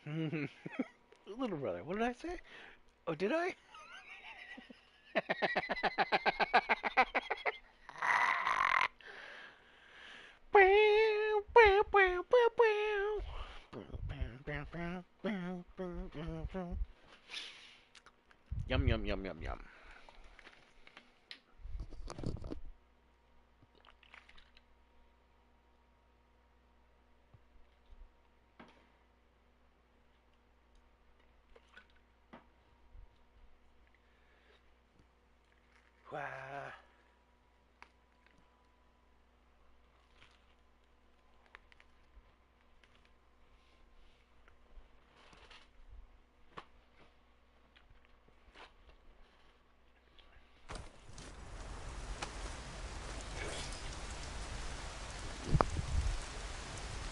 Little brother, what did I say? Oh, did I? Yum yum yum yum yum. Wow.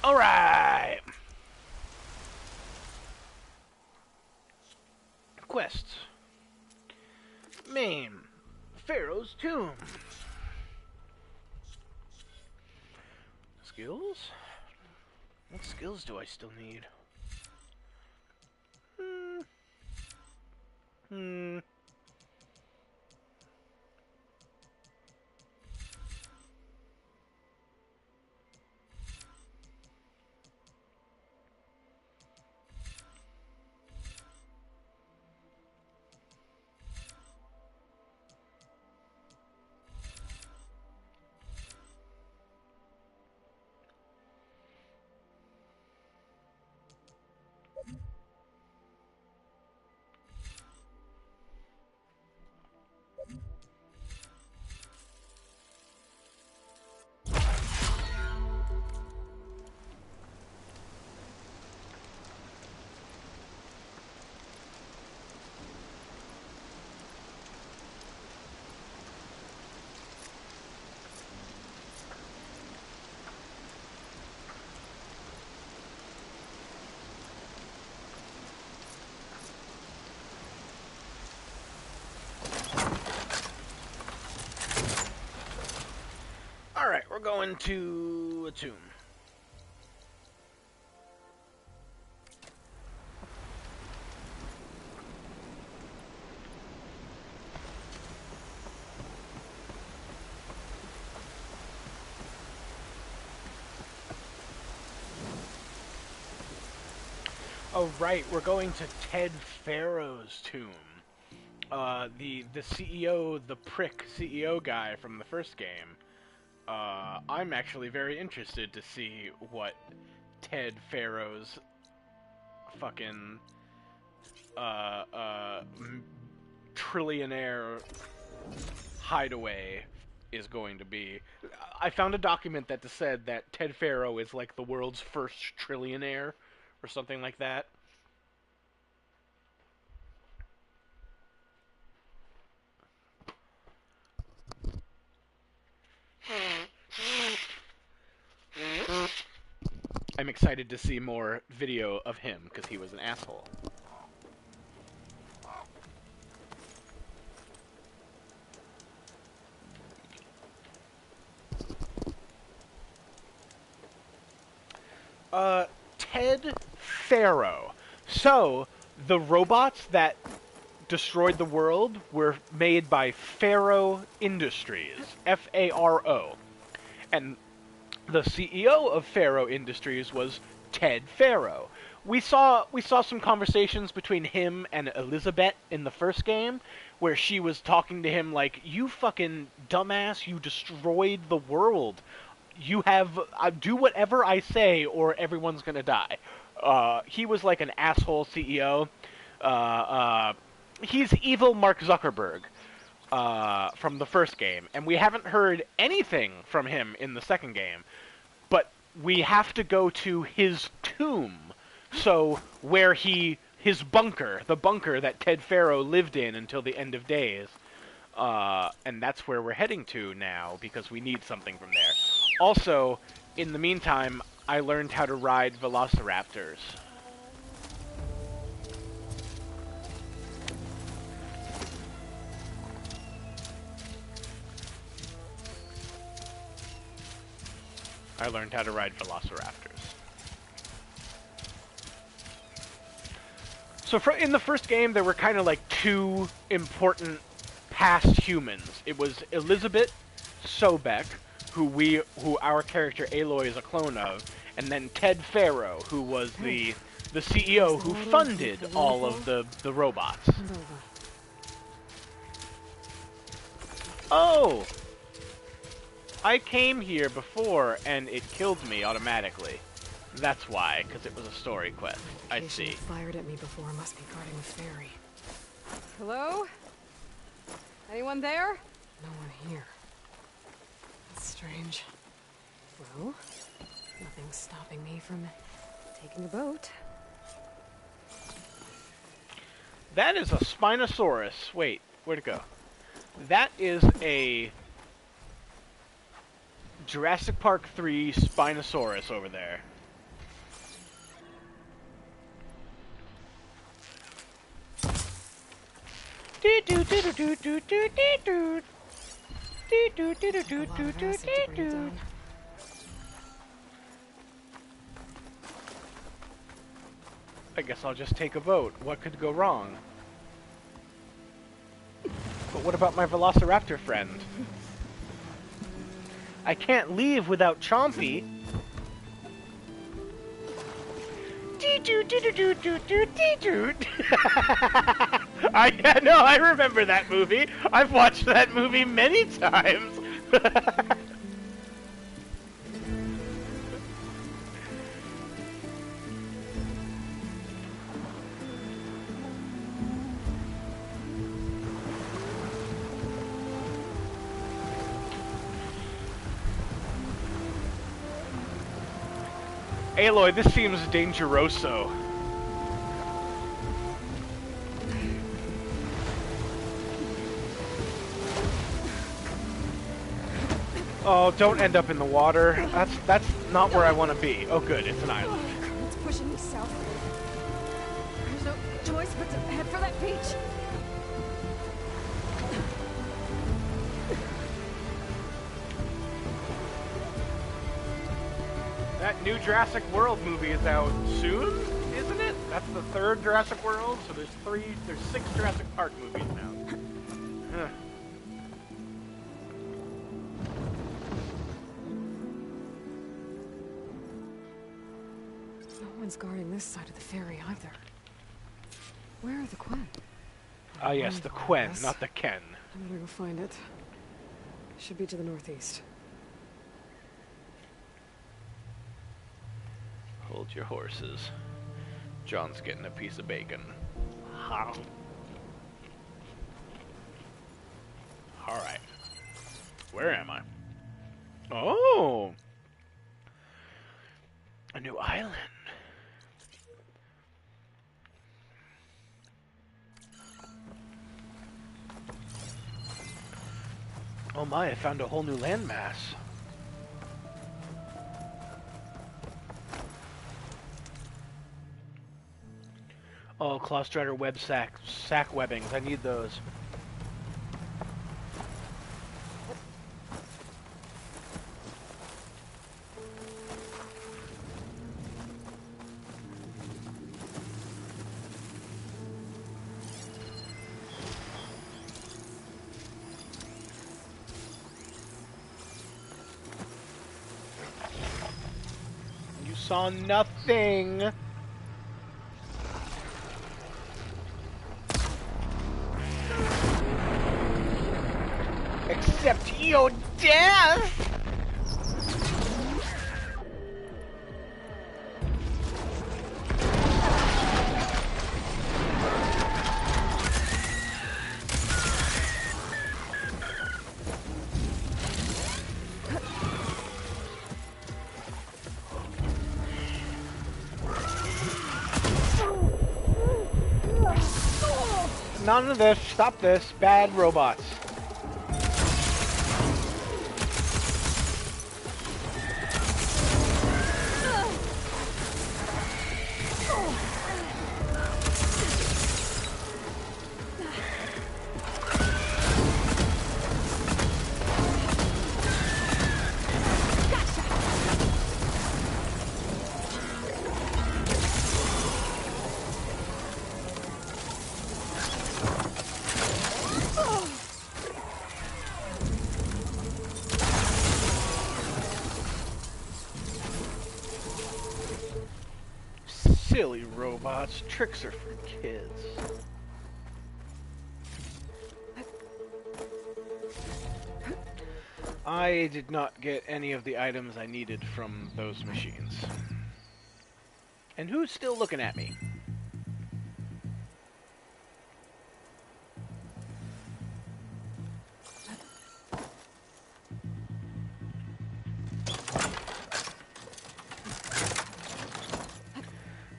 All right. Quests. Main. Pharaoh's tomb. Skills? What skills do I still need? Hmm. Hmm. All right, we're going to a tomb. Oh right, we're going to Ted Pharaoh's tomb. The CEO, the prick CEO guy from the first game. I'm actually very interested to see what Ted Pharaoh's fucking trillionaire hideaway is going to be. I found a document that said that Ted Pharaoh is like the world's first trillionaire or something like that. I'm excited to see more video of him because he was an asshole. Uh, Ted Pharaoh. So, the robots that destroyed the world were made by Pharaoh Industries, Faro. And the CEO of Pharaoh Industries was Ted Pharaoh. We saw some conversations between him and Elizabeth in the first game where she was talking to him like, "You fucking dumbass, you destroyed the world. You have do whatever I say or everyone's going to die." He was like an asshole CEO. He's evil Mark Zuckerberg from the first game, and we haven't heard anything from him in the second game. But we have to go to his tomb, so where his bunker, the bunker that Ted Pharaoh lived in until the end of days, and that's where we're heading to now because we need something from there. Also, in the meantime, I learned how to ride velociraptors. I learned how to ride velociraptors. So in the first game, there were kind of like two important past humans. It was Elizabeth Sobek, who our character Aloy is a clone of, and then Ted Faro, who was the CEO who funded all of the robots. Oh! I came here before and it killed me automatically. That's why, because it was a story quest. I see. Fired at me before, must be guarding the ferry. Hello? Anyone there? No one here. That's strange. Well, nothing's stopping me from taking a boat. That is a Spinosaurus. Wait, where'd it go? That is a Jurassic Park 3 Spinosaurus over there. I guess I'll just take a boat. What could go wrong? But what about my Velociraptor friend? I can't leave without Chompy. I remember that movie. I've watched that movie many times. Aloy, this seems dangeroso. Oh, don't end up in the water. That's not where I want to be. Oh good, it's an island. It's pushing me south. There's no choice but to head for that beach. That new Jurassic World movie is out soon, isn't it? That's the third Jurassic World, so there's 6 Jurassic Park movies now. Huh. No one's guarding this side of the ferry either. Where are the Quen? Ah yes, the Quen, not the Ken. I'm gonna go find it. Should be to the northeast. Hold your horses. John's getting a piece of bacon. Alright. Where am I? Oh! A new island. Oh my, I found a whole new landmass. Oh, Clawstrider web sack webbings. I need those. You saw nothing. Except your death! None of this. Stop this. Bad robots. Silly robots. Tricks are for kids. I did not get any of the items I needed from those machines. And who's still looking at me?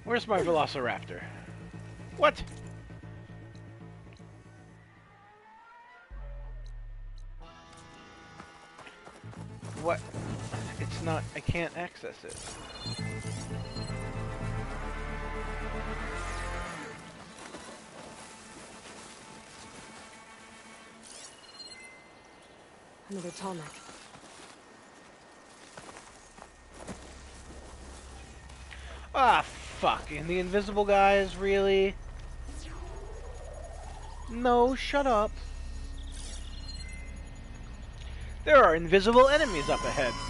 Where's my Velociraptor? What? What? It's not... I can't access it. Another tall neck. Ah, fuck. And the invisible guys, really? No, shut up. There are invisible enemies up ahead. How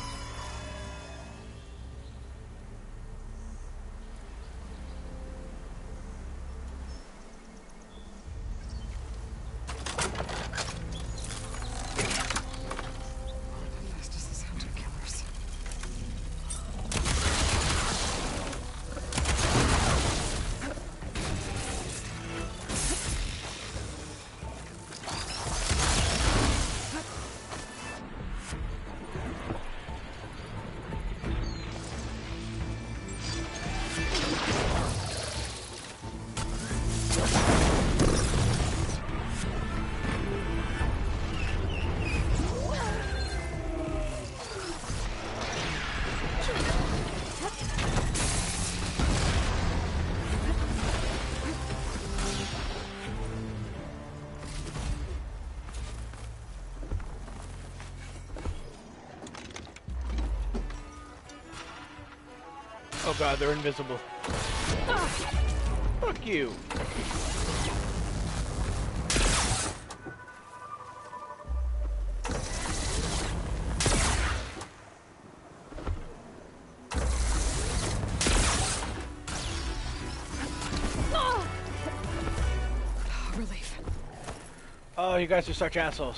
fast is this hunter killers? Oh god, they're invisible. Fuck you. Relief. Oh, you guys are such assholes.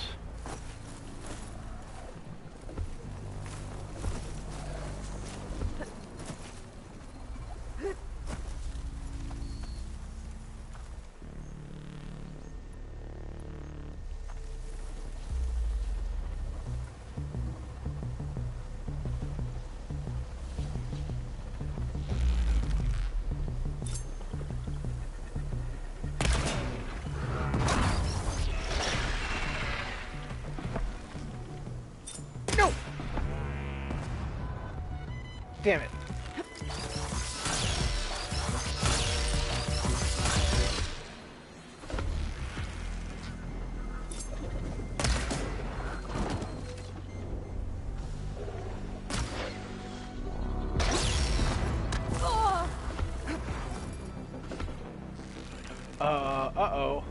No! Damn it. Uh-oh.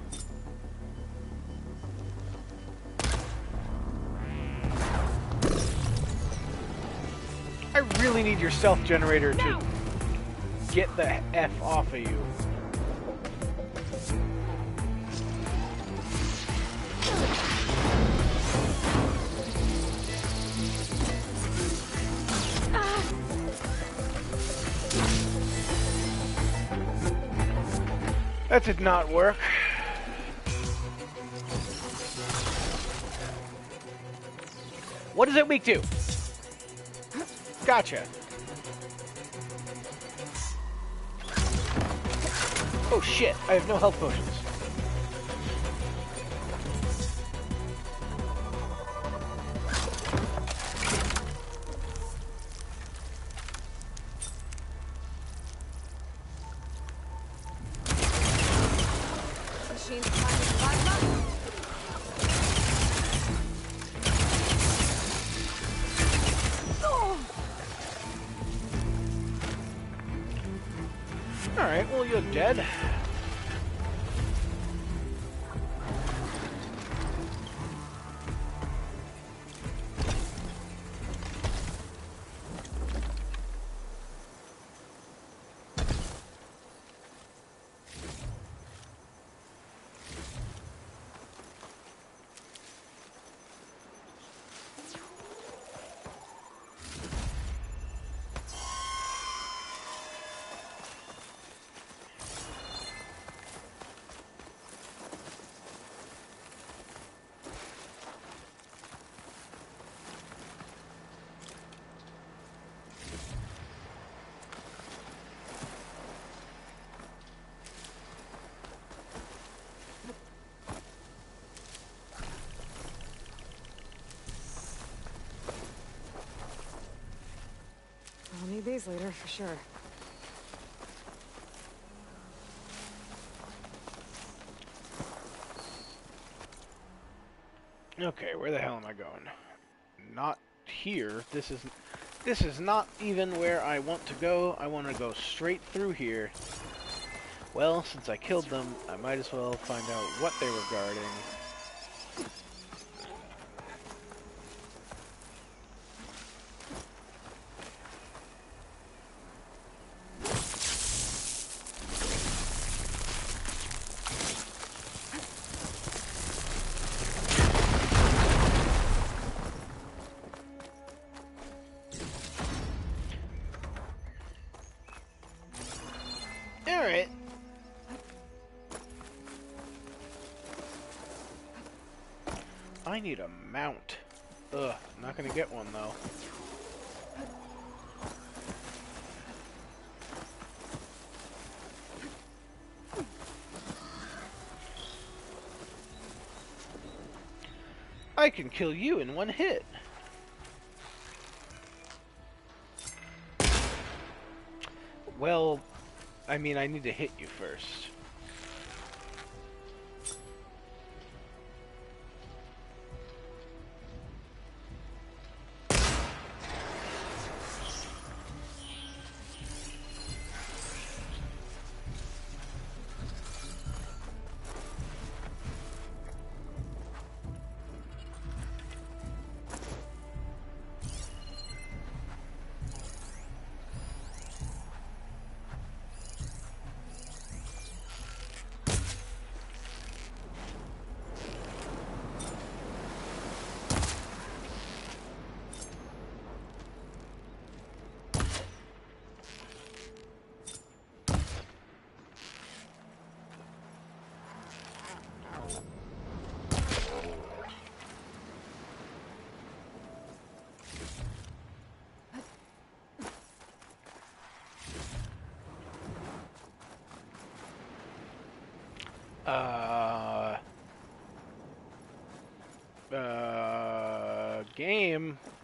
I really need your stealth generator to get the F off of you. That did not work. What is it weak to? Gotcha. Oh shit, I have no health potions. Machine's trying to survive up. Alright, well you're dead. these later, for sure. Okay, where the hell am I going? Not here. This is not even where I want to go. I want to go straight through here. Well, since I killed them, I might as well find out what they were guarding. Alright. I need a mount. Ugh, not gonna get one though. I can kill you in one hit. Well, I mean, I need to hit you first.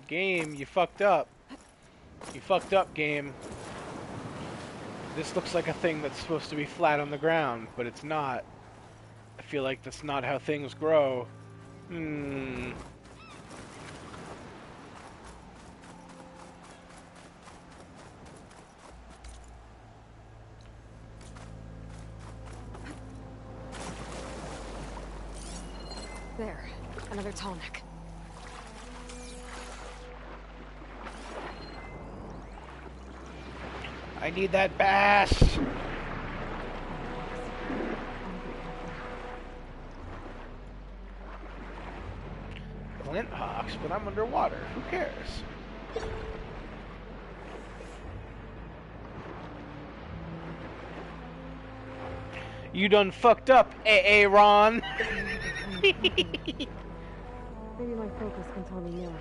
Game, you fucked up. You fucked up, game. This looks like a thing that's supposed to be flat on the ground, but it's not. I feel like that's not how things grow. There, another tall neck. I need that bass! Flint hawks, but I'm underwater. Who cares? You done fucked up, Aaron! Maybe my focus can tell me more.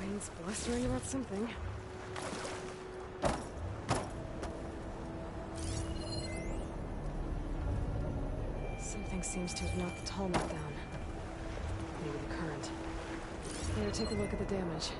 Wayne's blustering about something. Something seems to have knocked the tall neck down. Maybe the current. Better take a look at the damage.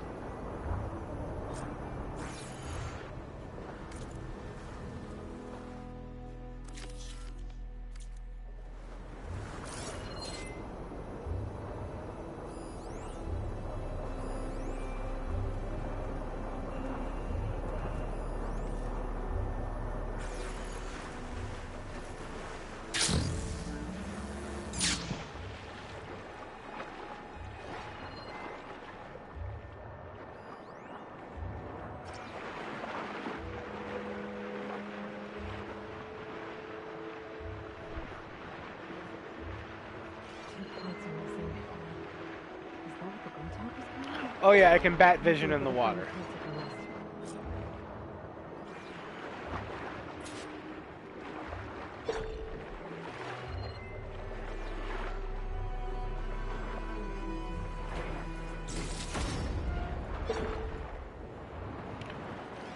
Oh yeah, I can bat vision in the water.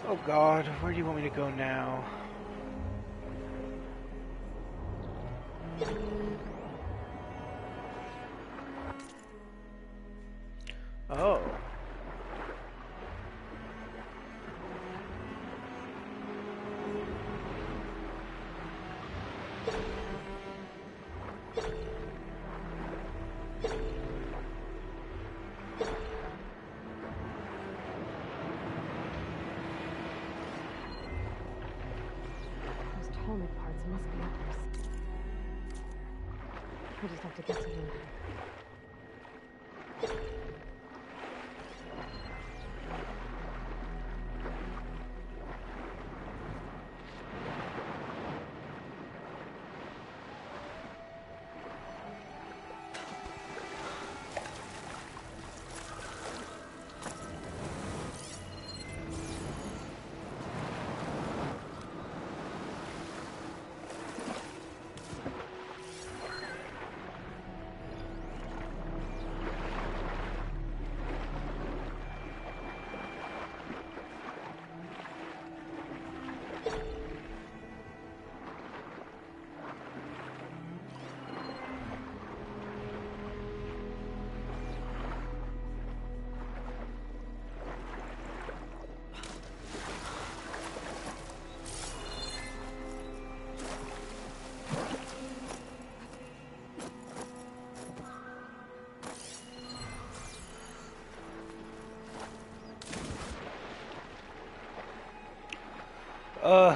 Oh God, where do you want me to go now? Oh. Those Tolmec parts must be others. I just have to get to them.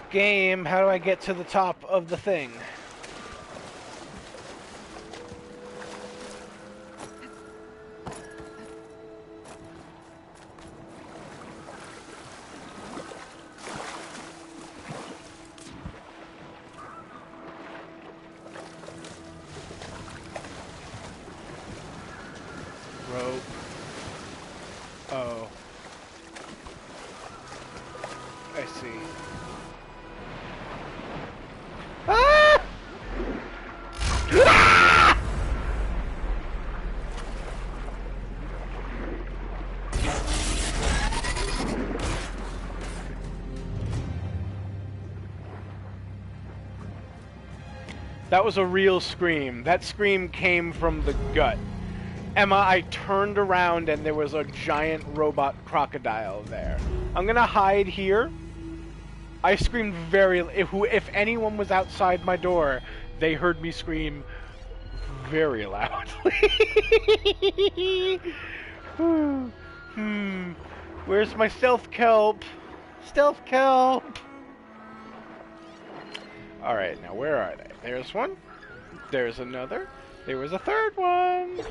Game, how do I get to the top of the thing? Rope. Oh. I see. Ah! Ah! That was a real scream. That scream came from the gut. Emma, I turned around and there was a giant robot crocodile there. I'm gonna hide here. I screamed if anyone was outside my door, they heard me scream very loudly. Where's my stealth kelp? Stealth kelp! Alright, now where are they? There's one. There's another. There was a third one.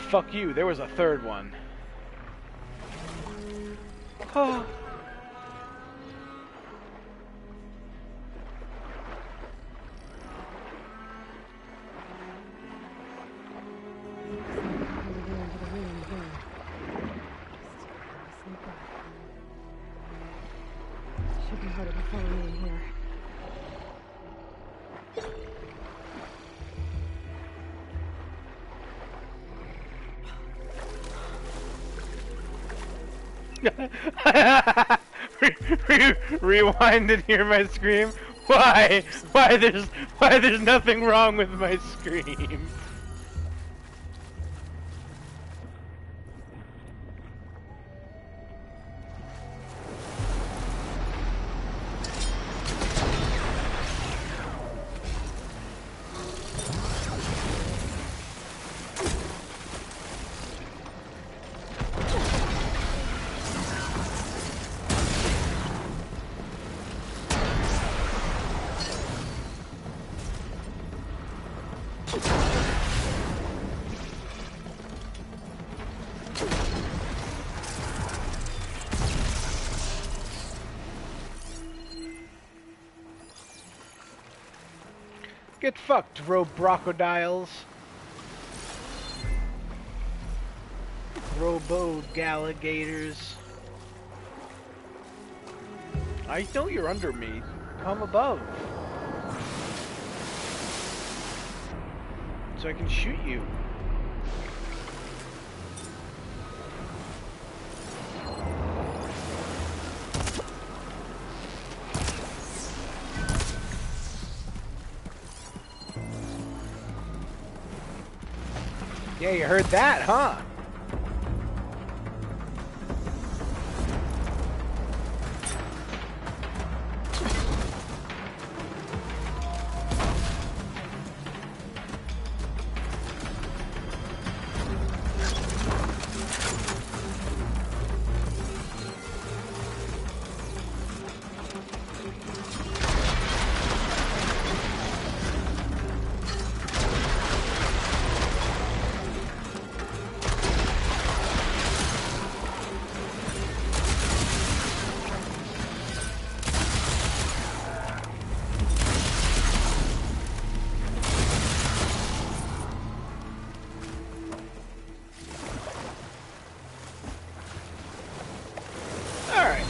Fuck you, there was a third one. Oh. Should be harder to follow me in here. Rewind and hear my scream. Why? Why there's nothing wrong with my scream? Get fucked, Robrocodiles. Robo-galligators. I know you're under me. come above. So I can shoot you. Yeah, you heard that, huh?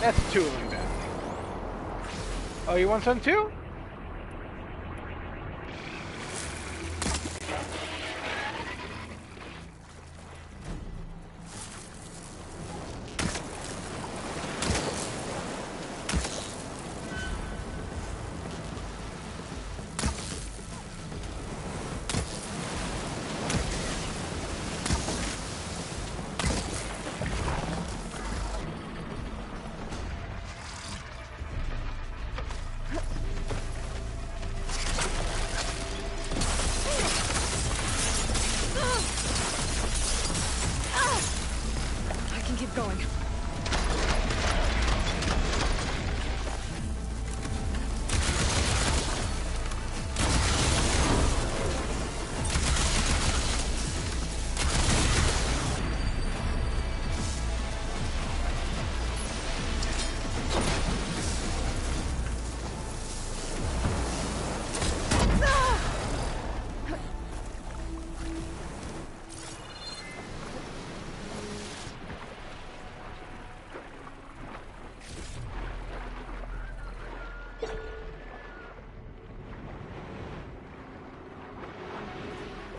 That's two of them down. Oh, you want some too? Going.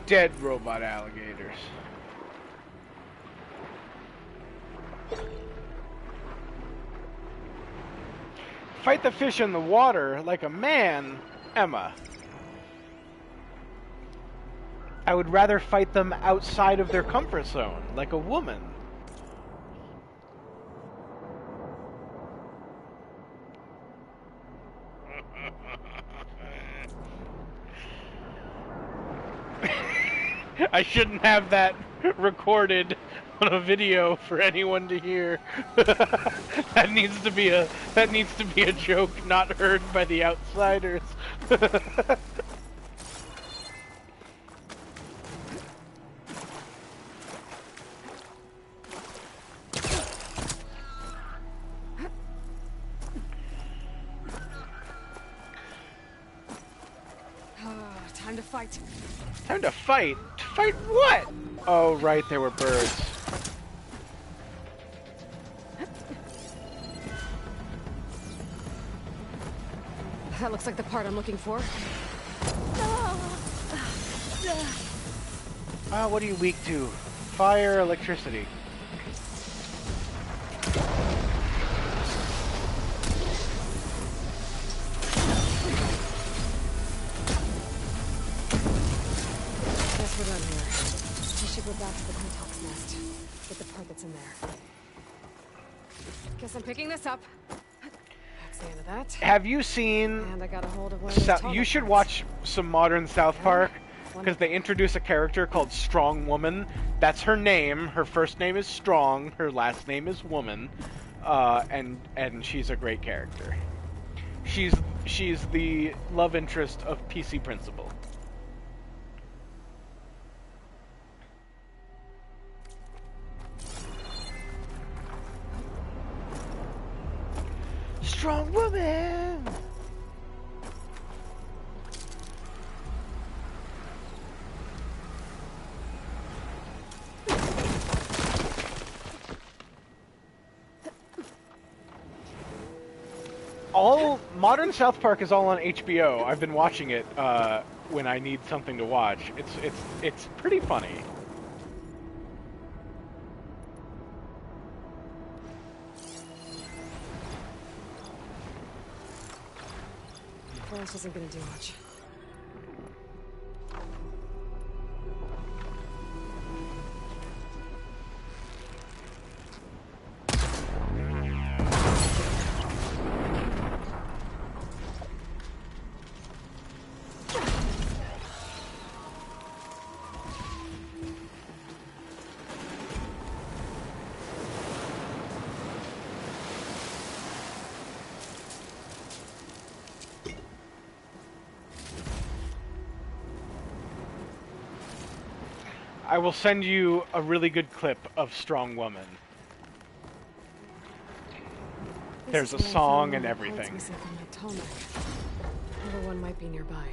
Dead robot alligators. Fight the fish in the water like a man, Emma. I would rather fight them outside of their comfort zone, like a woman. I shouldn't have that recorded on a video for anyone to hear. That needs to be a joke not heard by the outsiders. Time to fight. Time to fight? To fight what? Oh, right, there were birds. That looks like the part I'm looking for. What are you weak to? Fire, electricity. Guess we're done here. We should go back to the Quintox nest. Get the part that's in there. Guess I'm picking this up. That's the end of that. Have you seen... And I got a hold of one of those you should parts. watch some modern South Park, because they introduce a character called Strong Woman. That's her name. Her first name is Strong. Her last name is Woman. And she's a great character. She's the love interest of PC Principal. Strong Woman! All modern South Park is all on HBO. I've been watching it when I need something to watch. It's pretty funny. Flash isn't gonna do much. I will send you a really good clip of Strong Woman. There's a song and everything. Another one might be nearby.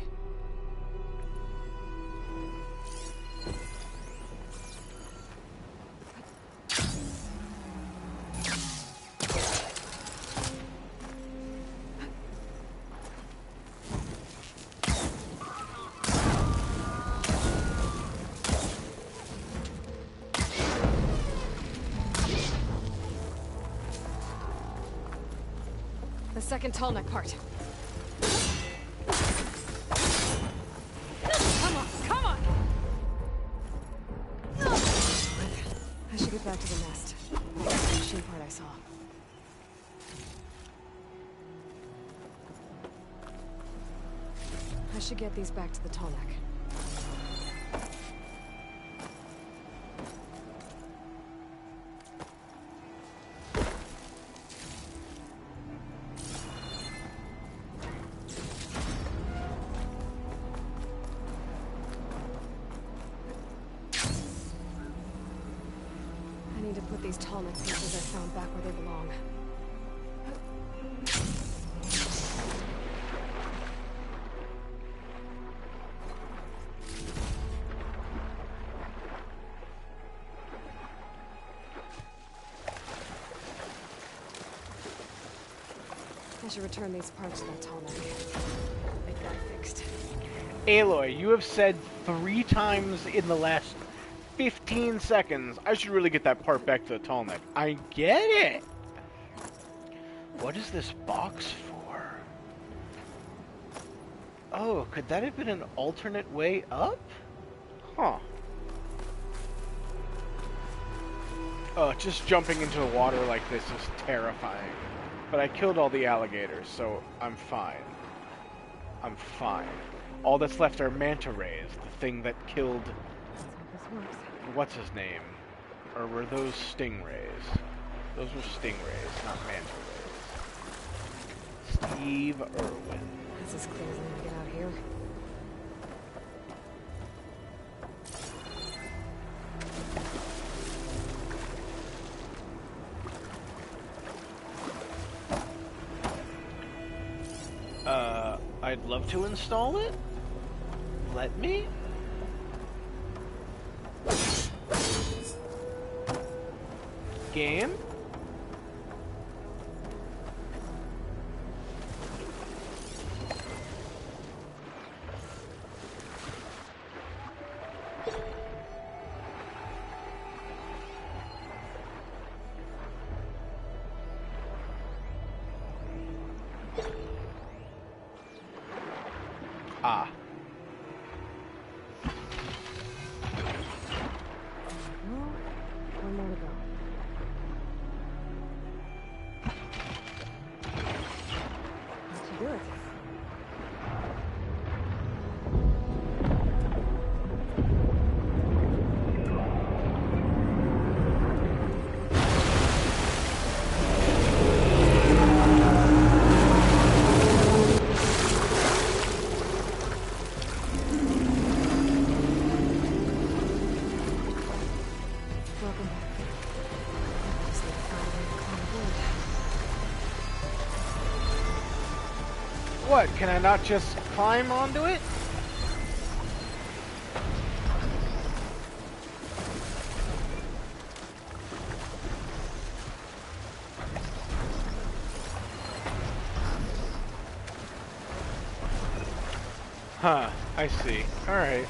The second tall neck part. Come on, come on! I should get back to the nest. That's the machine part I saw. I should get these back to the tall neck. I need to put these tall neck pieces I found back where they belong. I should return these parts to that tall neck. Make that fixed. Aloy, you have said 3 times in the last 15 seconds, I should really get that part back to the tall neck. I get it! What is this box for? Oh, could that have been an alternate way up? Huh. Oh, just jumping into the water like this is terrifying. But I killed all the alligators, so I'm fine. I'm fine. All that's left are manta rays, the thing that killed... What's his name? Or were those stingrays? Those were stingrays, not manta rays. Steve Irwin. This is clear as I need to get out here. I'd love to install it. Let me? Game? Ah. Well, one more to go. How'd you do it? Welcome back. I just need to find a way to climb aboard. What? Can I not just climb onto it? Huh, I see. Alright.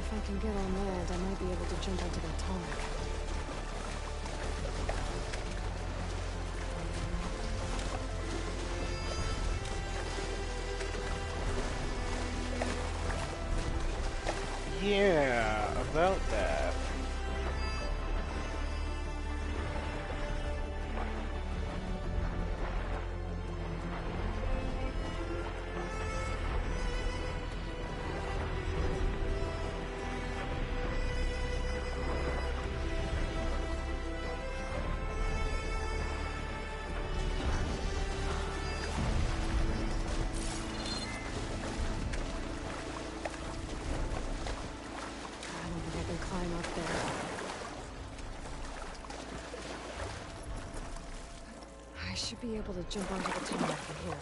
If I can get on land, I might be able to jump onto that tarmac. Yeah, about that. I don't think I can climb up there. I should be able to jump onto the tarmac from here.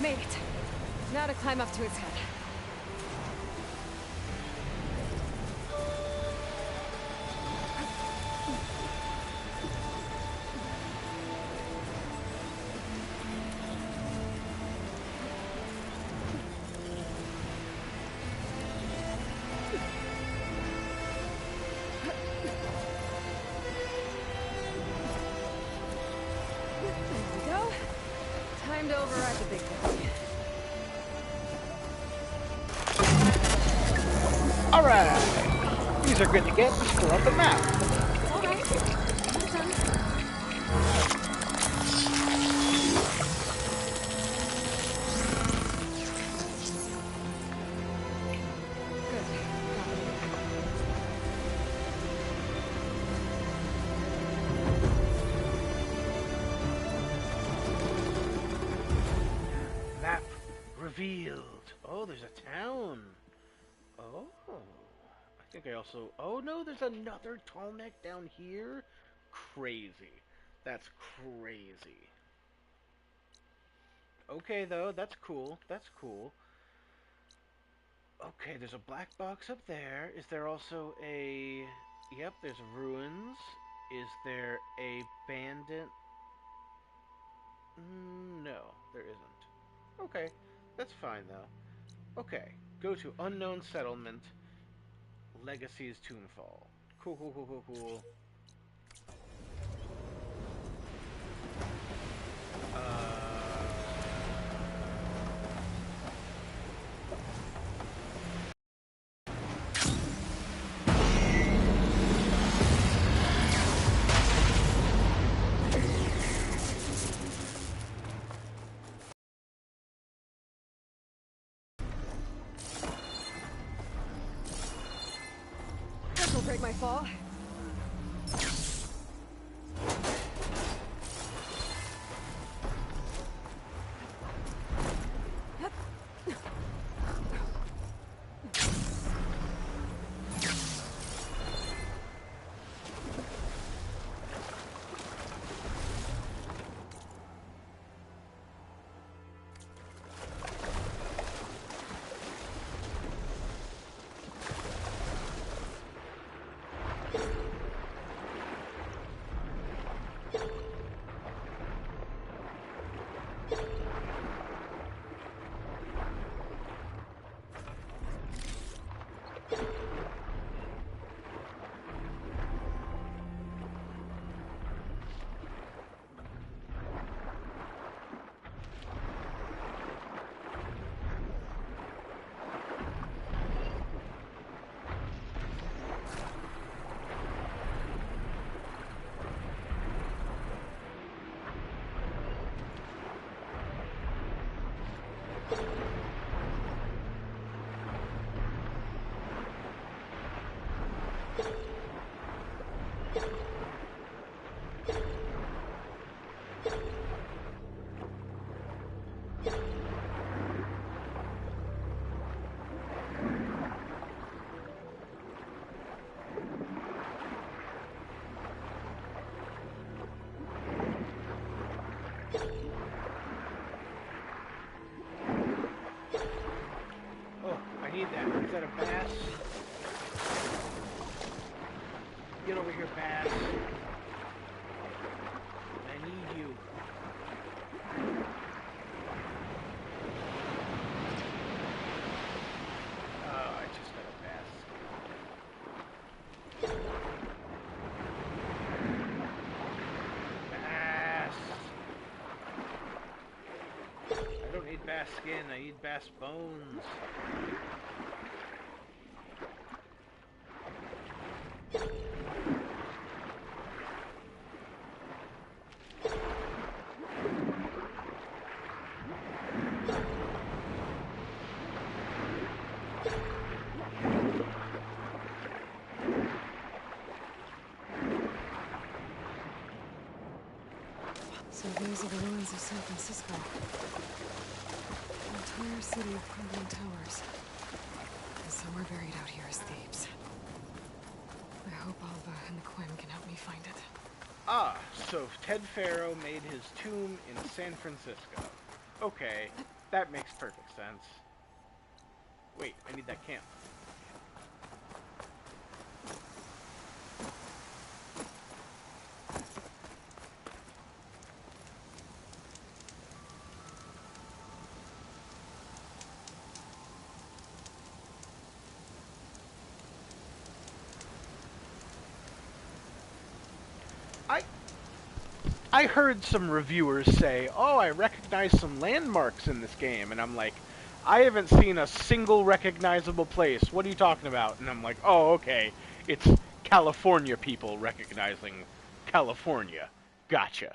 Made it. Now to climb up to his head. There we go. Time to override the big boy. Alright! These are good to get and store on the map. All right. Almost done. Good. Map revealed. Oh, there's a town. Oh. I think I also... Oh, no, there's another tall neck down here? Crazy. That's crazy. Okay, though, that's cool. That's cool. Okay, there's a black box up there. Is there also a... Yep, there's ruins. Is there a bandit? No, there isn't. Okay, that's fine, though. Okay, go to Unknown Settlement, Legacy's Tombfall. Cool, cool, cool, cool, cool. This'll break my fall. Oh, I need that. Is that a bass? Get over here, bass. I need you. Oh, I just got a bass. Bass. I don't need bass skin, I need bass bones. So these are the ruins of San Francisco. An entire city of crumbling towers. And somewhere buried out here is Thebes. I hope Alva and the Quinn can help me find it. Ah, so Ted Faro made his tomb in San Francisco. Okay, that makes perfect sense. Wait, I need that camp. I heard some reviewers say, oh, I recognize some landmarks in this game, and I'm like, I haven't seen a single recognizable place. What are you talking about? And I'm like, oh, okay, it's California people recognizing California. Gotcha.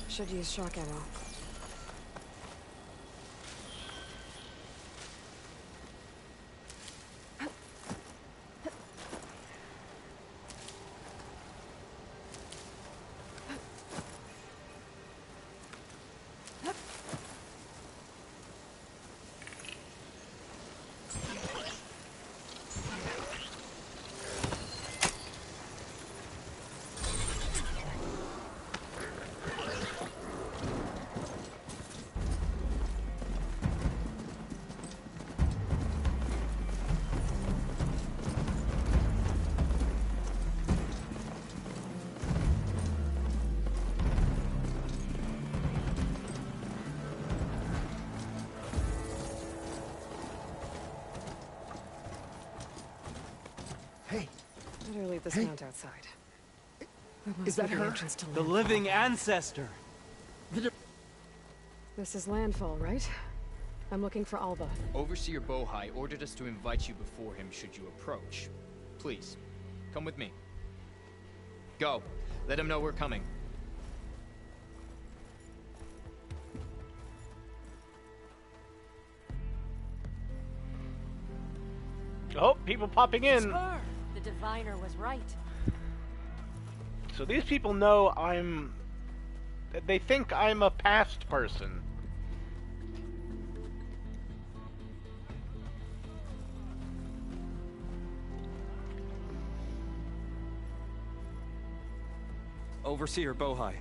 Should use shock ammo. Better leave this mount outside. Is that her? The The living ancestor. This is landfall, right? I'm looking for Alva. Overseer Bohai ordered us to invite you before him should you approach. Please, come with me. Go. Let him know we're coming. Oh, people popping in. Spur. The diviner was right. So these people know they think I'm a past person. Overseer Bohai.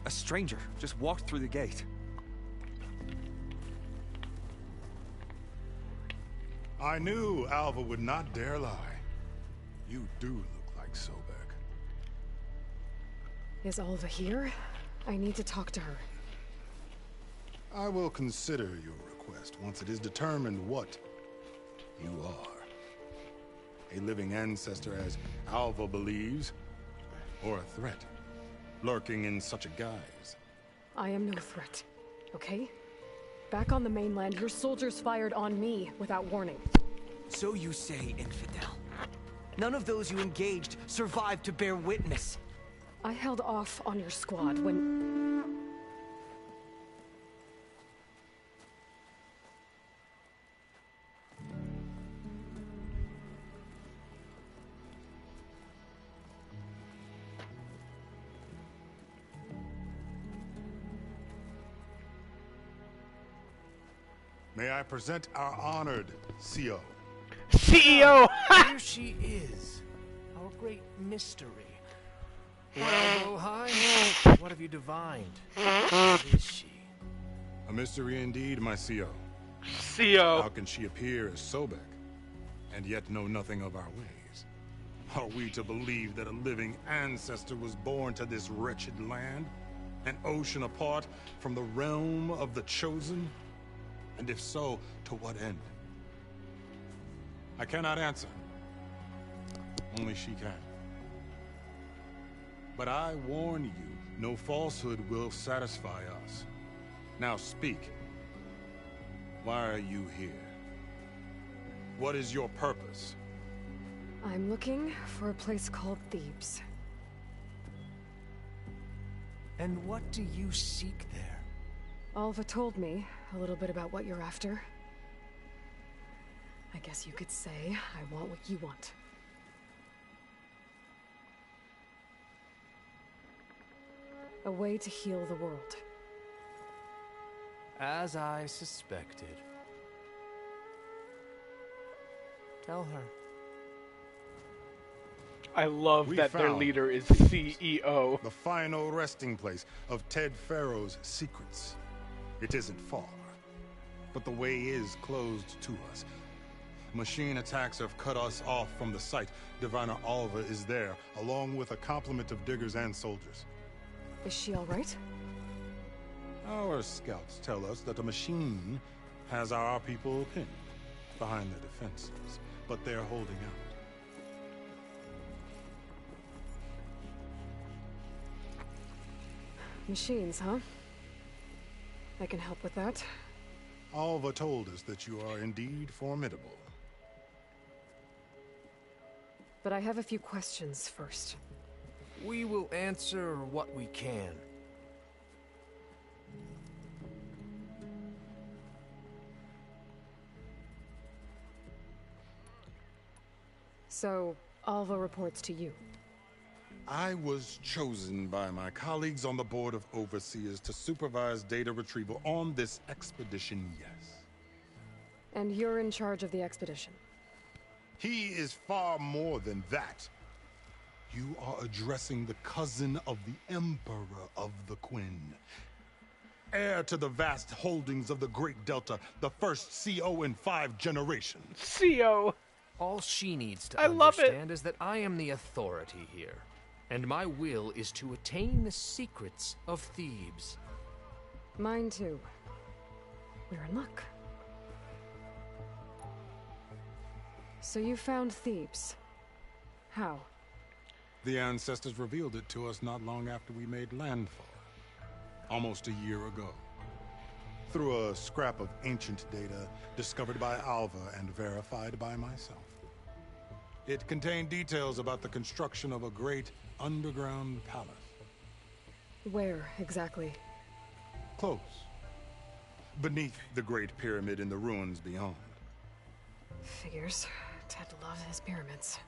A stranger just walked through the gate. I knew Alva would not dare lie. You do look like Sobek. Is Alva here? I need to talk to her. I will consider your request once it is determined what you are. A living ancestor, as Alva believes, or a threat, lurking in such a guise. I am no threat, okay? Back on the mainland, your soldiers fired on me without warning. So you say, infidel. None of those you engaged survived to bear witness. I held off on your squad when... May I present our honored CEO. CEO! Here she is, our great mystery. Well, Bohai, what have you divined? What is she? A mystery indeed, my CEO. CEO. How can she appear as Sobek, and yet know nothing of our ways? Are we to believe that a living ancestor was born to this wretched land? An ocean apart from the realm of the Chosen? And if so, to what end? I cannot answer. Only she can. But I warn you, no falsehood will satisfy us. Now speak. Why are you here? What is your purpose? I'm looking for a place called Thebes. And what do you seek there? Alva told me a little bit about what you're after. I guess you could say I want what you want. A way to heal the world. As I suspected. Tell her. I love We that their found leader is CEO. The final resting place of Ted Pharaoh's secrets. It isn't far, but the way is closed to us. Machine attacks have cut us off from the site. Diviner Alva is there, along with a complement of diggers and soldiers. Is she all right? Our scouts tell us that the machine has our people pinned behind their defenses, but they're holding out. Machines, huh? I can help with that. Alva told us that you are indeed formidable. But I have a few questions first. We will answer what we can. So, Alva reports to you. I was chosen by my colleagues on the Board of Overseers to supervise data retrieval on this expedition, yes. And you're in charge of the expedition. He is far more than that. You are addressing the cousin of the Emperor of the Quinn. Heir to the vast holdings of the Great Delta, the first CO in 5 generations. CEO. All she needs to I love it. understand is that I am the authority here. And my will is to attain the secrets of Thebes. Mine too. We're in luck. So you found Thebes. How? The ancestors revealed it to us not long after we made landfall, almost a year ago, through a scrap of ancient data discovered by Alva and verified by myself. It contained details about the construction of a great underground palace. Where, exactly? Close. Beneath the Great Pyramid in the ruins beyond. Figures. Ted loves his pyramids.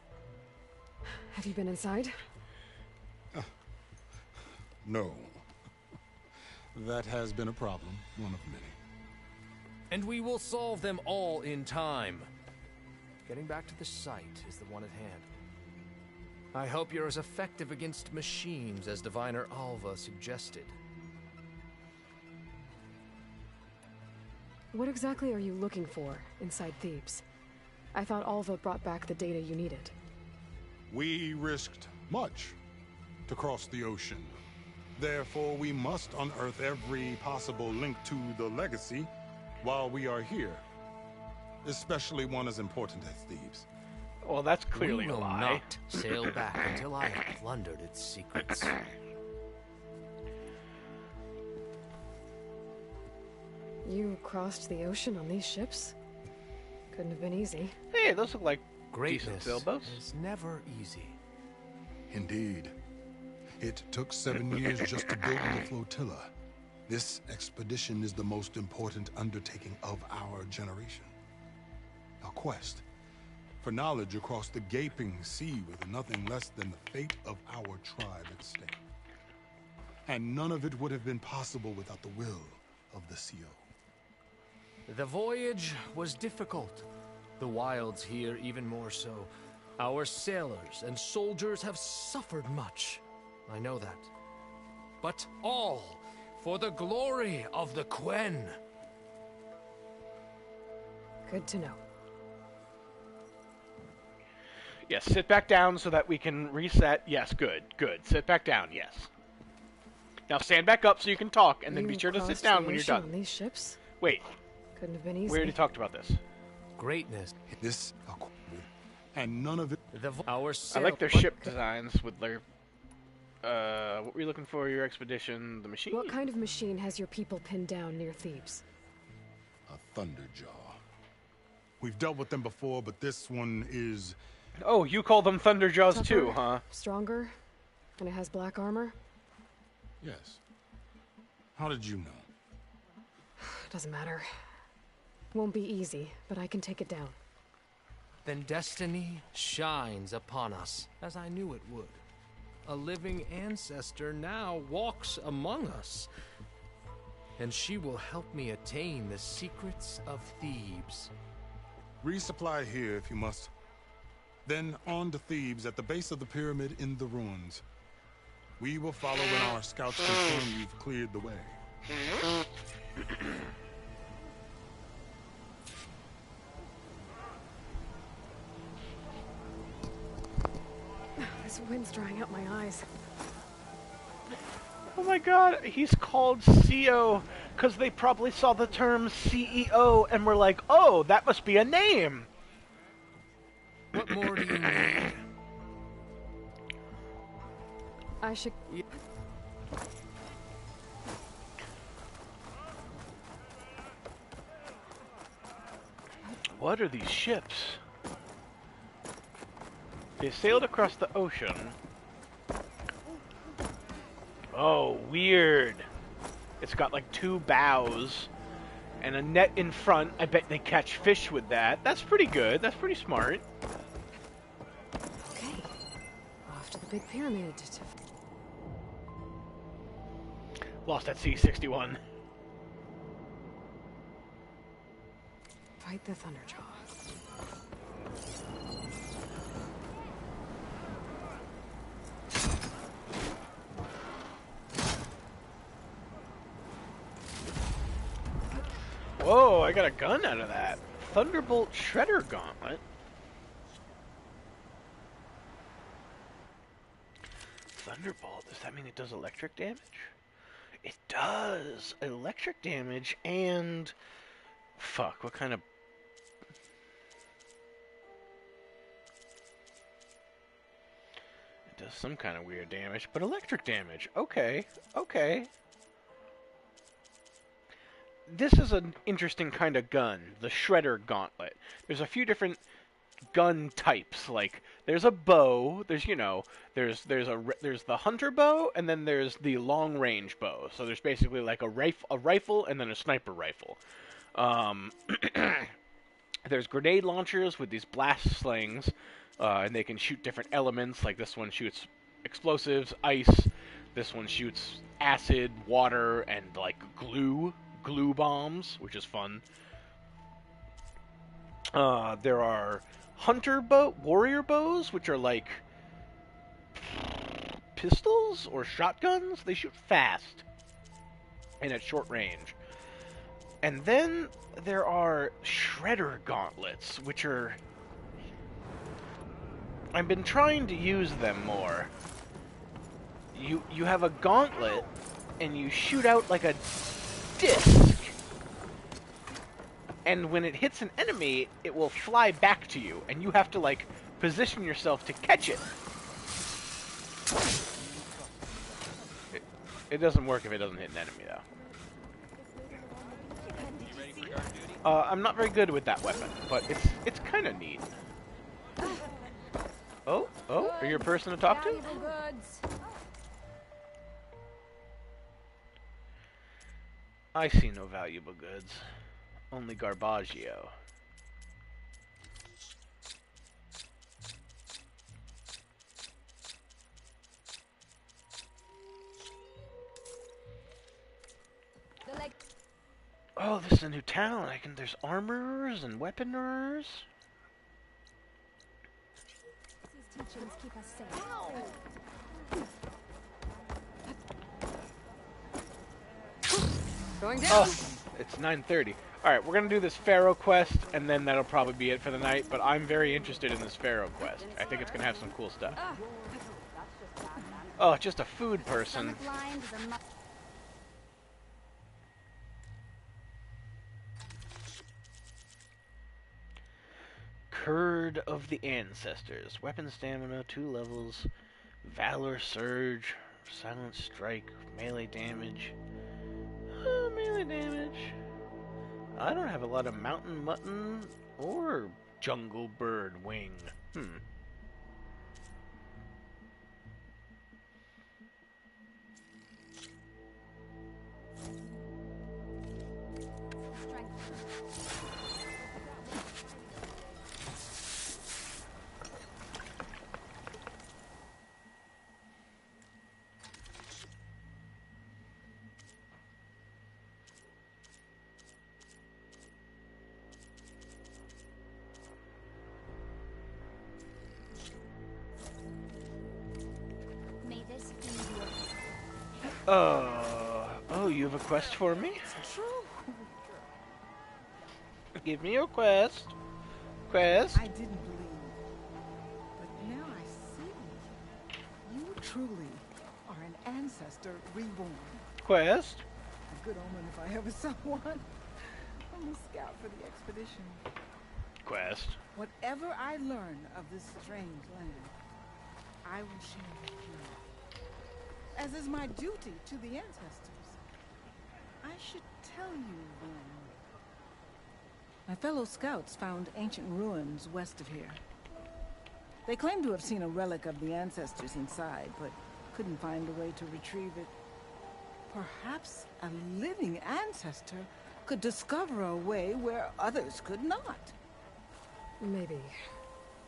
Have you been inside? No. That has been a problem, one of many. And we will solve them all in time. Getting back to the site is the one at hand. I hope you're as effective against machines as Diviner Alva suggested. What exactly are you looking for inside Thebes? I thought Alva brought back the data you needed. We risked much to cross the ocean. Therefore, we must unearth every possible link to the legacy while we are here. Especially one as important as Thebes. Well, that's clearly We a will lie. not sail back until I have plundered its secrets. You crossed the ocean on these ships? Couldn't have been easy. Hey, those look like decent Greatness sailboats. is never easy. Indeed. It took 7 years just to build the flotilla. This expedition is the most important undertaking of our generation. A quest for knowledge across the gaping sea with nothing less than the fate of our tribe at stake. And none of it would have been possible without the will of the CO. The voyage was difficult. The wilds here even more so. Our sailors and soldiers have suffered much. I know that. But all for the glory of the Quen. Good to know. Yes, sit back down so that we can reset. Yes, good, good. Sit back down, yes. Now stand back up so you can talk, and then be sure to sit crossed down the when you're ocean done. on these ships? Wait, Couldn't have been easy. we already talked about this. Greatness. This, and none of it. Our I like their ship designs with their... what were you looking for? Your expedition, the machine? What kind of machine has your people pinned down near Thebes? A Thunderjaw. We've dealt with them before, but this one is... Oh, you call them Thunderjaws too, Tougher, huh? Stronger? And it has black armor? Yes. How did you know? Doesn't matter. Won't be easy, but I can take it down. Then destiny shines upon us, as I knew it would. A living ancestor now walks among us. And she will help me attain the secrets of Thebes. Resupply here if you must. Then on to Thebes at the base of the pyramid in the ruins. We will follow when our scouts confirm you've cleared the way. This wind's drying out my eyes. Oh my god, he's called CO because they probably saw the term CEO and were like, oh, that must be a name. What more do you need? I should... What are these ships? They sailed across the ocean. Oh, weird. It's got like 2 bows and a net in front. I bet they catch fish with that. That's pretty good. That's pretty smart. Okay. Off to the big pyramid. Lost at sea 61. Fight the Thunderjaw. Whoa, I got a gun out of that. Thunderbolt Shredder Gauntlet. Thunderbolt, does that mean it does electric damage? It does! Electric damage and... Fuck, what kind of... Does some kind of weird damage, but electric damage. Okay, okay. This is an interesting kind of gun, the Shredder Gauntlet. There's a few different gun types. Like there's a bow. There's there's the hunter bow, and then there's the long range bow. So there's basically like a rifle, and then a sniper rifle. There's grenade launchers with these blast slings, and they can shoot different elements. Like this one shoots explosives, ice. This one shoots acid, water, and like glue bombs, which is fun. There are warrior bows, which are like pistols or shotguns. They shoot fast and at short range. And then there are Shredder Gauntlets, which are... I've been trying to use them more. You have a gauntlet, and you shoot out like a disc. And when it hits an enemy, it will fly back to you, and you have to, like, position yourself to catch it. It doesn't work if it doesn't hit an enemy, though. I'm not very good with that weapon, but it's kind of neat. Oh, are you a person to talk to? I see no valuable goods. Only Garbaggio. Oh, this is a new town. There's armorers and weaponers. These teachings keep us safe. Going down. Oh, it's 9:30. Alright, we're gonna do this Pharaoh quest, and then that'll probably be it for the night, but I'm very interested in this Pharaoh quest. I think it's gonna have some cool stuff. Oh, just a food person. Curd of the Ancestors. Weapon stamina, 2 levels. Valor Surge. Silent Strike. Melee damage. Melee damage. I don't have a lot of Mountain Mutton or Jungle Bird Wing. Oh, you have a quest for me? Give me your quest. Quest. I didn't believe, but now I see. You truly are an ancestor reborn. Quest. A good omen if I ever saw one. I'm a scout for the expedition. Quest. Whatever I learn of this strange land, I will share with you. As is my duty to the ancestors. I should tell you then. My fellow scouts found ancient ruins west of here. They claim to have seen a relic of the ancestors inside, but couldn't find a way to retrieve it. Perhaps a living ancestor could discover a way where others could not. Maybe.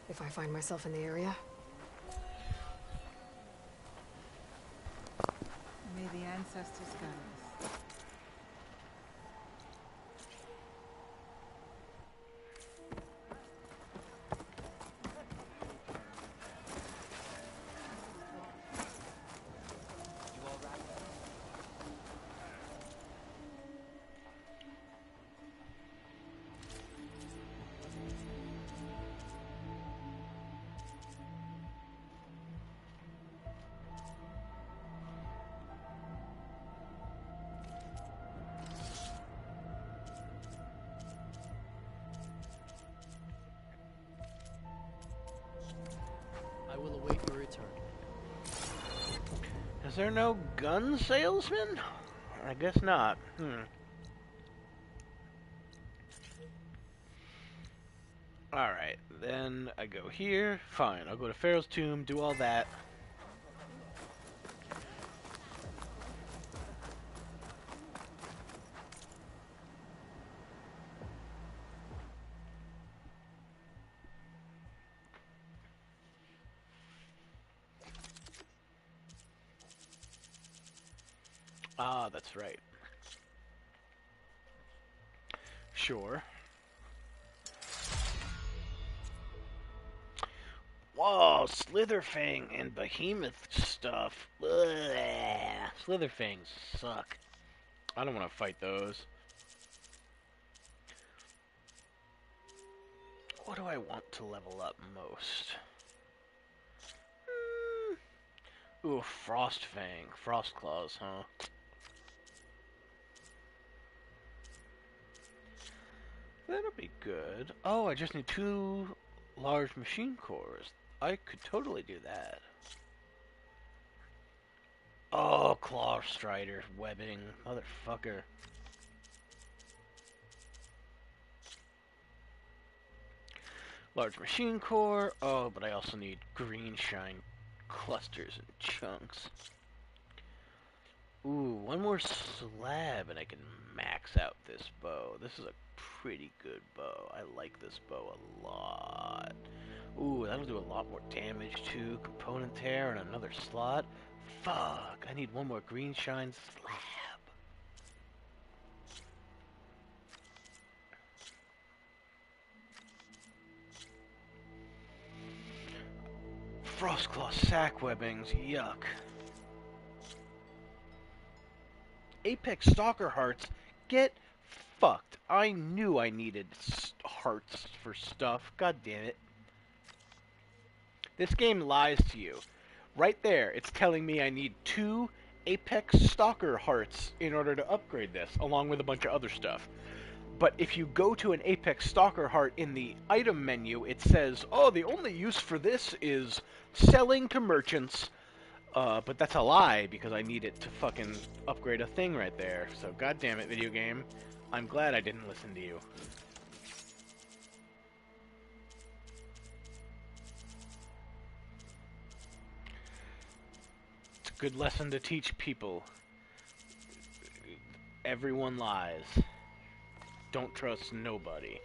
If I find myself in the area. May the ancestors guide us. I will await your return. there no gun salesman? I guess not. Alright, then I go here. Fine, I'll go to Pharaoh's tomb, do all that. Ah, that's right. Sure. Whoa, Slitherfang and Behemoth stuff. Ugh. Slitherfangs suck. I don't want to fight those. What do I want to level up most? Ooh, Frostfang. Frostclaws, huh? That'll be good. Oh, I just need 2 large machine cores. I could totally do that. Oh, Claw Strider webbing. Motherfucker. Large machine core. Oh, but I also need green shine clusters and chunks. Ooh, 1 more slab and I can max out this bow. This is a pretty good bow. I like this bow a lot. Ooh, that'll do a lot more damage too. Component tear and another slot. Fuck, I need 1 more green shine slab. Frostclaw sack webbings, yuck. Apex Stalker hearts, get fucked. I knew I needed hearts for stuff. God damn it. This game lies to you. Right there, it's telling me I need 2 Apex Stalker hearts in order to upgrade this, along with a bunch of other stuff. But if you go to an Apex Stalker heart in the item menu, it says, oh, the only use for this is selling to merchants. But that's a lie, because I need it to fucking upgrade a thing right there. So, goddamn it, video game. I'm glad I didn't listen to you. It's a good lesson to teach people. Everyone lies. Don't trust nobody.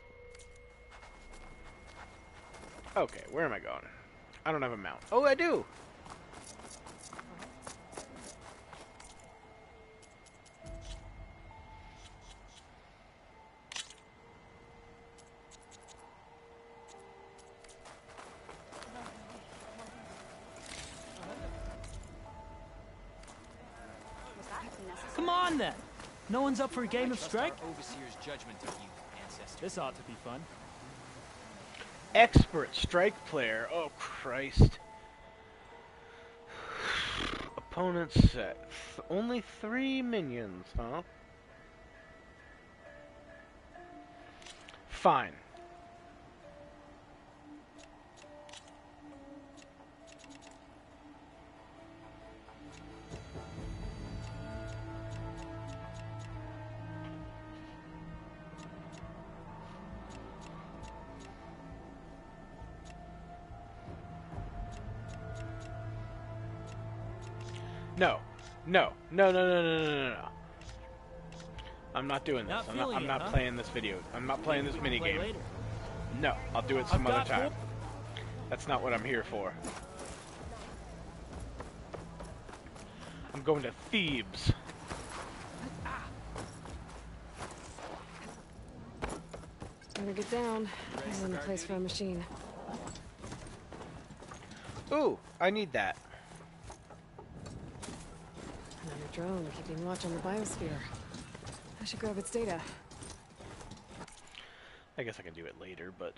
Okay, where am I going? I don't have a mount. Oh, I do! Come on, then! No one's up for a game of strike? Overseer's judgment of you, ancestor. This ought to be fun. Expert strike player. Oh, Christ. Opponent set. Only 3 minions, huh? Fine. No. No. No, no, no, no, no, no, no. I'm not doing this. I'm not playing this video. I'm not playing this minigame. No, I'll do it some other time. That's not what I'm here for. I'm going to Thebes. Better get down. This isn't the place for a machine. Ooh, I need that. Another drone keeping watch on the biosphere. I should grab its data. I guess I can do it later, but...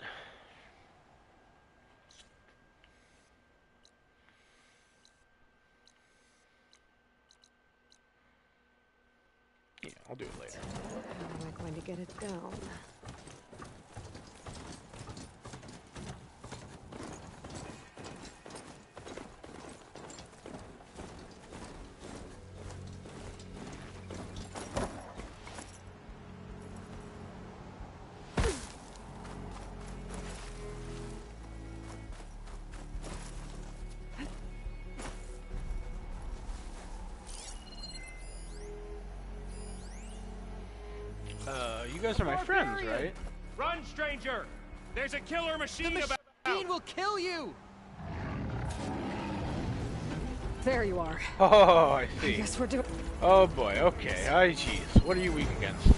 yeah, I'll do it later. How am I going to get it down? you guys are my friends, right? Run, stranger! There's a killer machine about. The machine will kill you! There you are. Oh, I see. I guess we're doing. Oh boy, okay. Ay, jeez. What are you weak against?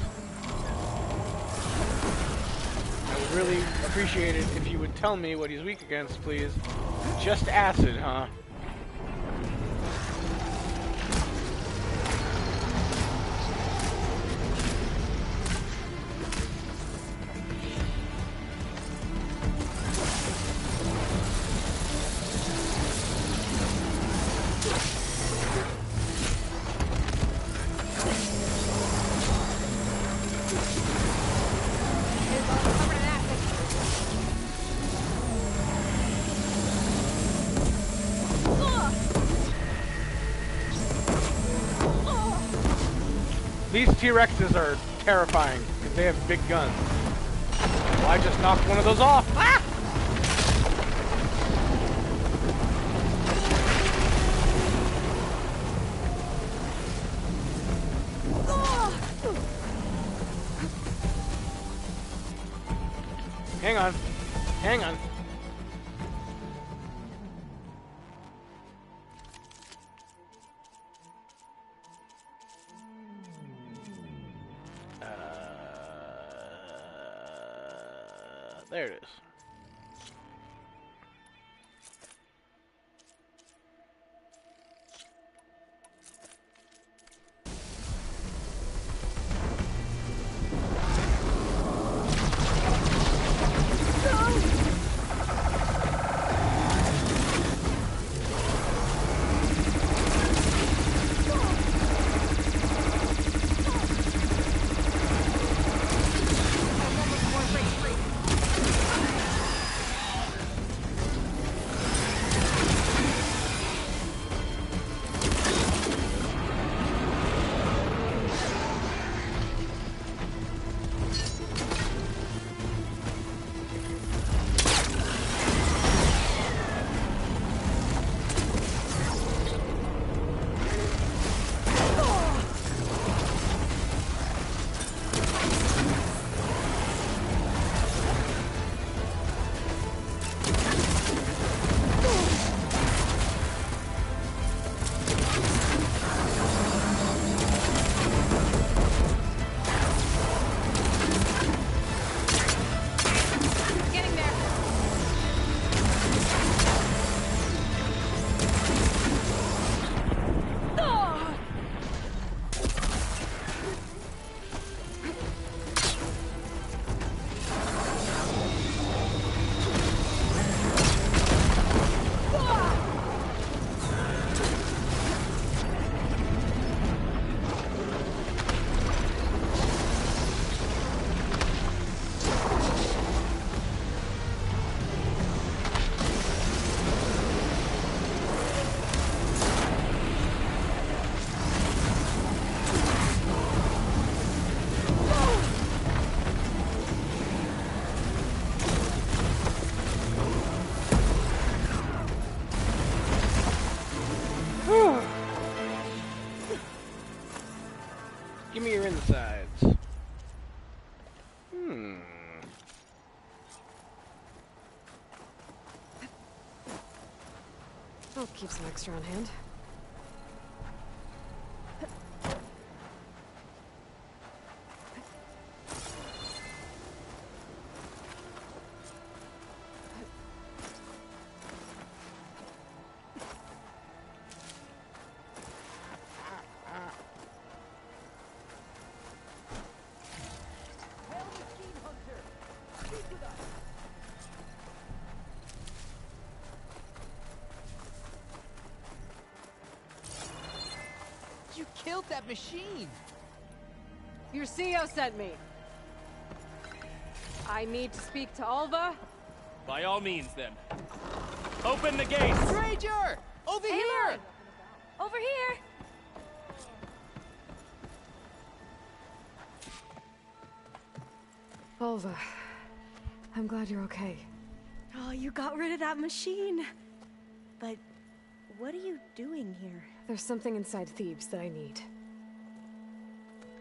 I would really appreciate it if you would tell me what he's weak against, please. Just acid, huh? These T-Rexes are terrifying because they have big guns. Well, I just knocked one of those off. Ah! Hang on. Hang on. There it is. Give me your insides. I'll keep some extra on hand. You killed that machine! Your CEO sent me. I need to speak to Alva. By all means, then. Open the gates! Stranger! Over here! Over here! Alva, I'm glad you're okay. Oh, you got rid of that machine. But what are you doing here? There's something inside Thebes that I need.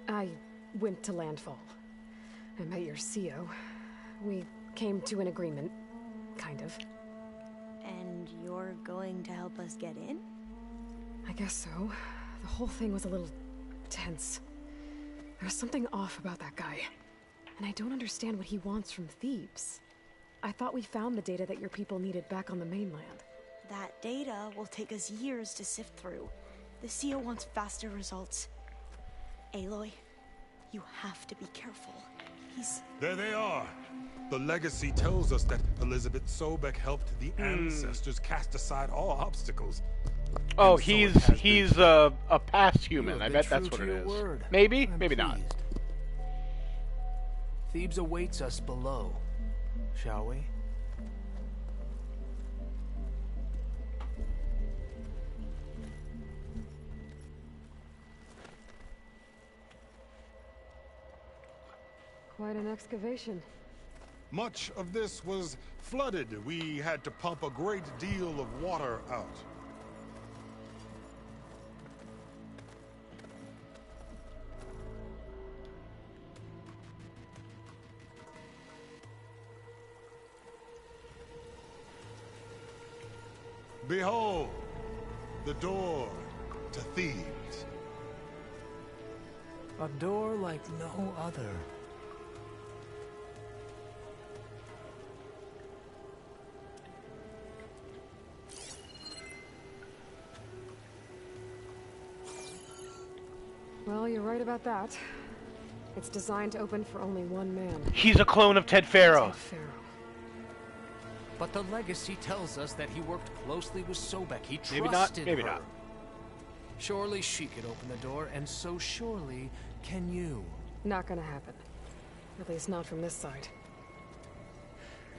I went to Landfall. I met your CO. We came to an agreement, kind of. And you're going to help us get in? I guess so. The whole thing was a little tense. There was something off about that guy. And I don't understand what he wants from Thebes. I thought we found the data that your people needed back on the mainland. That data will take us years to sift through. The CO wants faster results. Aloy, you have to be careful. There they are! The legacy tells us that Elizabeth Sobek helped the ancestors cast aside all obstacles. Oh, And so he's a past human. I bet that's what it is. Maybe, maybe not. Thebes awaits us below, shall we? Quite an excavation. Much of this was flooded. We had to pump a great deal of water out. Behold, the door to Thebes. A door like no other. Well, you're right about that. It's designed to open for only one man. He's a clone of Ted Faro. Ted Faro. But the legacy tells us that he worked closely with Sobek. He trusted Maybe not, maybe her. not. Surely she could open the door, and so surely can you. Not gonna happen. At least not from this side.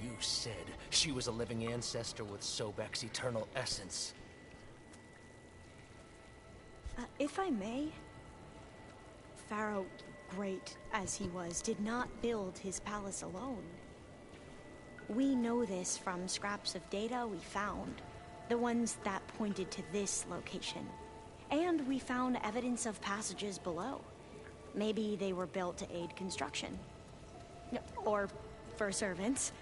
You said she was a living ancestor with Sobek's eternal essence. If I may, Pharaoh, great as he was, did not build his palace alone. We know this from scraps of data we found, the ones that pointed to this location. And we found evidence of passages below. Maybe they were built to aid construction. Or for servants.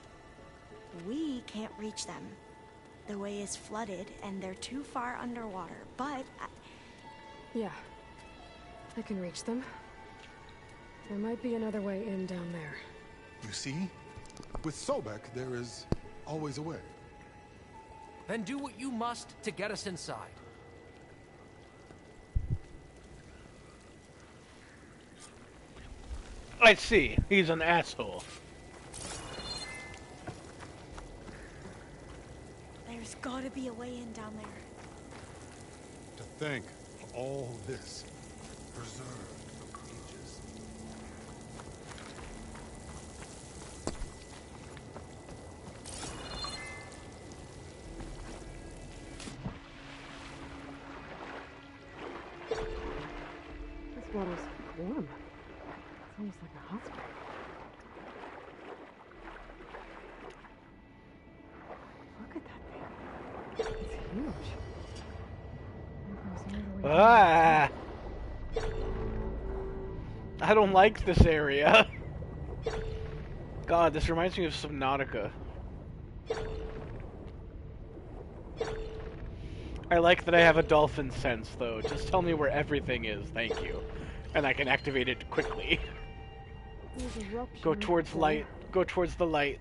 We can't reach them. The way is flooded and they're too far underwater, but... Yeah. I can reach them. There might be another way in down there. You see? With Sobek, there is always a way. Then do what you must to get us inside. I see. He's an asshole. There's gotta be a way in down there. To think of all this preserved for ages. This water's warm. It's almost like a hot spring. Look at that thing. It's huge. Ah! I don't like this area. God, this reminds me of Subnautica. I like that I have a dolphin sense, though. Just tell me where everything is, thank you. And I can activate it quickly. Go towards light. Go towards the light.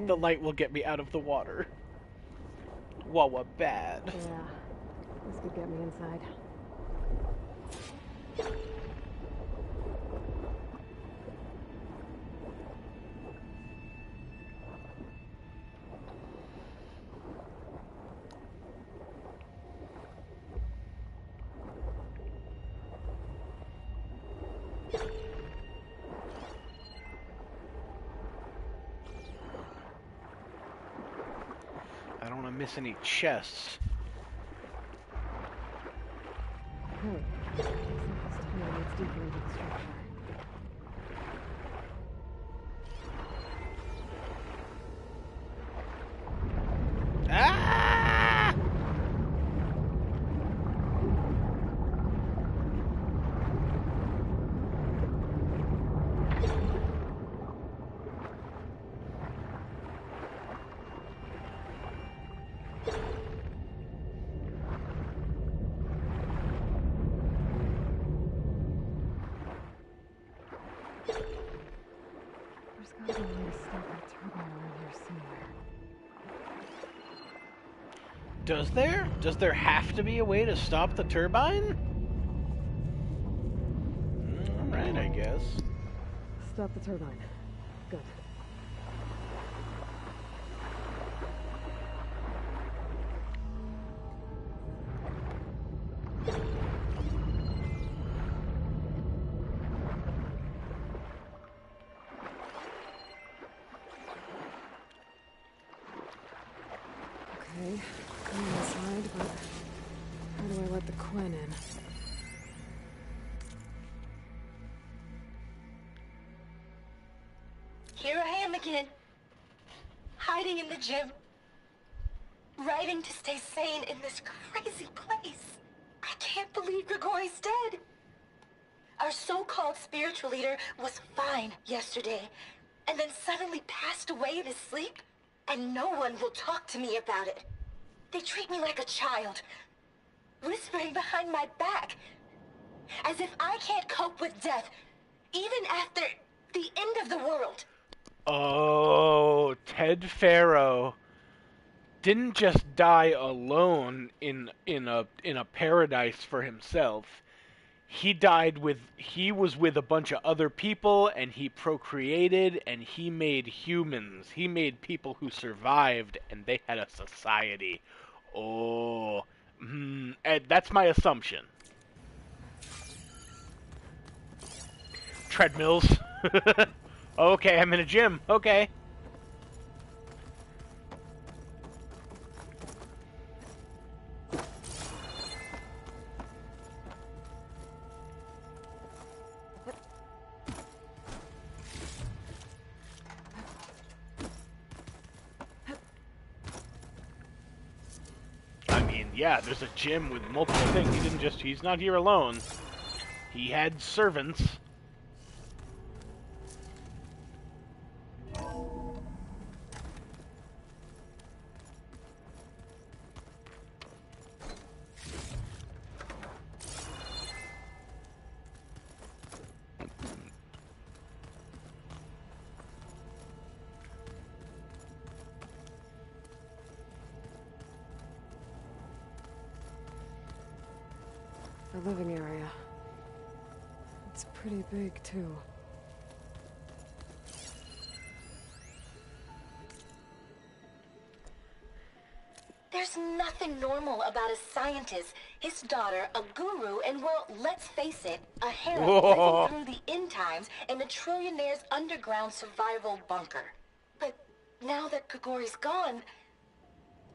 The light will get me out of the water. Wawa bad. Yeah. This could get me inside. I don't want to miss any chests. Hey, this tunnel leads deeper into the structure. Ah! There's a way to stop that turbine around here somewhere. Does there? Does there have to be a way to stop the turbine? Alright, I guess. Stop the turbine. Good. Okay, I'm inside, but how do I let the Quen in? Here I am again, hiding in the gym, writing to stay sane in this crazy place. I can't believe Grigori's dead. Our so-called spiritual leader was fine yesterday, and then suddenly passed away in his sleep, and no one will talk to me about it. They treat me like a child, whispering behind my back, as if I can't cope with death, even after the end of the world. Oh, Ted Faro didn't just die alone in a paradise for himself. He was with a bunch of other people, and he procreated, and he made humans. He made people who survived, and they had a society. Oh, that's my assumption. Treadmills. Okay, I'm in a gym. Okay. I mean, yeah, there's a gym with multiple things. He's not here alone. He had servants. The living area. It's pretty big, too. There's nothing normal about a scientist, his daughter, a guru, and well, let's face it, a harem living through the end times in a trillionaire's underground survival bunker. But now that Grigori's gone,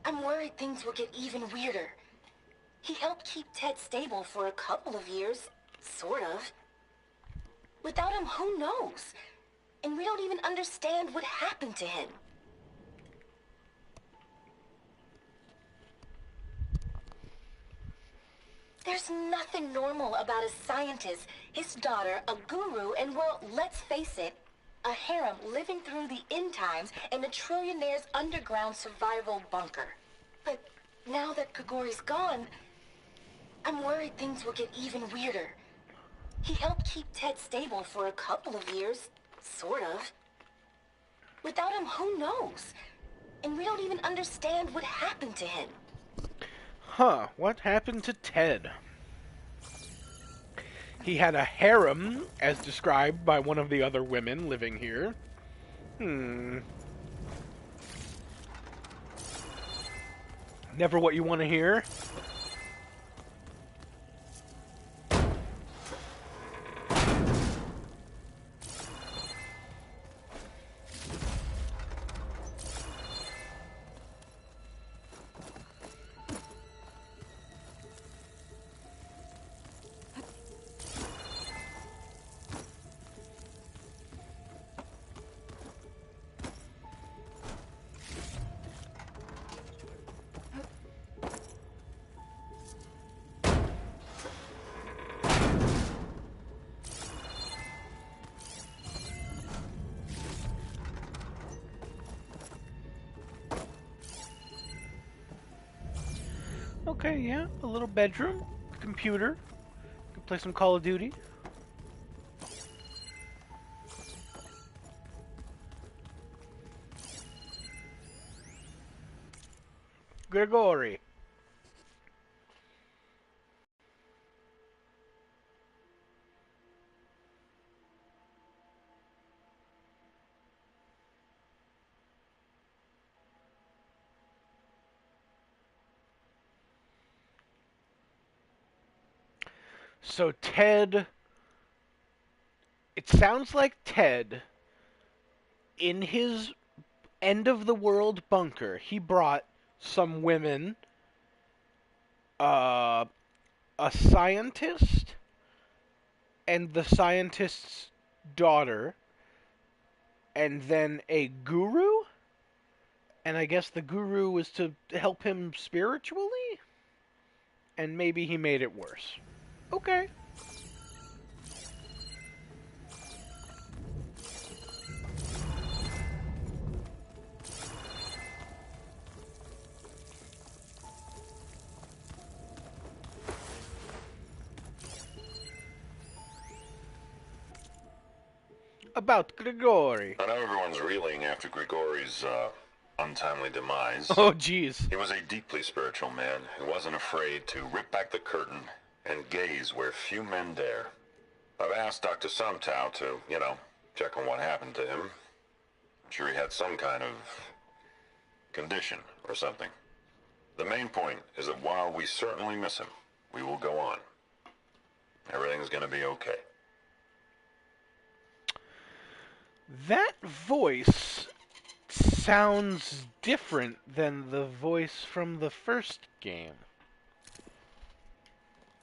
I'm worried things will get even weirder. He helped keep Ted stable for a couple of years, sort of. Without him, who knows? And we don't even understand what happened to him. There's nothing normal about a scientist, his daughter, a guru, and well, let's face it, a harem living through the end times in a trillionaire's underground survival bunker. But now that Grigori's gone, I'm worried things will get even weirder. He helped keep Ted stable for a couple of years, sort of. Without him, who knows? And we don't even understand what happened to him. Huh, what happened to Ted? He had a harem, as described by one of the other women living here. Never what you want to hear. Okay, yeah, a little bedroom, computer, can play some Call of Duty. Grigori. So Ted, it sounds like Ted, in his end of the world bunker, he brought some women, a scientist, and the scientist's daughter, and then a guru? And I guess the guru was to help him spiritually? And maybe he made it worse. Okay. About Grigori. I know everyone's reeling after Grigori's untimely demise. Oh, jeez. He was a deeply spiritual man who wasn't afraid to rip back the curtain and gaze where few men dare. I've asked Dr. Sumtow to, check on what happened to him. I'm sure he had some kind of condition or something. The main point is that while we certainly miss him, we will go on. Everything's gonna be okay. That voice sounds different than the voice from the first game.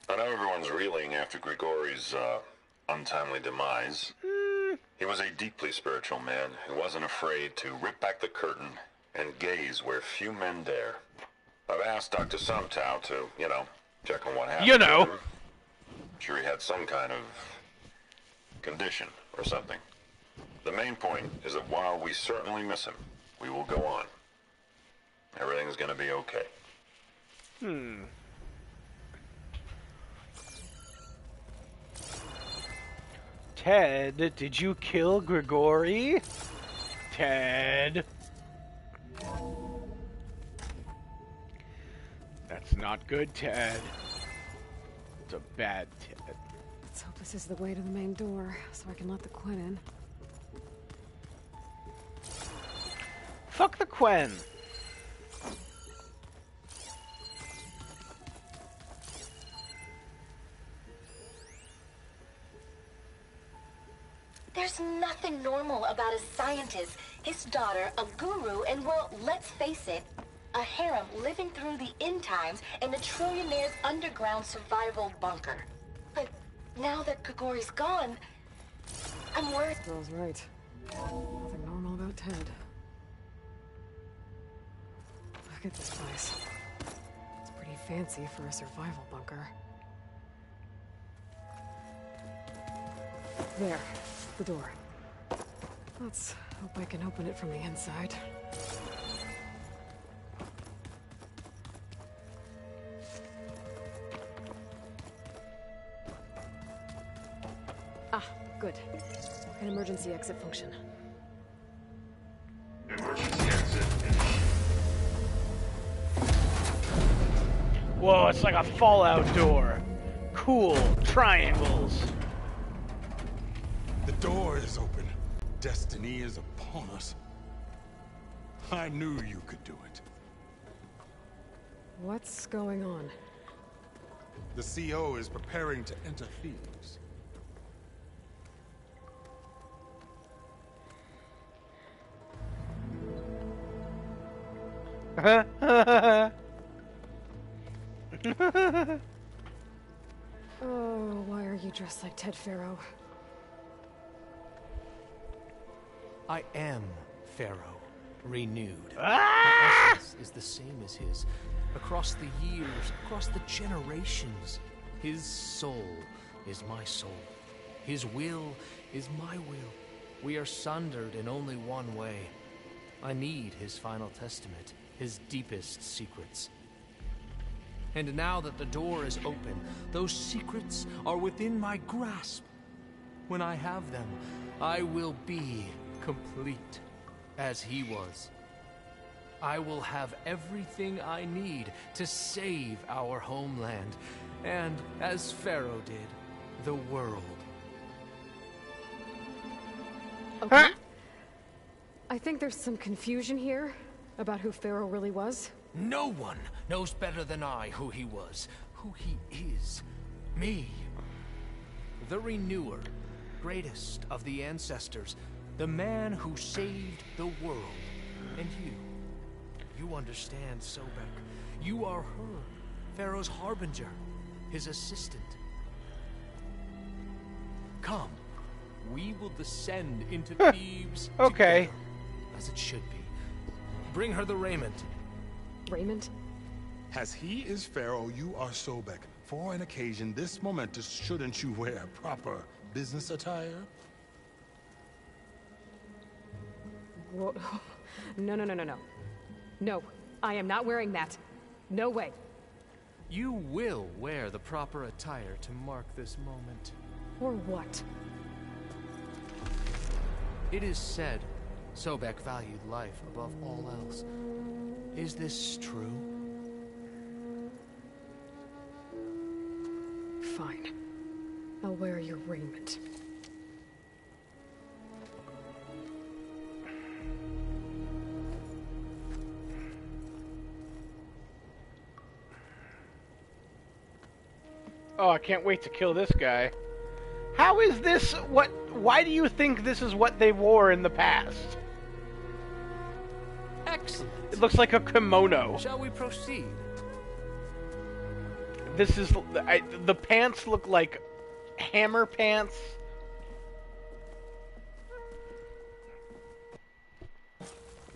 I know everyone's reeling after Grigori's untimely demise. He was a deeply spiritual man who wasn't afraid to rip back the curtain and gaze where few men dare. I've asked Dr. Sumtow to, check on what happened to him. I'm sure he had some kind of condition or something. The main point is that while we certainly miss him, we will go on. Everything's gonna be okay. Ted, did you kill Grigori? Ted. That's not good, Ted. It's a bad Ted. Let's hope this is the way to the main door, so I can let the Quen in. Fuck the Quen. There's nothing normal about a scientist, his daughter, a guru, and well, let's face it, a harem living through the end times in a trillionaire's underground survival bunker. But now that Grigori's gone, I'm worried. Girl's right. Nothing normal about Ted. Look at this place. It's pretty fancy for a survival bunker. There, the door. Let's hope I can open it from the inside. Ah, good. An emergency exit function. Emergency exit. Whoa, it's like a Fallout door. Cool. Triangles. The door is open. Destiny is upon us. I knew you could do it. What's going on? The CO is preparing to enter Thebes. Oh, why are you dressed like Ted Faro? I am Pharaoh, renewed. Ah! My essence is the same as his. Across the years, across the generations, his soul is my soul. His will is my will. We are sundered in only one way. I need his final testament, his deepest secrets. And now that the door is open, those secrets are within my grasp. When I have them, I will be complete, as he was. I will have everything I need to save our homeland, and, as Pharaoh did, the world. Okay. I think there's some confusion here about who Pharaoh really was. No one knows better than I who he was, who he is. Me. The Renewer, greatest of the ancestors, the man who saved the world. And you understand, Sobek. You are her, Pharaoh's harbinger, his assistant. Come, we will descend into Thebes Okay. together, as it should be. Bring her the raiment. Raiment? As he is Pharaoh, you are Sobek. For an occasion this momentous, shouldn't you wear proper business attire? Whoa. No. No, I am not wearing that. No way. You will wear the proper attire to mark this moment. Or what? It is said Sobek valued life above all else. Is this true? Fine. I'll wear your raiment. Oh, I can't wait to kill this guy. How is this what... Why do you think this is what they wore in the past? Excellent. It looks like a kimono. Shall we proceed? This is... the pants look like hammer pants.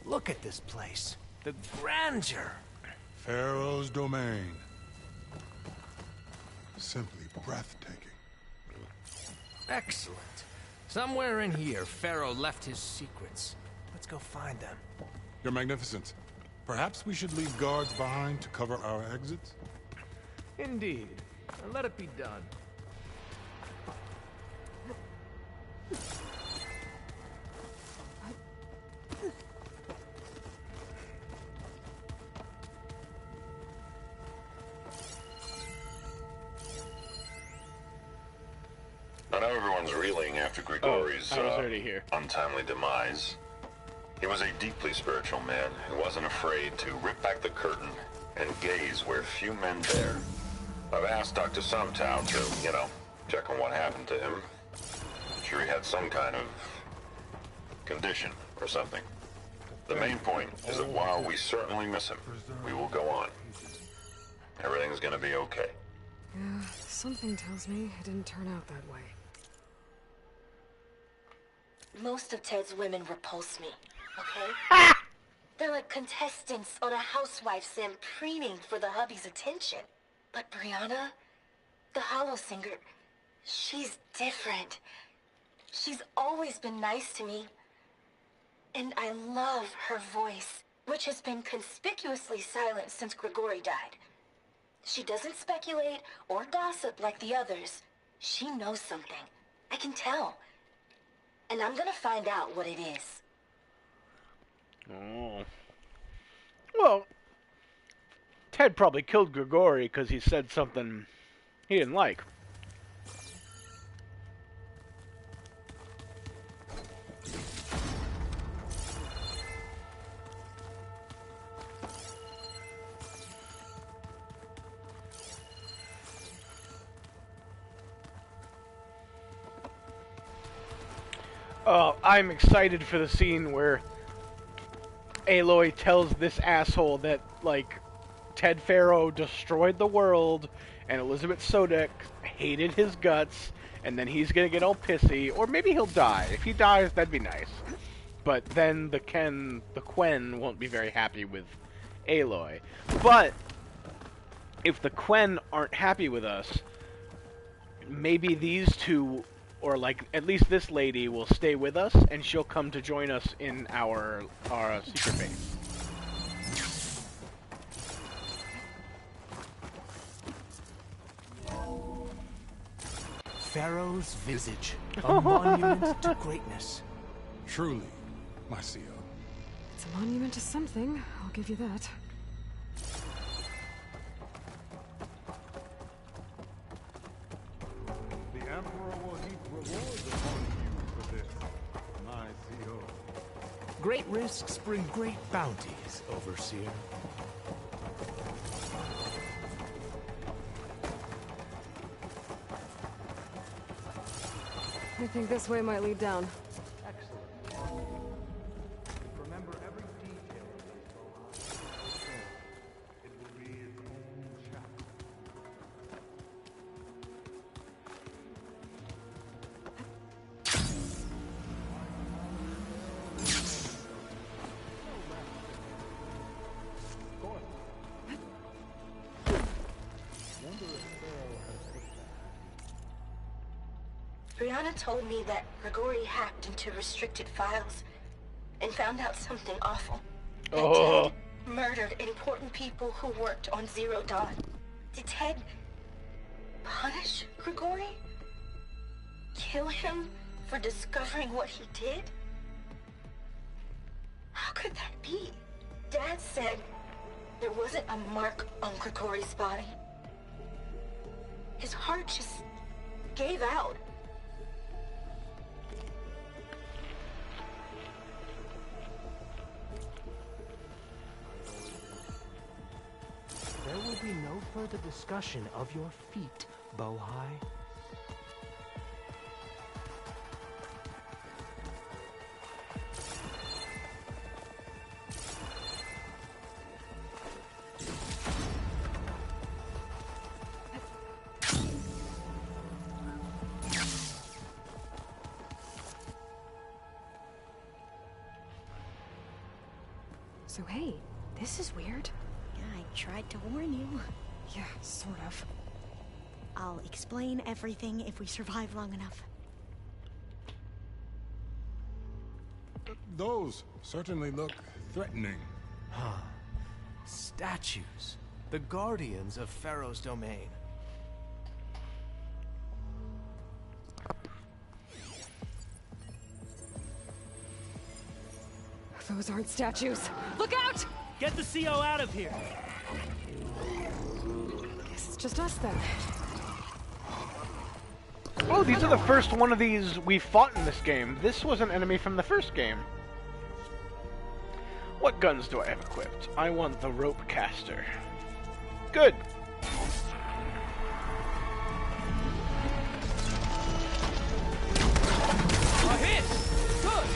Look at this place. The grandeur. Pharaoh's domain. Simply breathtaking. Excellent. Somewhere in here, Pharaoh left his secrets. Let's go find them. Your Magnificence, perhaps we should leave guards behind to cover our exits? Indeed. And let it be done. I know everyone's reeling after Grigori's I was already here. untimely demise. He was a deeply spiritual man who wasn't afraid to rip back the curtain and gaze where few men dare. I've asked Dr. Sumtow to, check on what happened to him. I'm sure he had some kind of condition or something. The main point is that while we certainly miss him, we will go on. Everything's gonna be okay. Yeah, something tells me it didn't turn out that way. Most of Ted's women repulse me, okay? They're like contestants on a housewife sim preening for the hubby's attention. But Brianna, the Hollow Singer, she's different. She's always been nice to me. And I love her voice, which has been conspicuously silent since Grigori died. She doesn't speculate or gossip like the others. She knows something. I can tell. And I'm gonna find out what it is. Oh. Well, Ted probably killed Grigori because he said something he didn't like. I'm excited for the scene where Aloy tells this asshole that, Ted Pharaoh destroyed the world, and Elizabeth Sobek hated his guts, and then he's gonna get all pissy, or maybe he'll die. If he dies, that'd be nice. But then the Quen won't be very happy with Aloy. But if the Quen aren't happy with us, maybe these two, or at least this lady, will stay with us, and she'll come to join us in our secret base. Pharaoh's visage, a monument to greatness. Truly, Marcio. It's a monument to something, I'll give you that. The Emperor will heap rewards upon you for this, my CO. Great risks bring great bounties, Overseer. I think this way might lead down. Excellent. Remember every detail of this, Bohai. It will be its own chapter. Brianna told me that Grigori hacked into restricted files and found out something awful. That Ted murdered important people who worked on Zero Dawn. Did Ted punish Grigori? Kill him for discovering what he did? How could that be? Dad said there wasn't a mark on Grigori's body. His heart just gave out. There will be no further discussion of your feat, Bohai. So hey, this is weird. Yeah, I tried to warn you. Yeah, sort of. I'll explain everything if we survive long enough. Those certainly look threatening. Huh. Statues. The guardians of Pharaoh's domain. Those aren't statues. Look out! Get the CO out of here! Guess it's just us then. Oh, these are the first one of these we fought in this game. This was an enemy from the first game. What guns do I have equipped? I want the rope caster. Good. A hit! Good!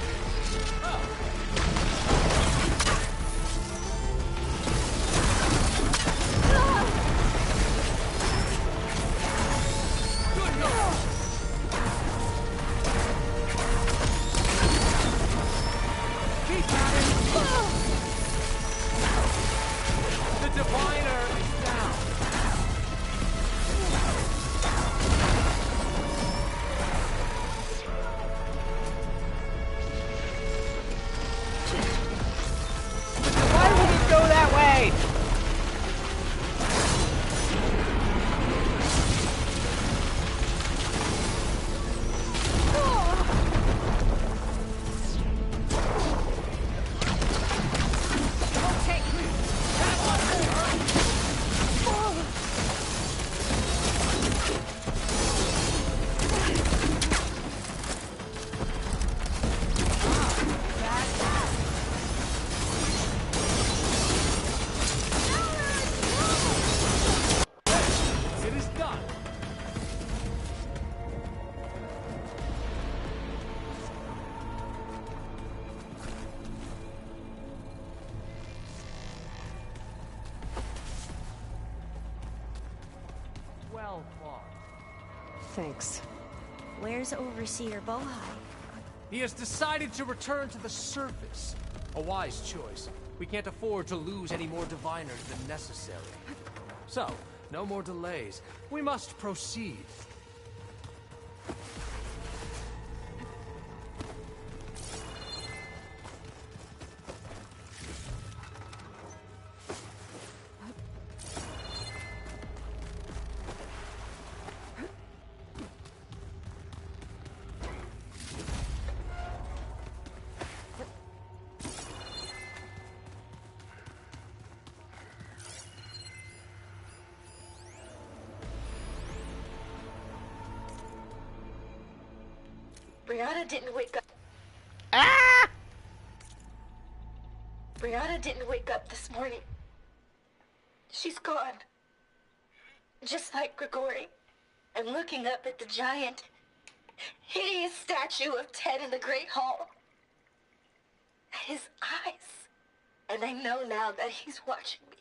Thanks. Where's Overseer Bohai? He has decided to return to the surface. A wise choice. We can't afford to lose any more diviners than necessary. So, no more delays. We must proceed. Brianna didn't wake up. Brianna didn't wake up this morning. She's gone. Just like Grigori. I'm looking up at the giant, hideous statue of Ted in the Great Hall. At his eyes. And I know now that he's watching me.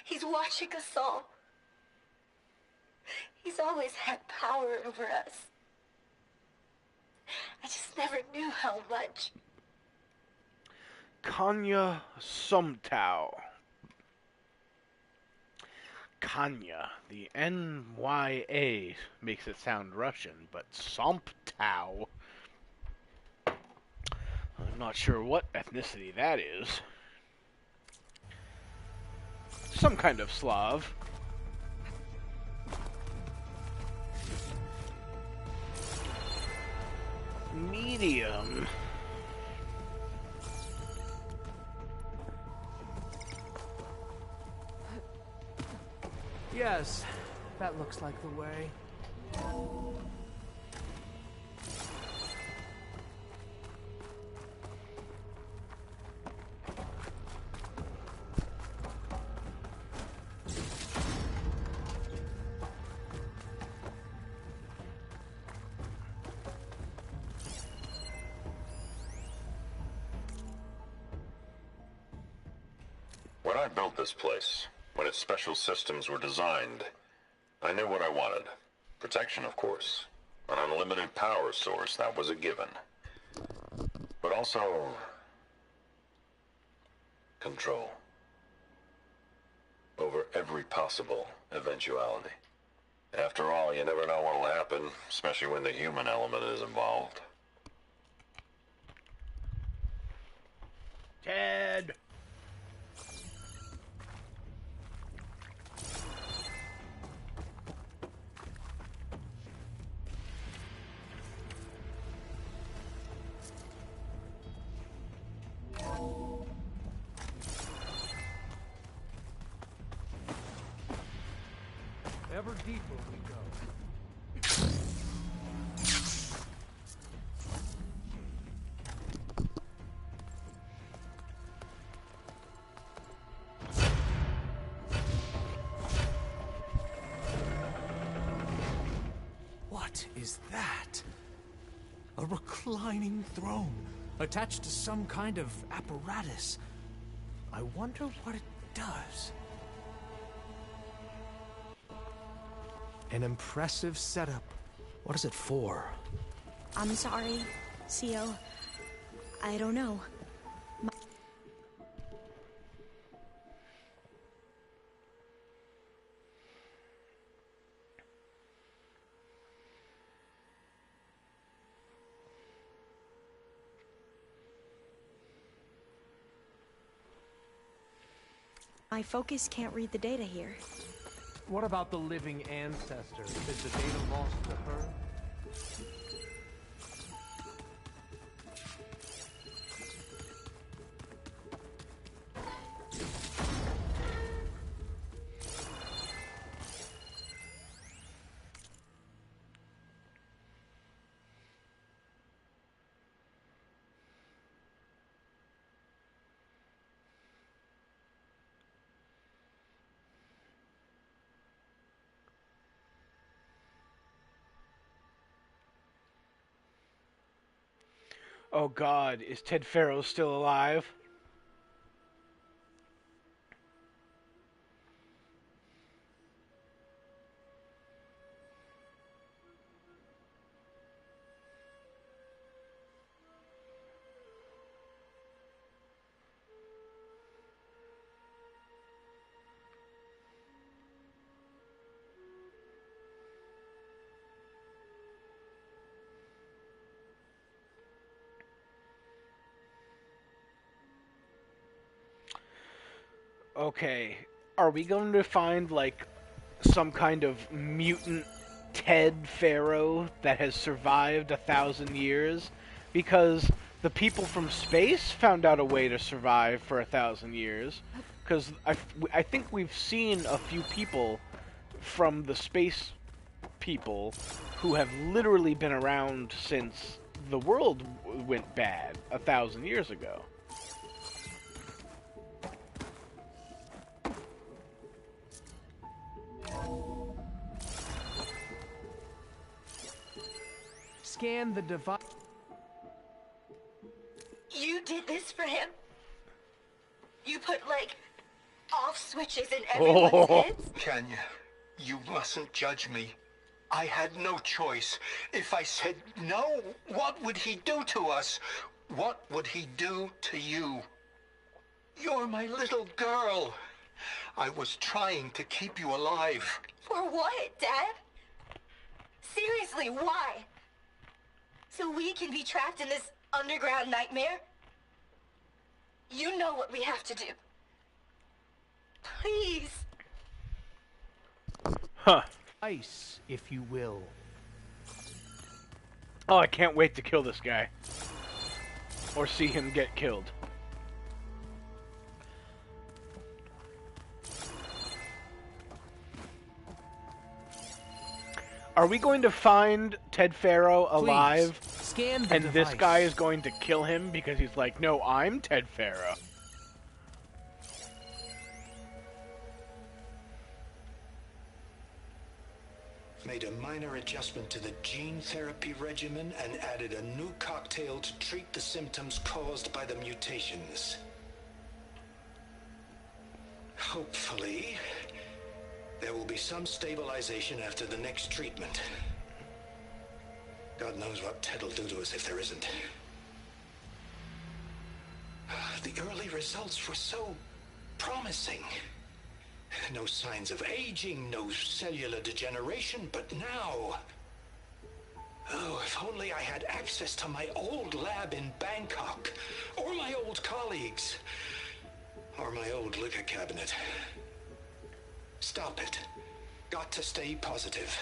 He's watching us all. He's always had power over us. I just never knew how much. Kanya Sumtau. Kanya. The N-Y-A makes it sound Russian, but Sumtau. I'm not sure what ethnicity that is. Some kind of Slav. Medium. Yes, that looks like the way. When I built this place, when its special systems were designed, I knew what I wanted. Protection, of course. An unlimited power source, that was a given. But also... control. Over every possible eventuality. After all, you never know what'll happen, especially when the human element is involved. Ted! Ever deeper we go. What is that? A reclining throne, attached to some kind of apparatus. I wonder what it does. An impressive setup. What is it for? I'm sorry, Cio. I don't know. My focus can't read the data here. What about the living ancestor? Is the data lost to her? Oh God, is Ted Faro still alive? Okay, are we going to find, like, some kind of mutant Ted Faro that has survived 1,000 years? Because the people from space found out a way to survive for 1,000 years. Because I think we've seen a few people from the space people who have literally been around since the world went bad 1,000 years ago. Scan the device. You did this for him? You put, like, off switches in everyone's heads? Kenya, you mustn't judge me. I had no choice. If I said no, what would he do to us? What would he do to you? You're my little girl. I was trying to keep you alive. For what, Dad? Seriously, why? So we can be trapped in this underground nightmare? You know what we have to do. Please. Huh. Ice, if you will. Oh, I can't wait to kill this guy. Or see him get killed. Are we going to find Ted Faro alive? Scan the and device. This guy is going to kill him because he's like, no, I'm Ted Faro. Made a minor adjustment to the gene therapy regimen and added a new cocktail to treat the symptoms caused by the mutations. Hopefully, there will be some stabilization after the next treatment. God knows what Ted will do to us if there isn't. The early results were so promising. No signs of aging, no cellular degeneration, but now... Oh, if only I had access to my old lab in Bangkok, or my old colleagues, or my old liquor cabinet. Stop it. Got to stay positive.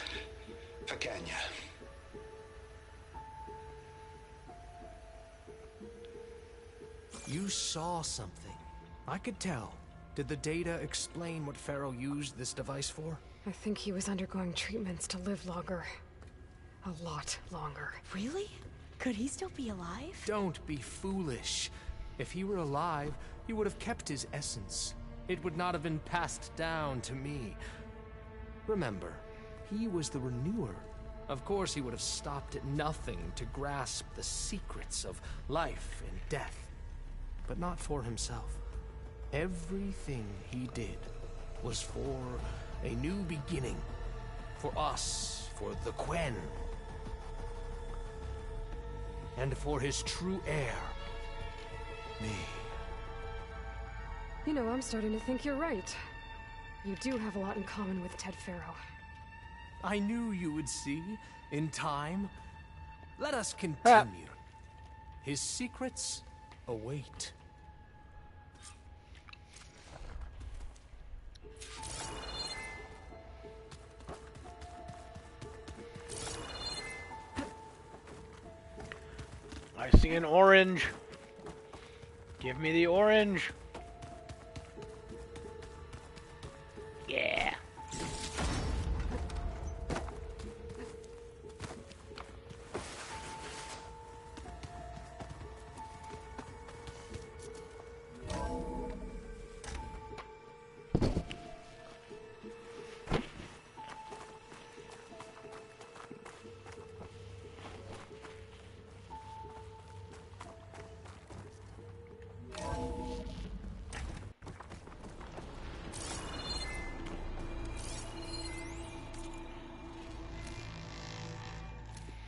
For Kenya. You saw something. I could tell. Did the data explain what Faro used this device for? I think he was undergoing treatments to live longer. A lot longer. Really? Could he still be alive? Don't be foolish. If he were alive, he would have kept his essence. It would not have been passed down to me. Remember, he was the renewer. Of course, he would have stopped at nothing to grasp the secrets of life and death. But not for himself. Everything he did was for a new beginning. For us, for the Quen. And for his true heir, me. You know, I'm starting to think you're right. You do have a lot in common with Ted Faro. I knew you would see, in time. Let us continue. His secrets await. I see an orange. Give me the orange. Yeah.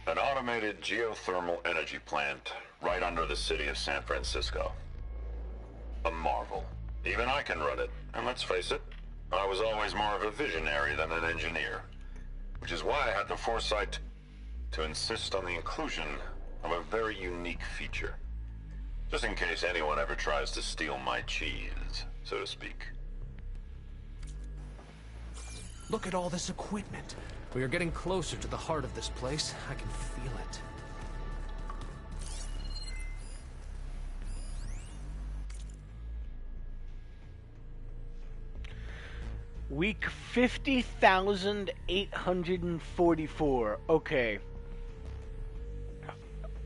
An automated geothermal energy plant right under the city of San Francisco. A marvel. Even I can run it, and let's face it, I was always more of a visionary than an engineer. Which is why I had the foresight to insist on the inclusion of a very unique feature. Just in case anyone ever tries to steal my cheese, so to speak. Look at all this equipment. We are getting closer to the heart of this place. I can feel it. Week 50,844. Okay.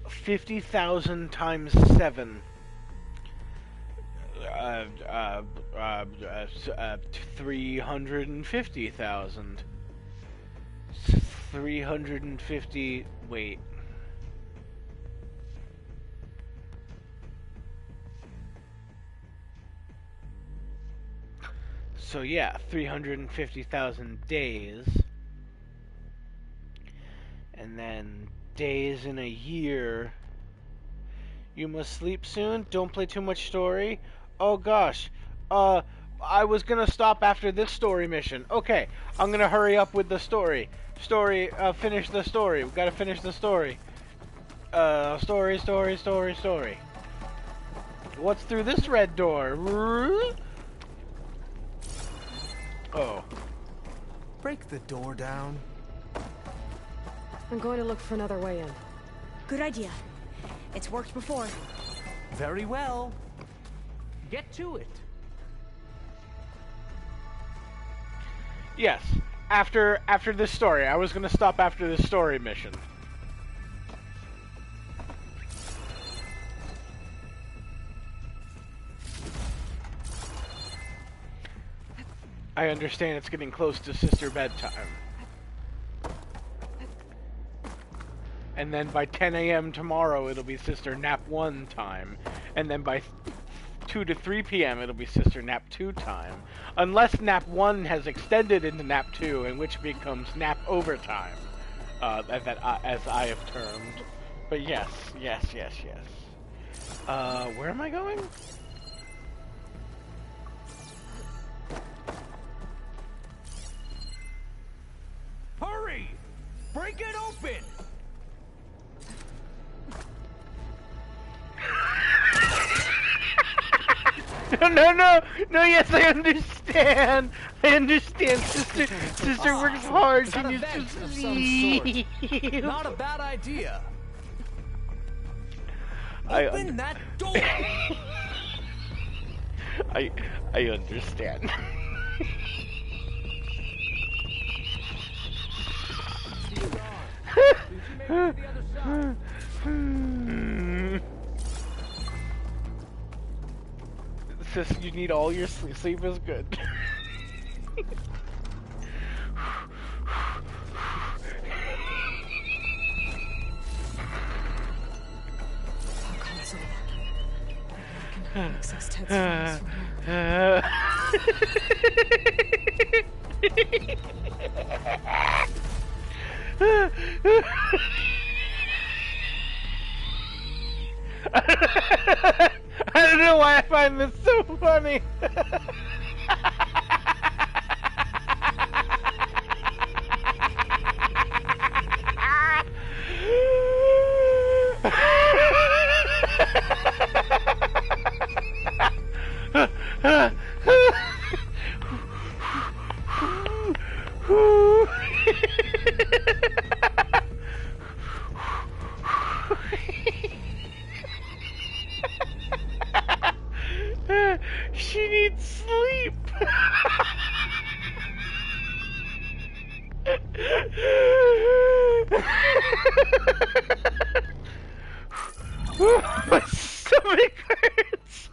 50,000 times 7. 350,000. 350. Wait. So yeah, 350,000 days. And then days in a year. You must sleep soon. Don't play too much story. Oh gosh. I was gonna stop after this story mission. Okay, I'm gonna hurry up with the story. Finish the story. We gotta finish the story. Story. What's through this red door? Oh. Break the door down. I'm going to look for another way in. Good idea. It's worked before. Very well. Get to it. Yes. After this story. I was gonna stop after this story mission. I understand it's getting close to sister bedtime. And then by 10 a.m. tomorrow, it'll be sister nap 1 time. And then by 2 to 3 p.m., it'll be sister nap 2 time. Unless nap 1 has extended into nap 2, in which becomes nap overtime. As I have termed. But yes. Where am I going? Hurry! Break it open! No, yes, I understand. Sister works hard. Can you just leave? Not a bad idea. Open that door! I understand. Sis, you need all your sleep. Sleep is good. Access Ted's files from here. I don't know why I find this so funny. She needs sleep. My stomach hurts.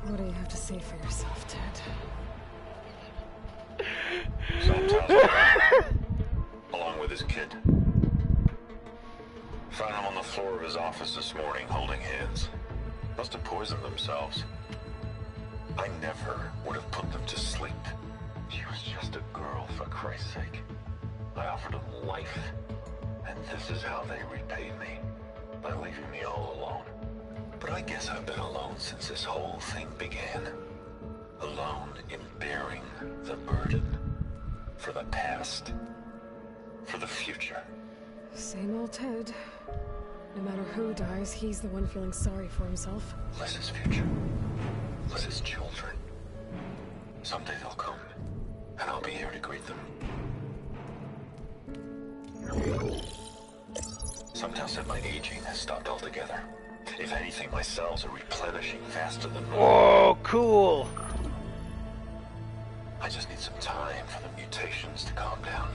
What do you have to say for yourself, Ted? Sometimes, along with his kid. Found him on the floor of his office this morning, holding hands. Must have poisoned themselves. I never would have put them to sleep. She was just a girl, for Christ's sake. I offered them life, and this is how they repaid me, by leaving me all alone. But I guess I've been alone since this whole thing began. Alone in bearing the burden. For the past. For the future. Same old Ted. No matter who dies, he's the one feeling sorry for himself. Liz's future. was his children. Someday they'll come, and I'll be here to greet them. Some tell said my aging has stopped altogether. If anything, my cells are replenishing faster than normal. Oh, cool. I just need some time for the mutations to calm down.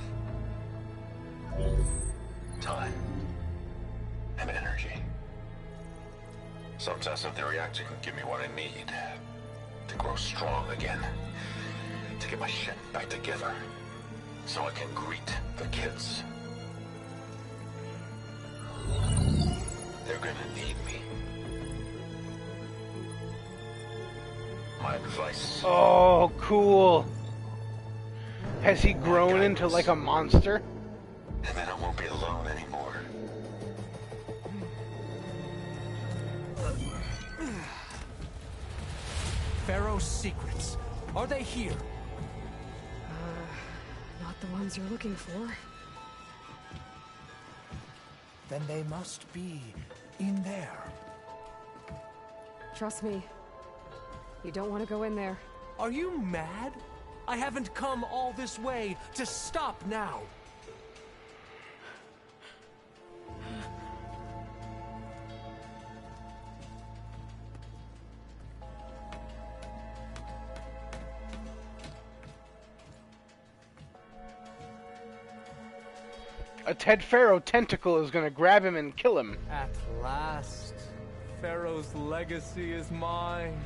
Time. And energy. Some test of the reactor can give me what I need to grow strong again. To get my shit back together. So I can greet the kids. They're gonna need me. My advice. Oh, cool. Has he grown into like a monster? And then I won't be alone anymore. Pharaoh's secrets. Are they here? Not the ones you're looking for. Then they must be in there. Trust me. You don't want to go in there. Are you mad? I haven't come all this way to stop now. A Ted Pharaoh tentacle is gonna grab him and kill him. At last, Pharaoh's legacy is mine.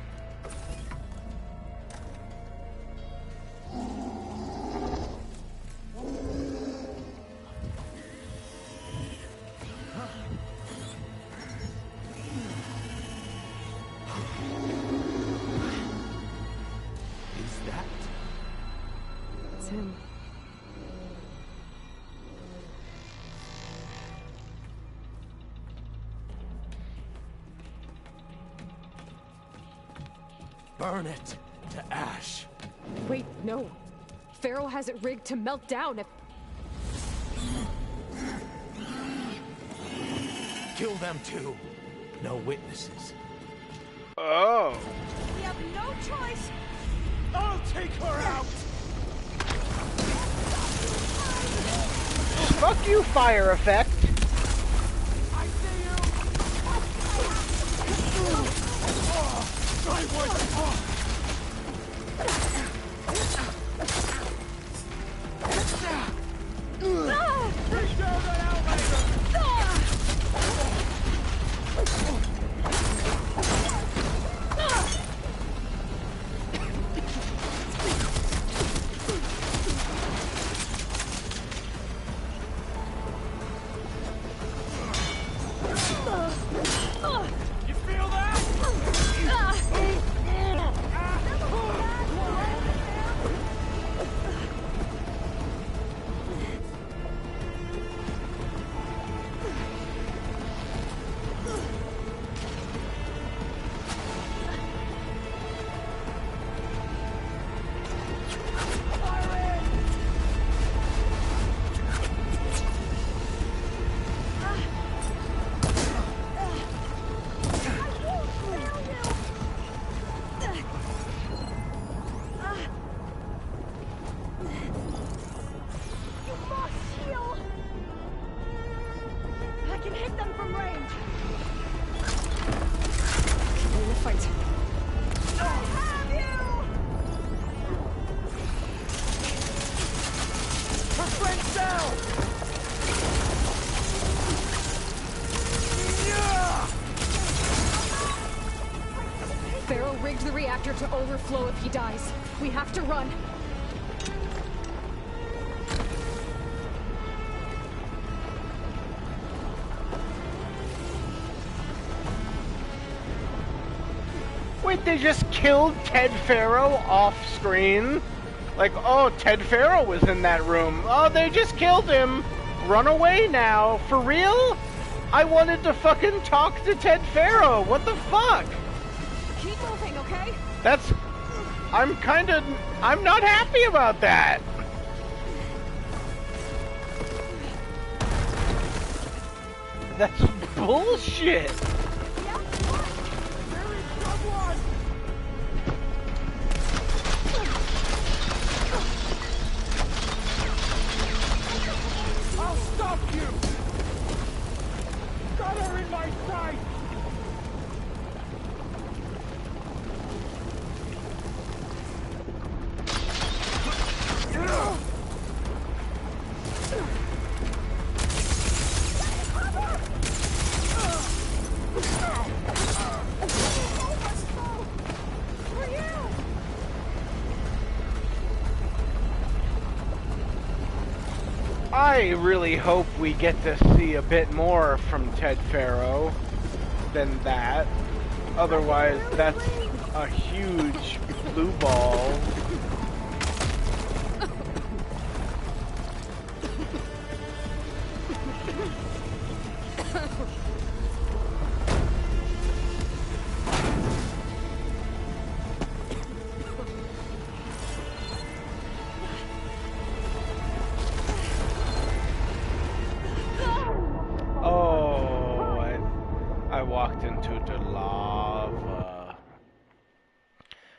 Is that? It's him. Burn it to ash. Wait, no. Pharaoh has it rigged to melt down if... Kill them too. No witnesses. Oh. We have no choice. I'll take her out. Fuck you, fire effect. I see you. I was. Bring down that outrider. You feel that? I can hit them from range. Continue the fight. I have you! Her friend's down! Pharaoh rigged the reactor to overflow if he dies. We have to run. Wait, they just killed Ted Pharaoh off screen? Like, oh, Ted Pharaoh was in that room. Oh, they just killed him. Run away now. For real? I wanted to fucking talk to Ted Pharaoh. What the fuck? Keep moving, okay? That's... I'm not happy about that. That's bullshit. I really hope we get to see a bit more from Ted Faro than that. Otherwise, that's a huge blue ball.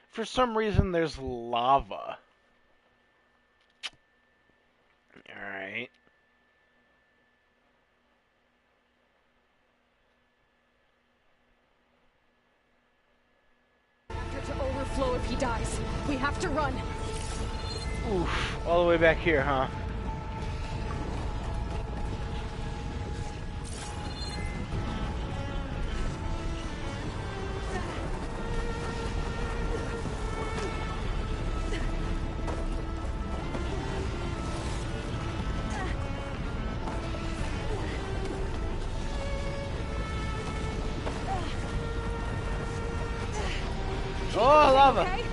For some reason, there's lava. Alright. To overflow if he dies. We have to run. Oof. All the way back here, huh? Oh, lava! Okay?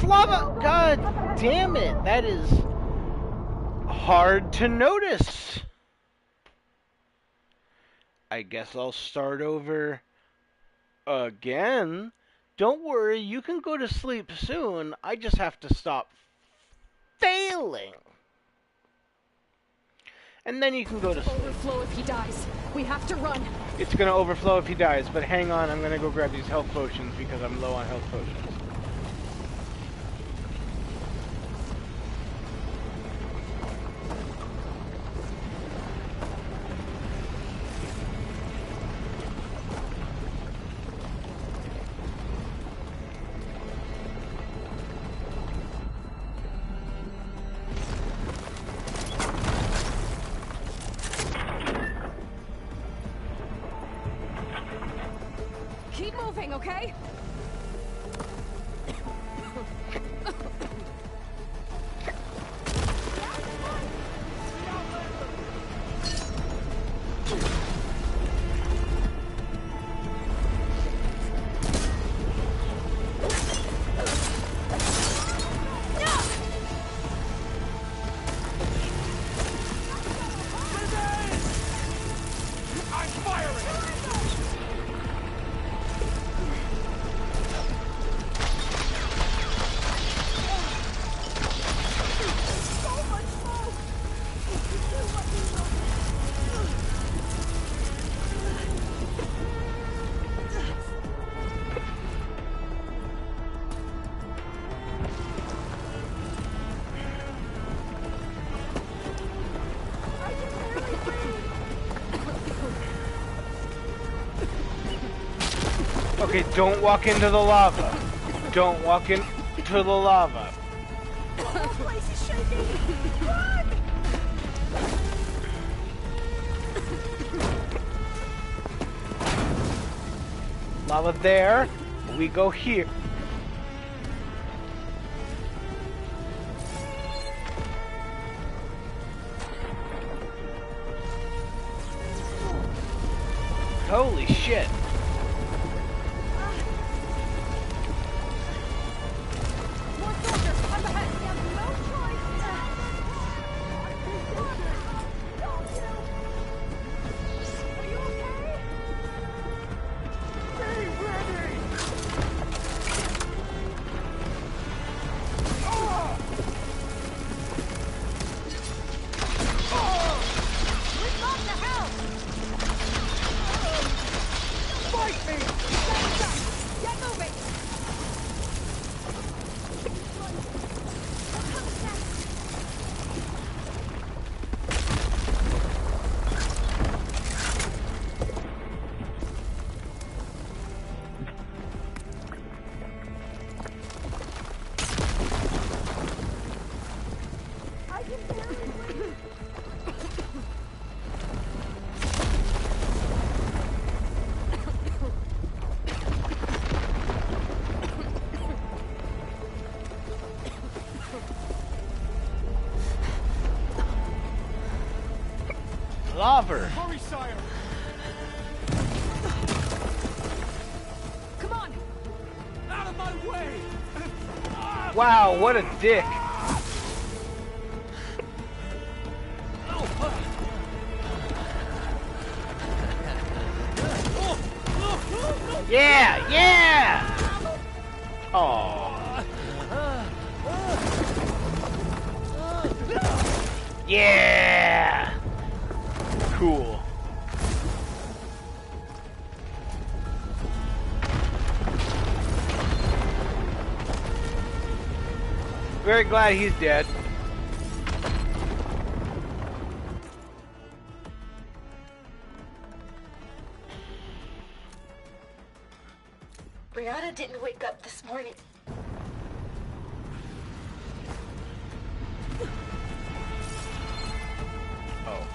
Lava! God damn it! That is hard to notice. I guess I'll start over again. Don't worry, you can go to sleep soon. I just have to stop failing. And then you can go to sleep. Overflow if he dies. We have to run. It's gonna overflow if he dies, but hang on, I'm gonna go grab these health potions because I'm low on health potions. Keep moving, okay? Okay, don't walk into the lava. Don't walk into the lava. The whole place is shaking. Run! Lava there. We go here. Holy shit. Lover. Hurry, sire! Come on! Out of my way! Wow, what a dick. Yeah, yeah! Oh. Yeah! Cool. Very glad he's dead. Brianna didn't wake up this morning. Oh.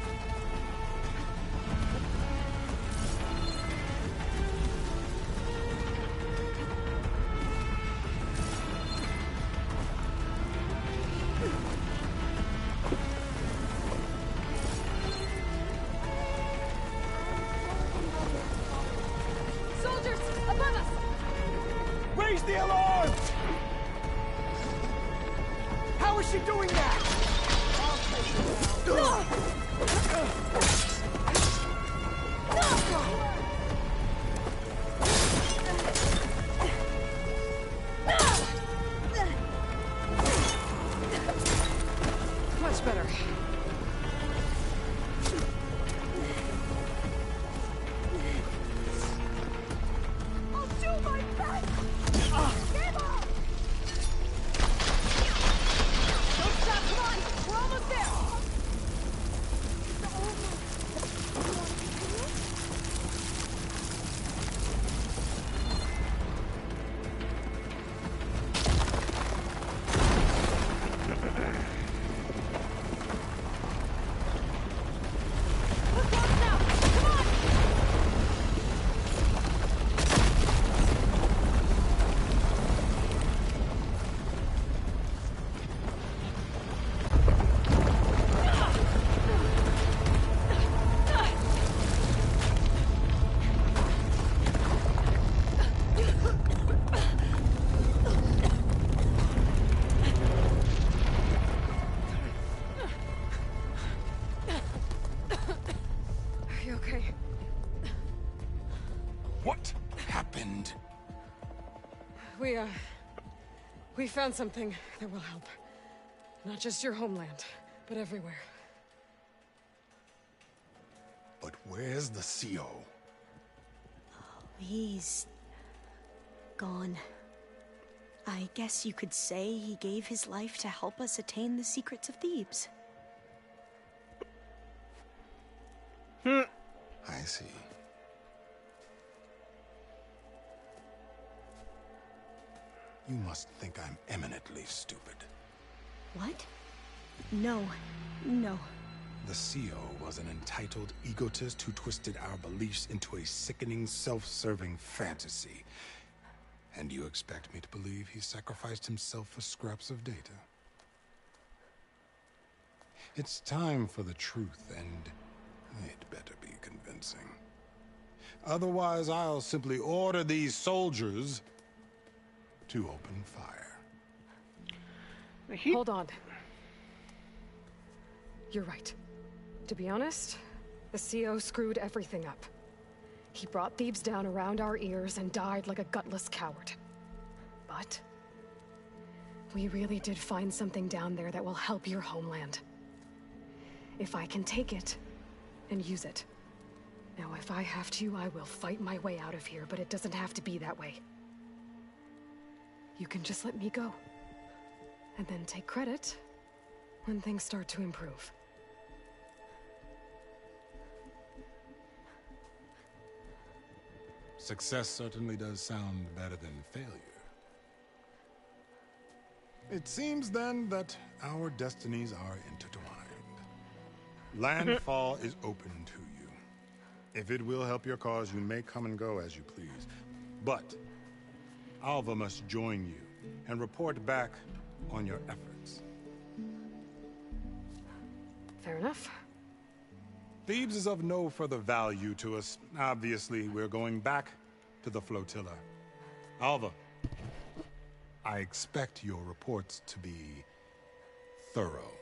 Soldiers, above us! Raise the alarm! How is she doing that? Much better. I'll do my best! Get off! Don't stop, come on! We're almost there! We're close now! Come on! Are you okay? What happened? We found something that will help. Not just your homeland, but everywhere. But where's the CO? He's gone. I guess you could say he gave his life to help us attain the secrets of Thebes. I see. You must think I'm eminently stupid. What? No. No. The CO was an entitled egotist who twisted our beliefs into a sickening, self-serving fantasy. And you expect me to believe he sacrificed himself for scraps of data? It's time for the truth, and it better be convincing. Otherwise, I'll simply order these soldiers to open fire. Hold on. You're right. To be honest, the CO screwed everything up. He brought Thebes down around our ears and died like a gutless coward. But we really did find something down there that will help your homeland. If I can take it and use it. Now, if I have to, I will fight my way out of here, but it doesn't have to be that way. You can just let me go. And then take credit when things start to improve. Success certainly does sound better than failure. It seems then that our destinies are intertwined. Landfall is open to you. If it will help your cause, you may come and go as you please. But Alva must join you and report back on your efforts. Fair enough. Thebes is of no further value to us. Obviously, we're going back to the flotilla. Alva, I expect your reports to be thorough.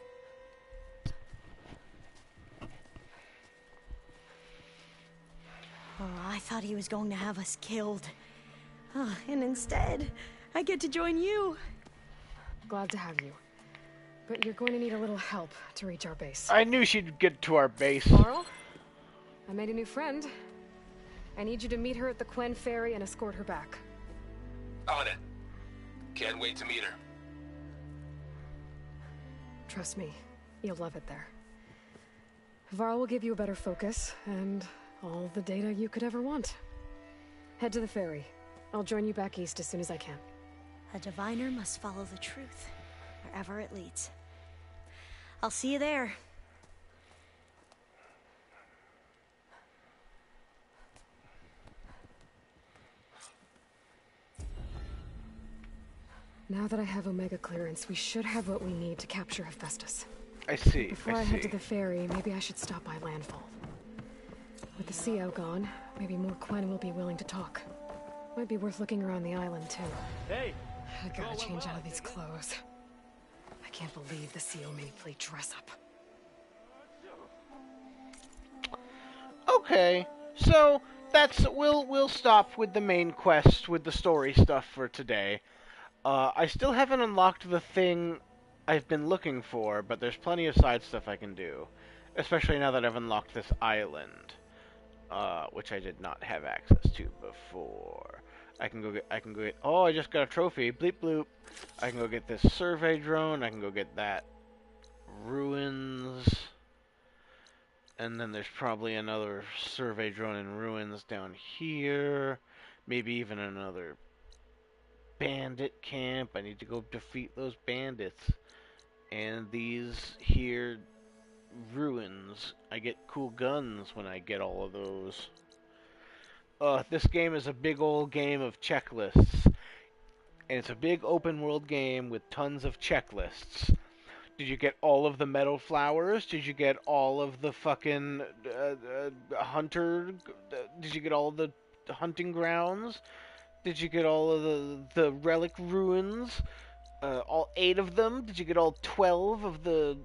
Oh, I thought he was going to have us killed. Oh, and instead, I get to join you. Glad to have you. But you're going to need a little help to reach our base. I knew she'd get to our base. Carl, I made a new friend. I need you to meet her at the Quen Ferry and escort her back. On it. Can't wait to meet her. Trust me, you'll love it there. Varl will give you a better focus, and all the data you could ever want. Head to the ferry. I'll join you back east as soon as I can. A diviner must follow the truth, wherever it leads. I'll see you there. Now that I have Omega clearance, we should have what we need to capture Hephaestus. I see. Before I head to the ferry, maybe I should stop by Landfall. With the sea out gone, maybe more Quen will be willing to talk. Might be worth looking around the island, too. Hey! I gotta change out of these clothes. I can't believe the seal made me play dress up. Okay, so we'll stop with the main quest with the story stuff for today. I still haven't unlocked the thing I've been looking for, but there's plenty of side stuff I can do, especially now that I've unlocked this island, which I did not have access to before. I can go get. Oh, I just got a trophy. Bleep bloop. I can go get this survey drone. I can go get that ruins. And then there's probably another survey drone in ruins down here. Maybe even another bandit camp. I need to go defeat those bandits. And these here ruins. I get cool guns when I get all of those. This game is a big old game of checklists. And it's a big open world game with tons of checklists. Did you get all of the metal flowers? Did you get all of the fucking hunter? Did you get all the hunting grounds? Did you get all of the relic ruins? All 8 of them? Did you get all 12 of the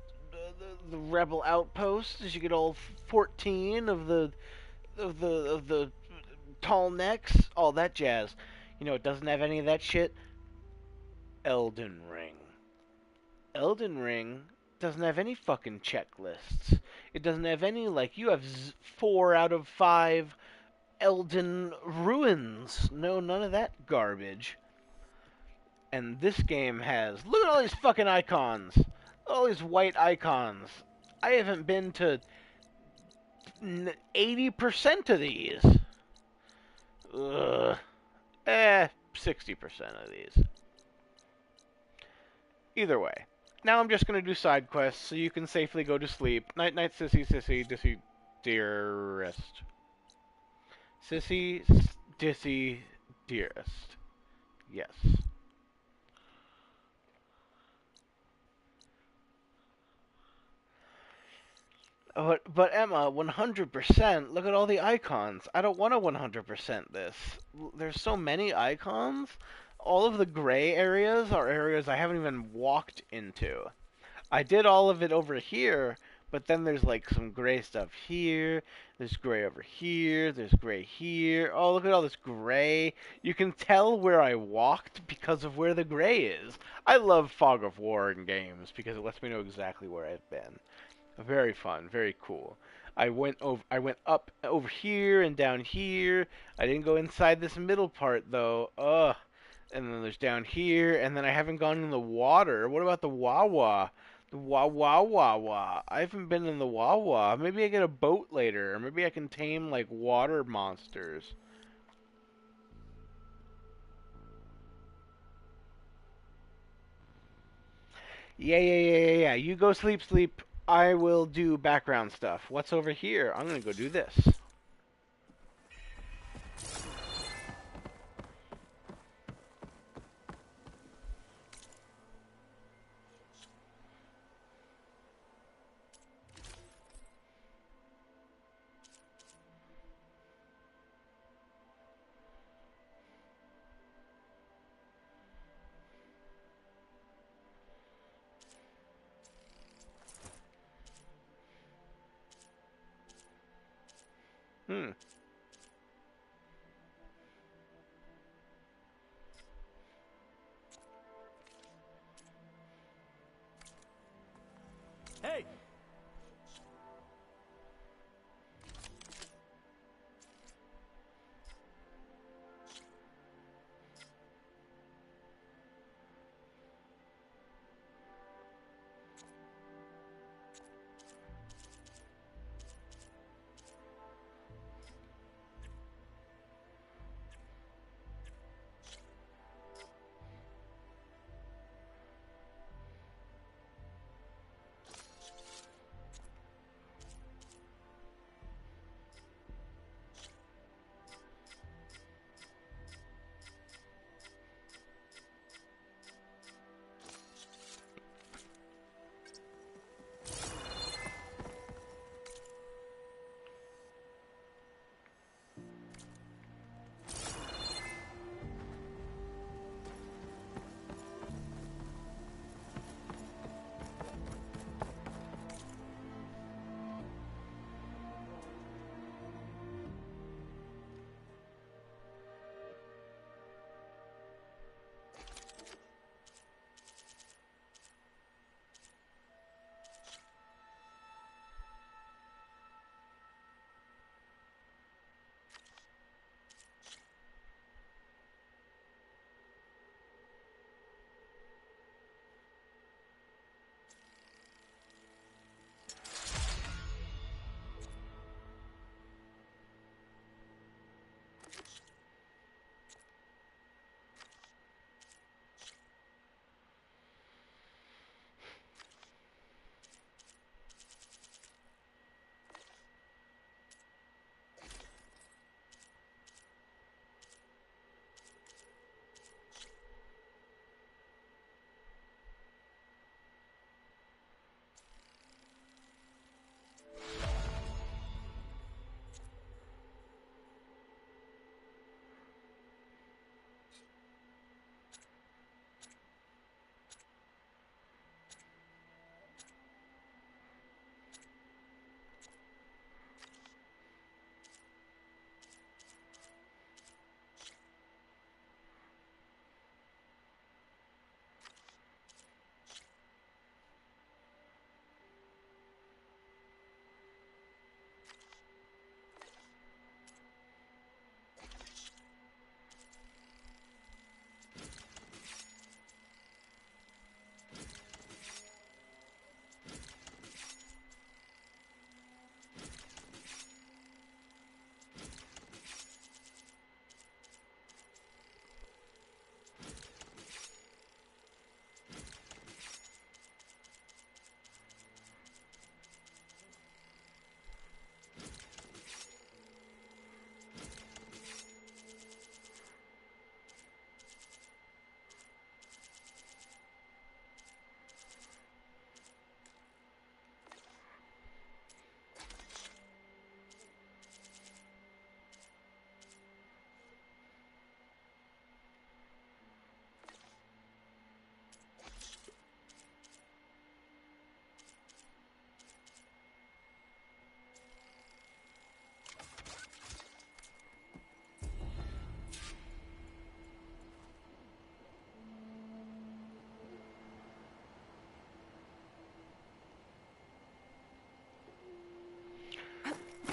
rebel outposts? Did you get all 14 of the tall necks? All that jazz. You know, it doesn't have any of that shit. Elden Ring. Elden Ring doesn't have any fucking checklists. It doesn't have any, like, you have 4 out of 5 Elden ruins. No, none of that garbage. And this game has... Look at all these fucking icons. All these white icons. I haven't been to 80% of these. Ugh. 60% of these. Either way. Now I'm just going to do side quests so you can safely go to sleep. Night night, sissy, sissy, dissy, dearest. Sissy, dissy, dearest. Yes. But Emma, 100%, look at all the icons. I don't want to 100% this. There's so many icons. All of the gray areas are areas I haven't even walked into. I did all of it over here, but then there's like some gray stuff here. There's gray over here. There's gray here. Oh, look at all this gray. You can tell where I walked because of where the gray is. I love Fog of War in games because it lets me know exactly where I've been. Very fun, very cool. I went up over here and down here. I didn't go inside this middle part though. Ugh. And then there's down here, and then I haven't gone in the water. What about the Wawa? The Wawa. I haven't been in the Wawa. Maybe I get a boat later, or maybe I can tame like water monsters. Yeah. You go sleep. I will do background stuff. What's over here? I'm gonna go do this. Hey!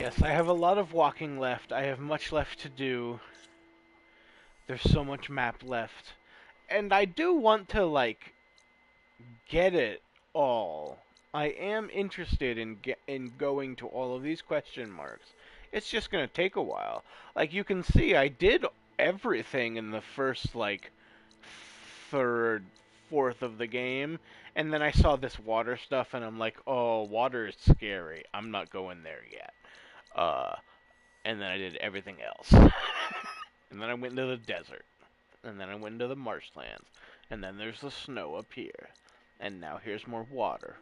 Yes, I have a lot of walking left. I have much left to do. There's so much map left. And I do want to, like, get it all. I am interested in going to all of these question marks. It's just going to take a while. Like, you can see, I did everything in the first, like, third, fourth of the game, and then I saw this water stuff, and I'm like, oh, water is scary. I'm not going there yet. And then I did everything else. And then I went into the desert. And then I went into the marshlands. And then there's the snow up here. And now here's more water.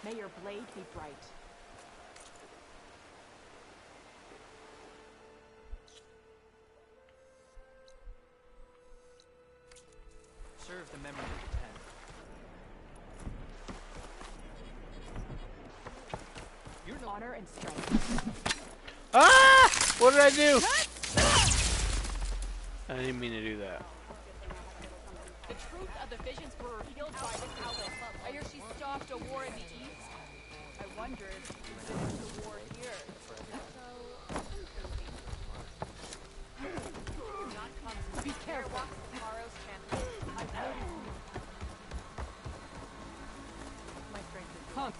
May your blade be bright. Serve the memory of the pen. Your honor and strength. Ah! What did I do? I didn't mean to do that. The truth of the visions were revealed by this outlet. I hear she stopped a war in the east. I wonder if she finished the war here. Not come. Be careful. Tomorrow's champion. I'm noticing. My strength is punk.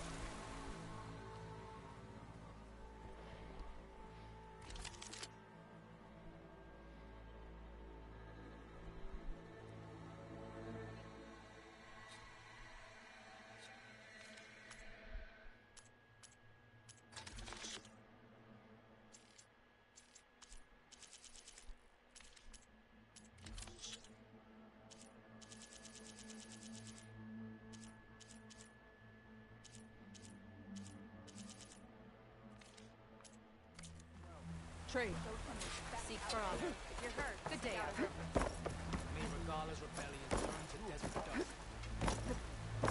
Trade. Seek for honor. You're hurt. Good day, Arthur. May Regala's rebellion turn to desert dust.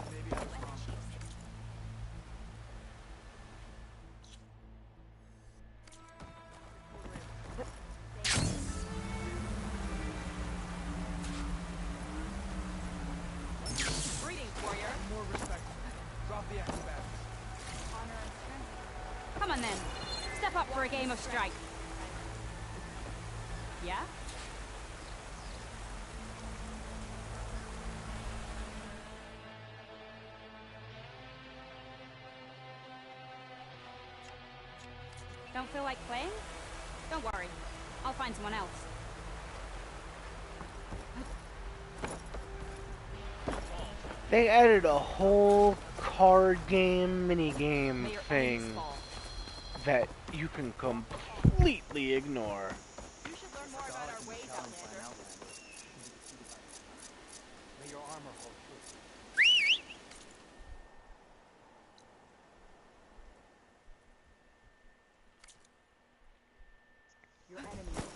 Maybe I was wrong. Greetings, warrior. More respect. Drop the acrobatics. Honor and strength. Come on then. Step up for a game of strike. Yeah? Don't feel like playing? Don't worry. I'll find someone else. They added a whole card game, mini-game thing that you can completely ignore. You should learn more about our ways, Outlander. May your armor hold true. Your enemy is gone.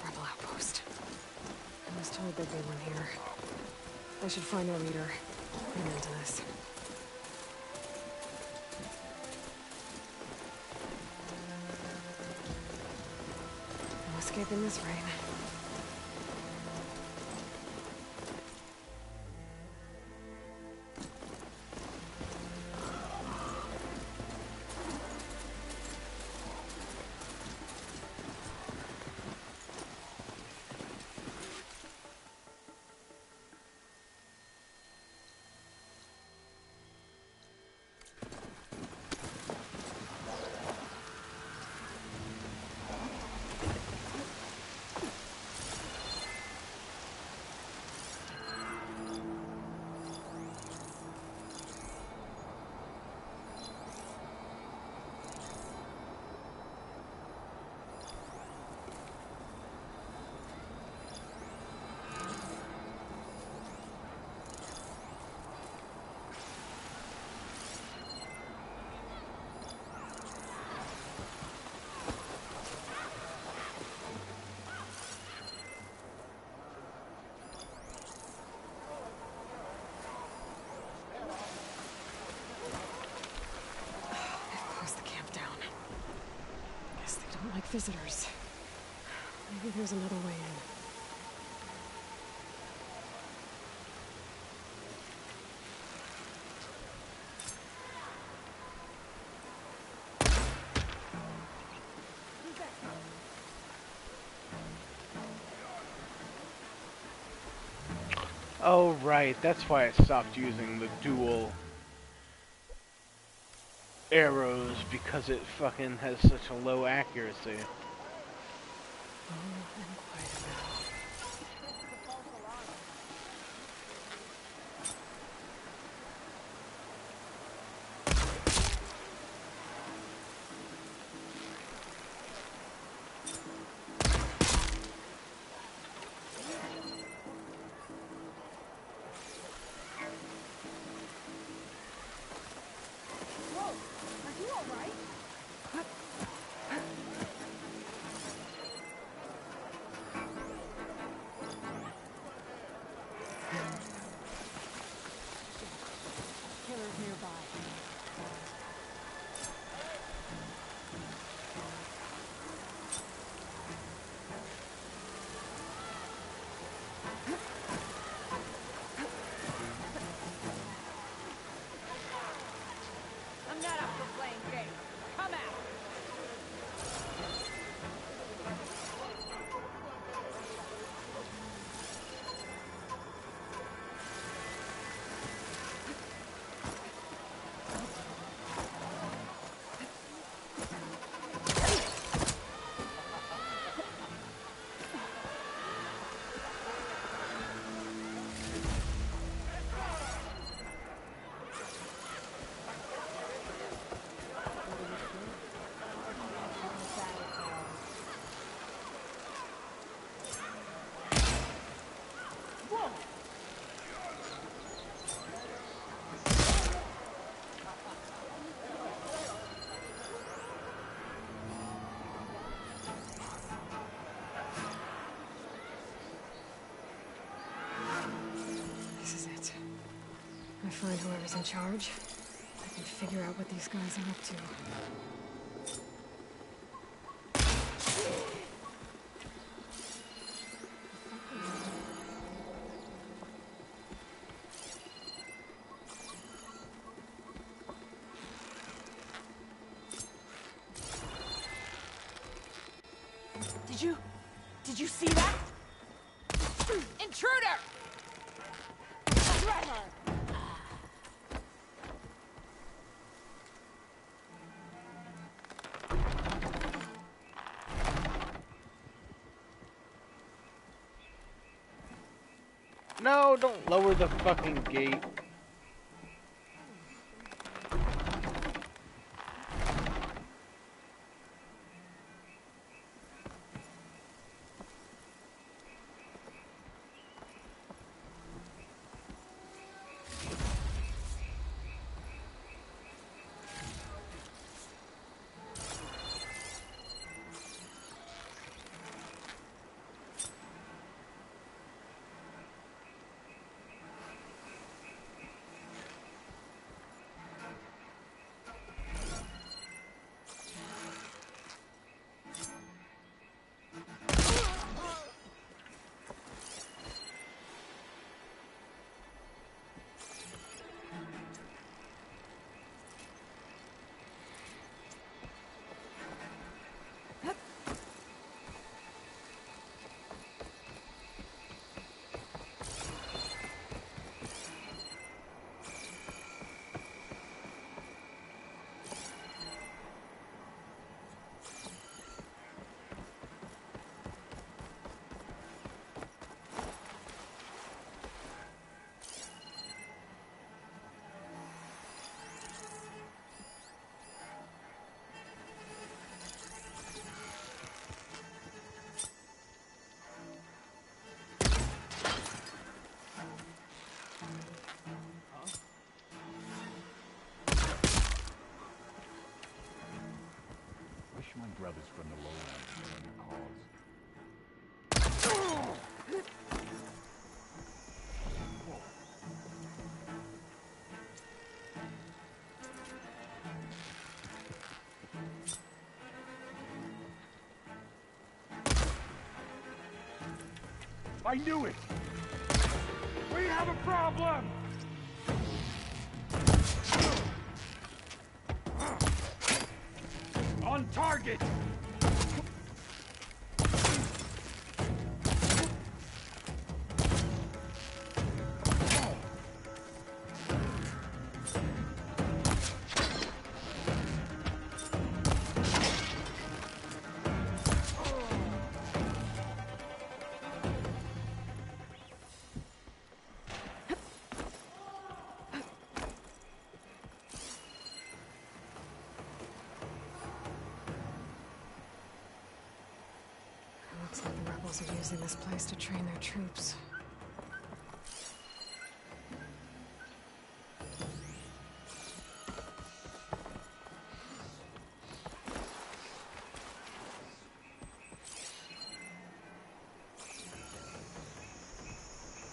Rebel outpost. I was told there'd be one here. I should find their leader. Put him into this. No escaping this rain. Like visitors. Maybe there's another way in. Oh, right. That's why I stopped using the dual arrows, because it fucking has such a low accuracy. I'm not up for playing games. Come out. This is it. I find whoever's in charge. I can figure out what these guys are up to. Did you see that? Intruder! Trevor! No, don't lower the fucking gate. My brothers from the lowlands joined the cause. I knew it! We have a problem! On target! Looks like the rebels are using this place to train their troops.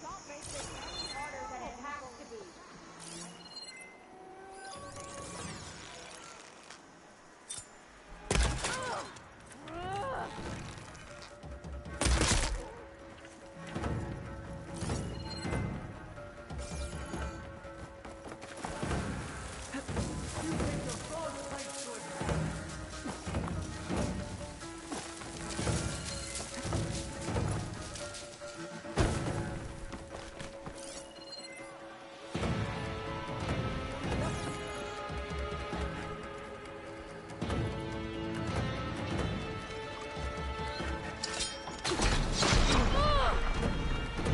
Don't make this any harder than it has to be.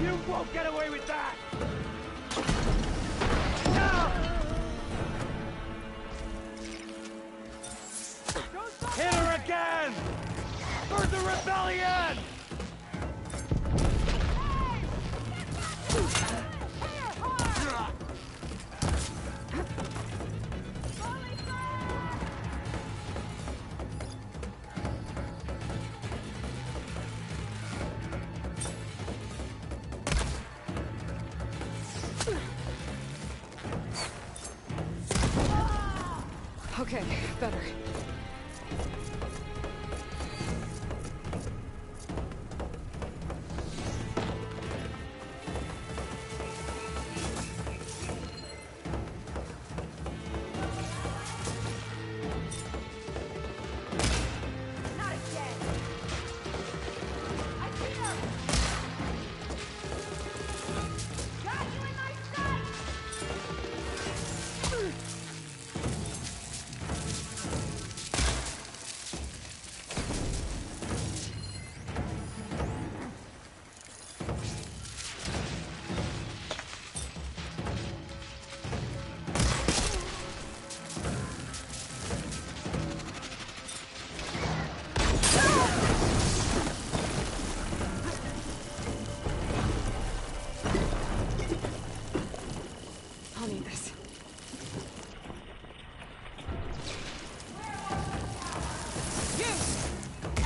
You won't get away with that! Hit her again! For the rebellion! Okay, better. Not again!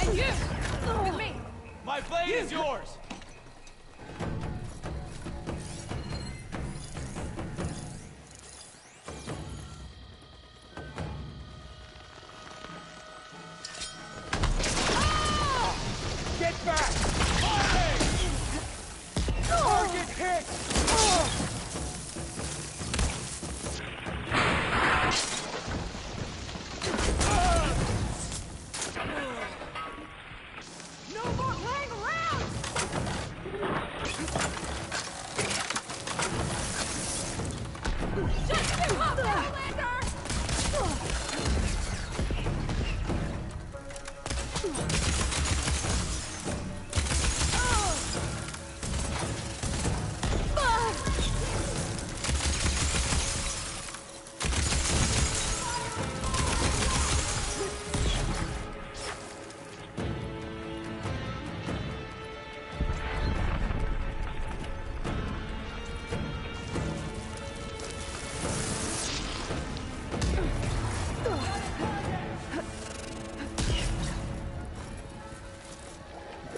And you! With me! My blade is yours! Get back! Target hit! No more playing around! Just give up, Outlander!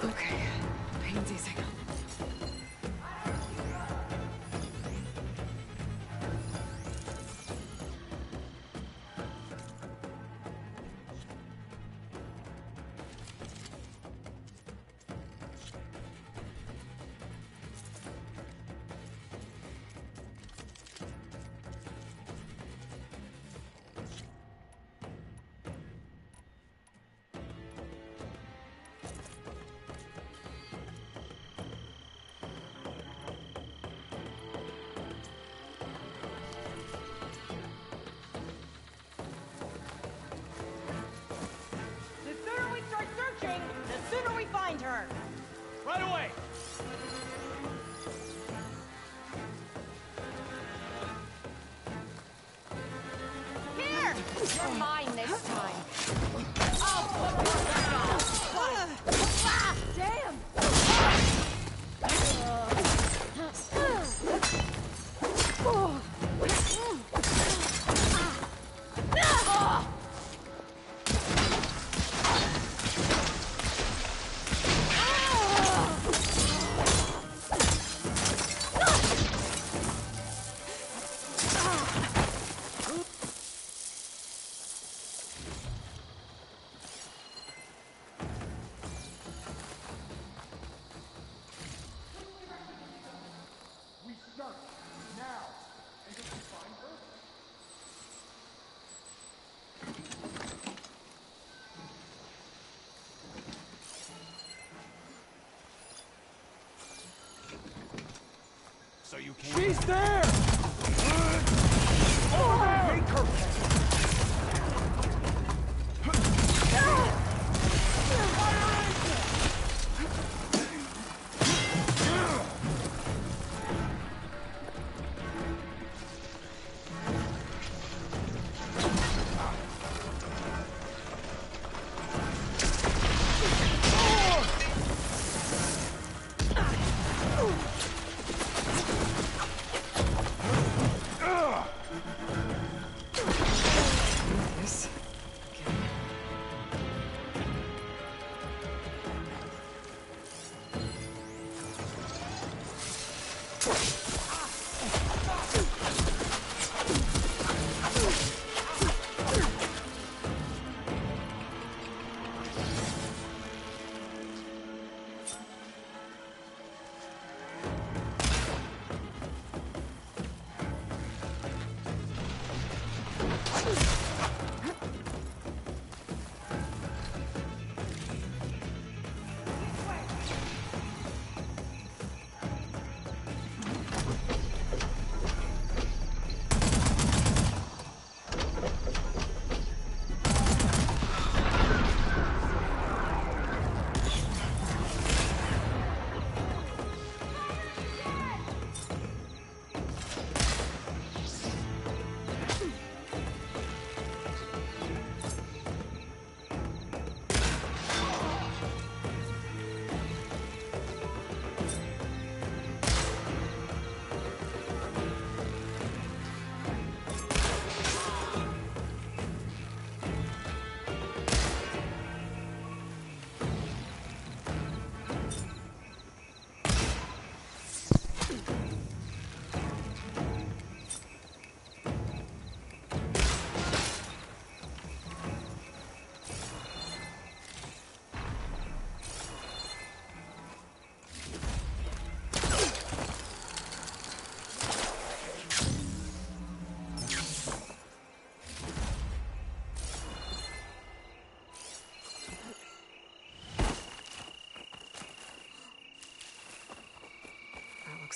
Okay, pain's easing. The sooner we start searching, the sooner we find her! Right away! Here! You're mine this time. I'll put your back on. Ah, damn! We start now. And if we find her, So you came... she's there! Make her pay! This.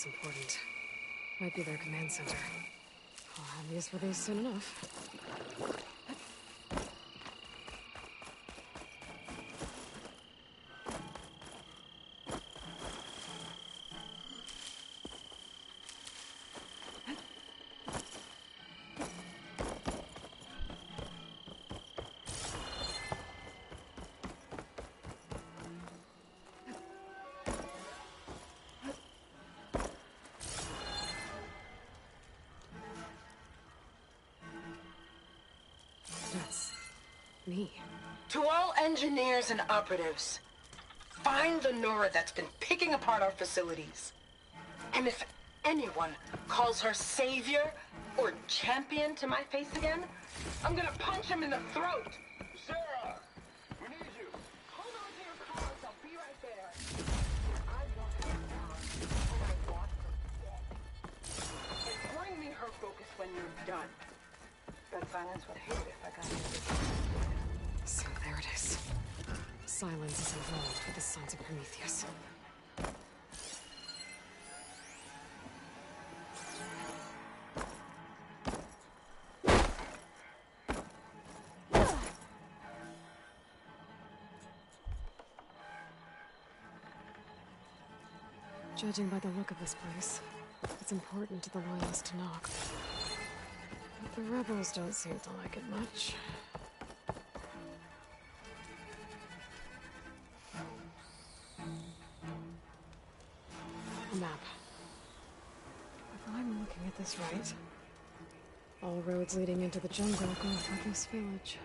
looks important. Might be their command center. I'll have use for these soon enough. That's me. To all engineers and operatives, find the Nora that's been picking apart our facilities. And if anyone calls her savior or champion to my face again, I'm gonna punch him in the throat. Sarah! We need you! Hold on to your cars, I'll be right there. I want her gone, and I want her dead. And bring me her focus when you're done. But Silence would hate it if I got it. So there it is. Silence is involved with the Sons of Prometheus. Judging by the look of this place, it's important to the Loyalists to knock. But the rebels don't seem to like it much. A map. If I'm looking at this right, all roads leading into the jungle go through this village.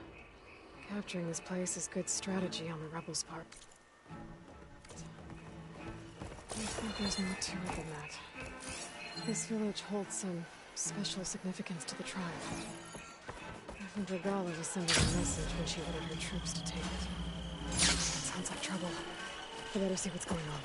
Capturing this place is good strategy on the rebels' part. I think there's more to it than that. This village holds some special significance to the tribe. I think Regalla was sending a message when she ordered her troops to take it. That sounds like trouble. I better see what's going on.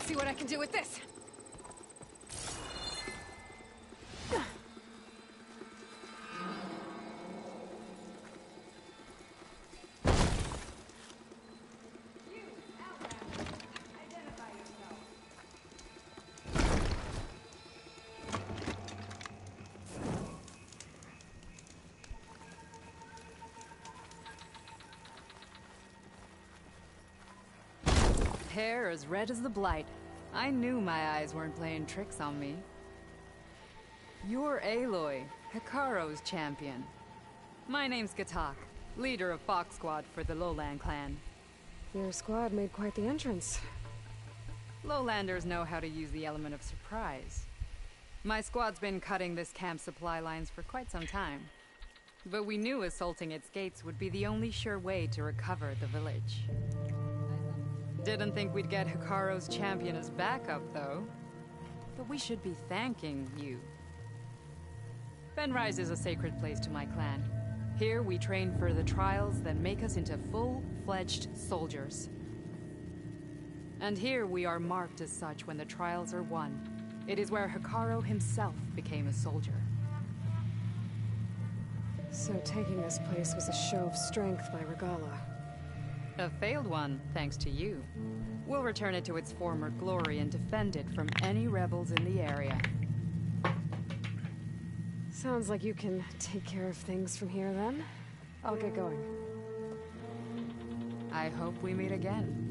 See what I can do with this. Hair as red as the Blight. I knew my eyes weren't playing tricks on me. You're Aloy, Hekarro's champion. My name's Gatak, leader of Fox Squad for the Lowland clan. Your squad made quite the entrance. Lowlanders know how to use the element of surprise. My squad's been cutting this camp's supply lines for quite some time. But we knew assaulting its gates would be the only sure way to recover the village. Didn't think we'd get Hekarro's champion as backup, though. But we should be thanking you. Fenrise is a sacred place to my clan. Here we train for the trials that make us into full-fledged soldiers. And here we are marked as such when the trials are won. It is where Hekarro himself became a soldier. So taking this place was a show of strength by Regalla. A failed one, thanks to you. We'll return it to its former glory and defend it from any rebels in the area. Sounds like you can take care of things from here then. I'll get going. I hope we meet again.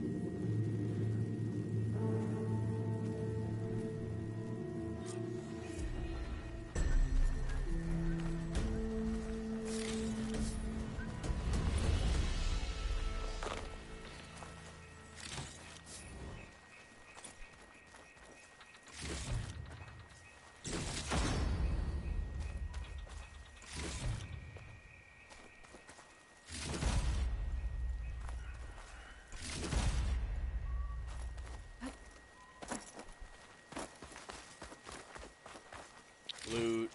Loot.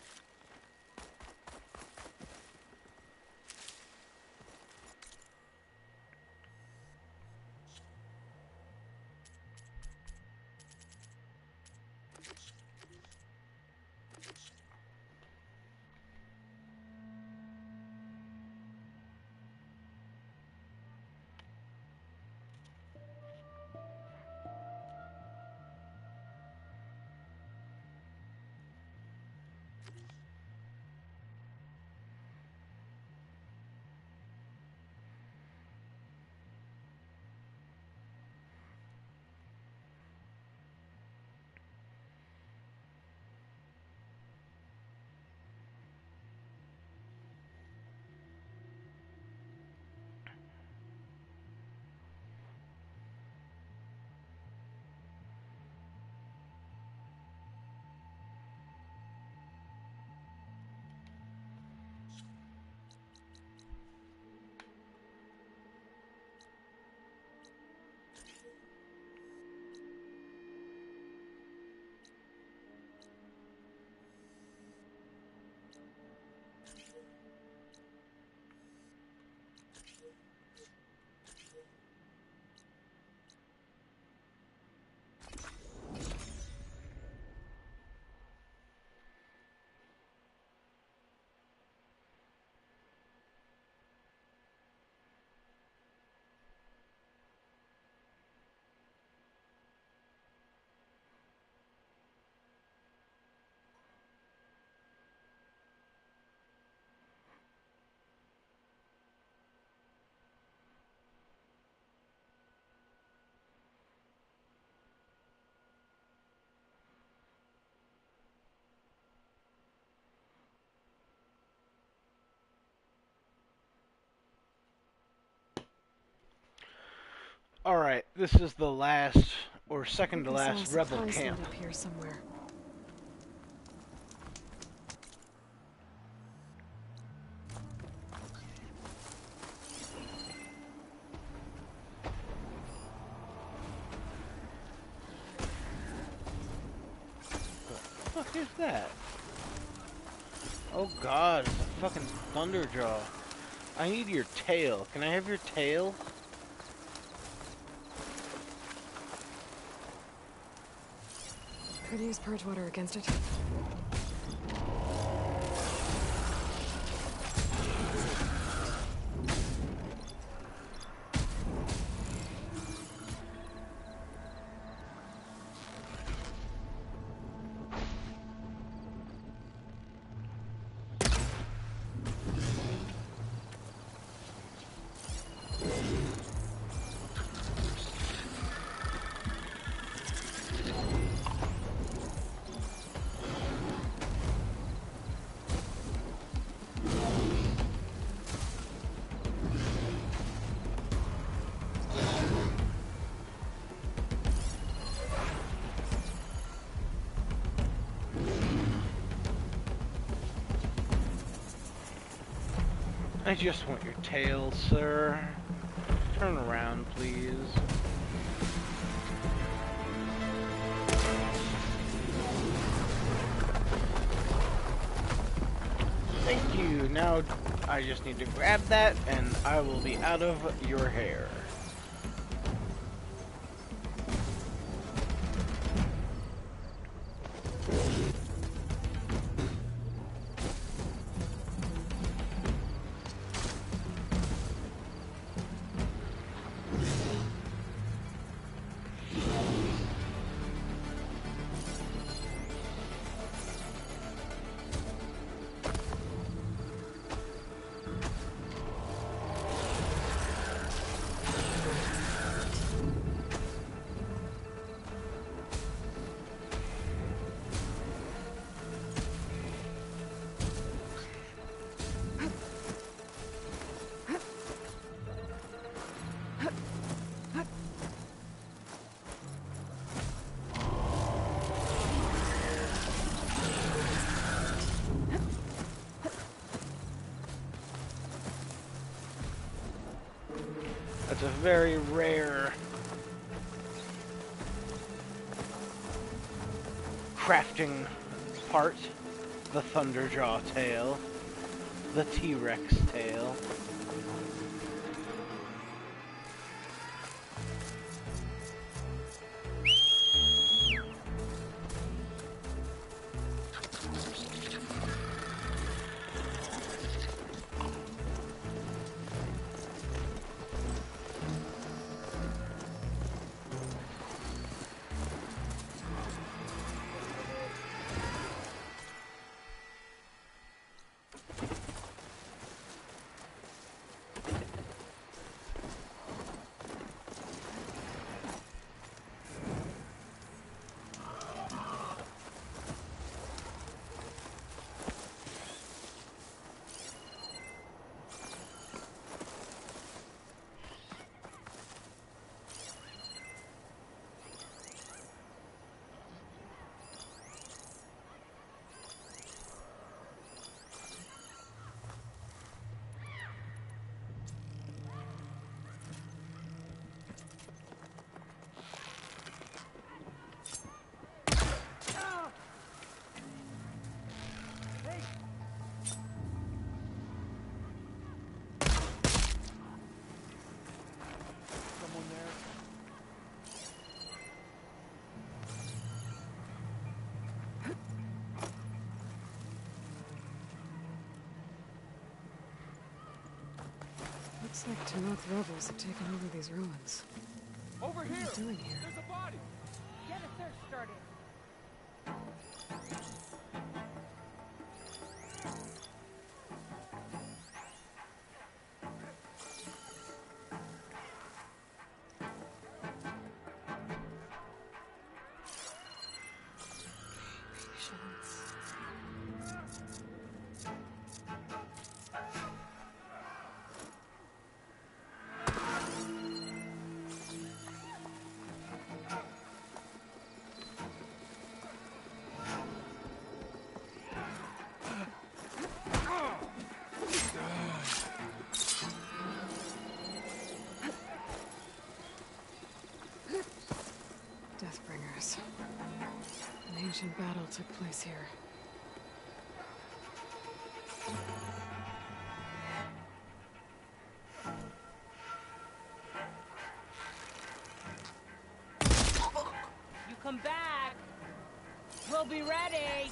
Alright, this is the last, or second to last, rebel camp. Up here somewhere. What the fuck is that? Oh god, it's a fucking Thunderjaw. I need your tail. Can I have your tail? Could use purge water against it. I just want your tail, sir. Turn around, please. Thank you. Now I just need to grab that and I will be out of your hair. That's a very rare crafting part. The Thunderjaw tail. The T-Rex tail. Looks like Tanoth rebels have taken over these ruins. Over What here! are they doing here? There's a body! Get a search started. Deathbringers. An ancient battle took place here. You come back. We'll be ready.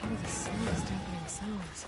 What are the sounds, deafening sounds?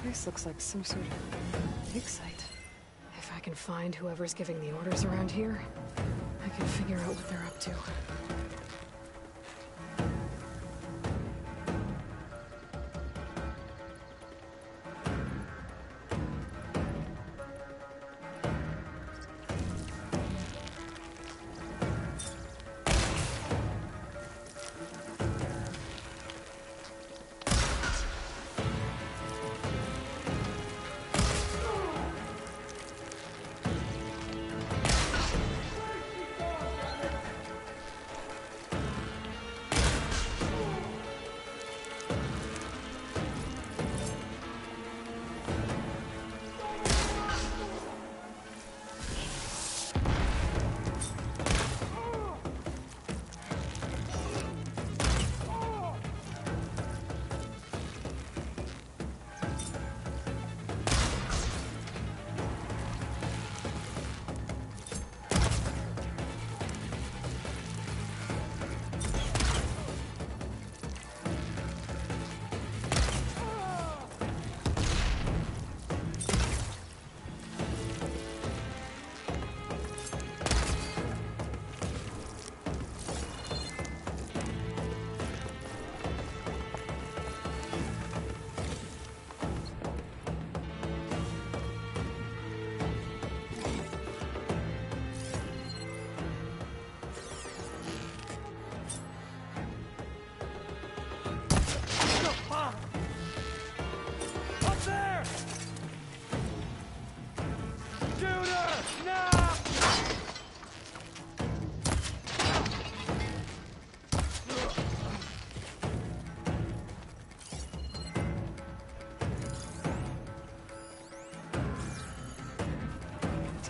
place looks like some sort of dig site. If I can find whoever's giving the orders around here, I can figure out what they're up to.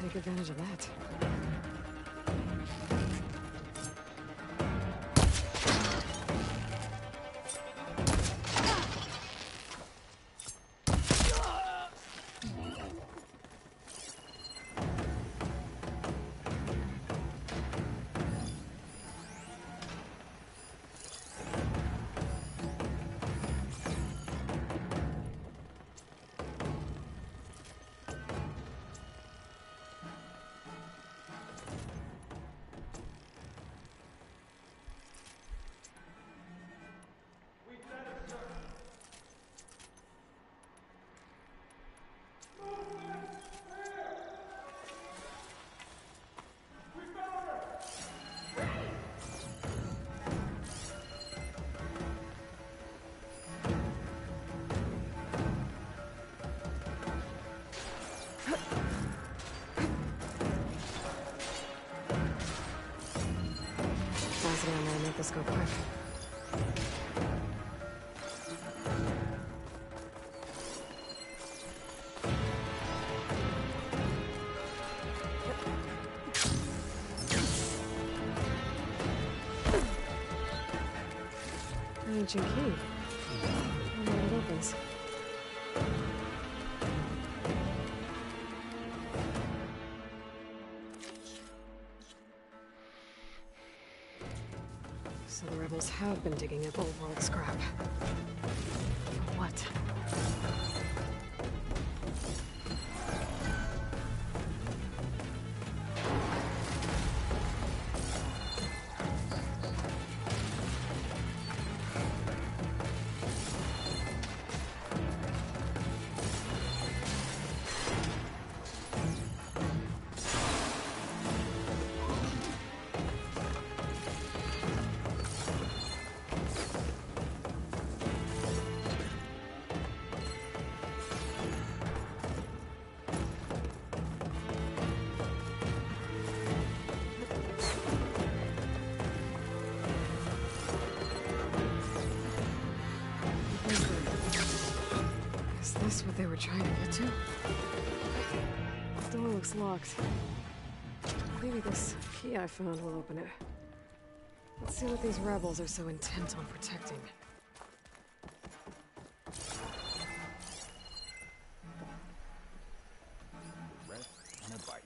Take advantage of that. I'm gonna make this go quick. Ancient key. I wonder what it opens. So the rebels have been digging up old world scrap. What? Is this what they were trying to get to? The door looks locked. Maybe this key I found will open it. Let's see what these rebels are so intent on protecting. Breath and a bite.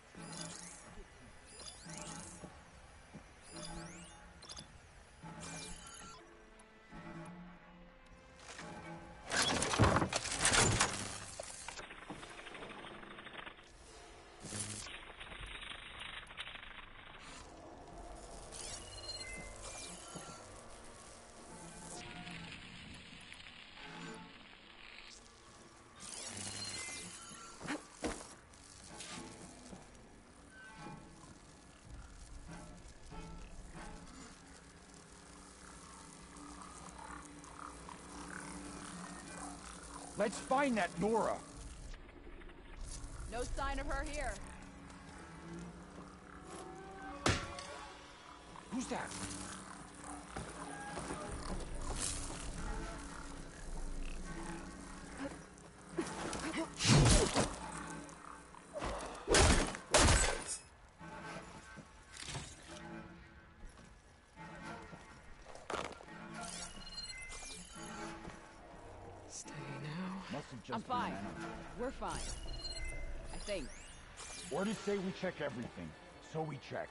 Let's find that Nora. No sign of her here. Who's that? I'm fine. We're fine. I think. Orders say we check everything, so we check.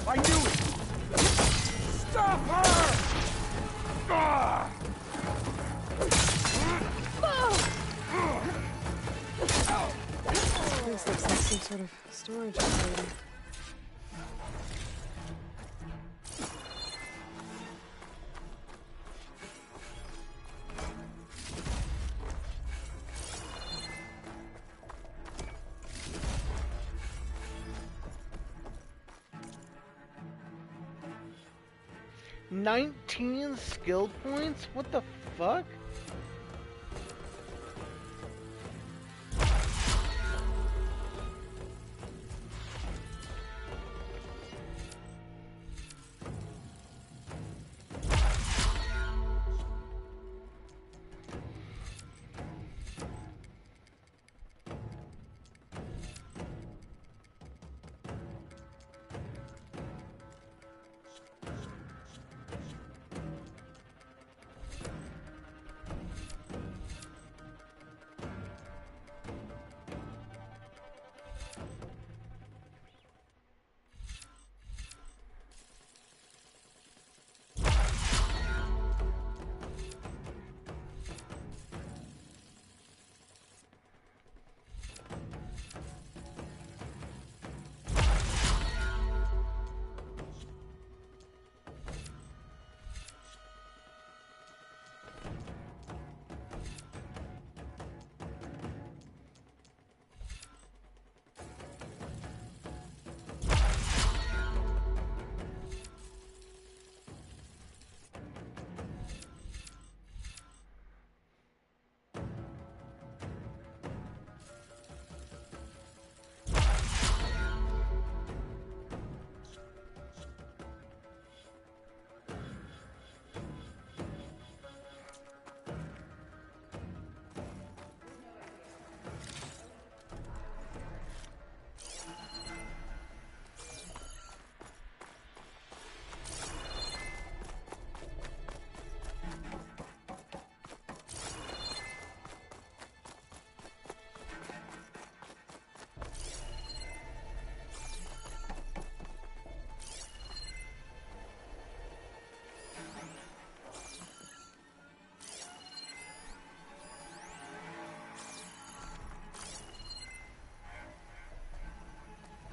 I knew it! Stop her! Ah! This looks like some sort of storage facility. $19 skill points? What the fuck?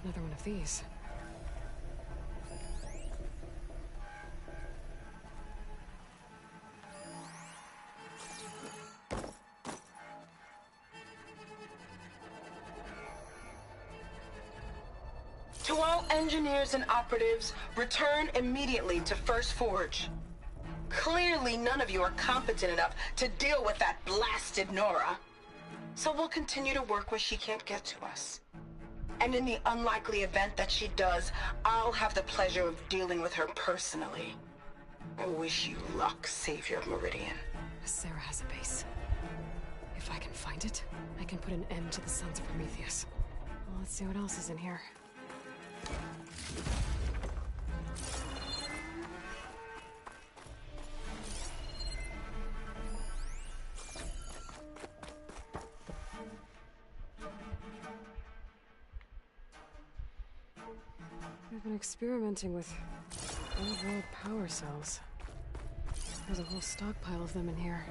Another one of these. To all engineers and operatives, return immediately to First Forge. Clearly, none of you are competent enough to deal with that blasted Nora. So we'll continue to work where she can't get to us. And in the unlikely event that she does, I'll have the pleasure of dealing with her personally. I wish you luck, Savior of Meridian. Sarah has a base. If I can find it, I can put an end to the Sons of Prometheus. Well, let's see what else is in here. I've been experimenting with old-world power cells. There's a whole stockpile of them in here.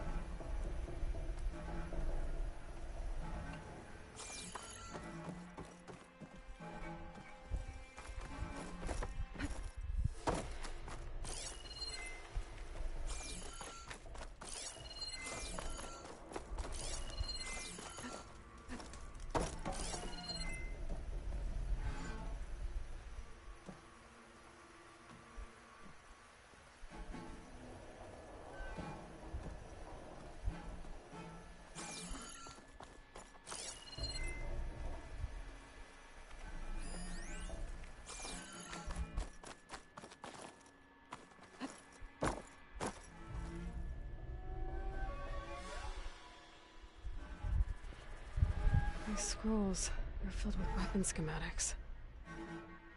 These scrolls are filled with weapon schematics.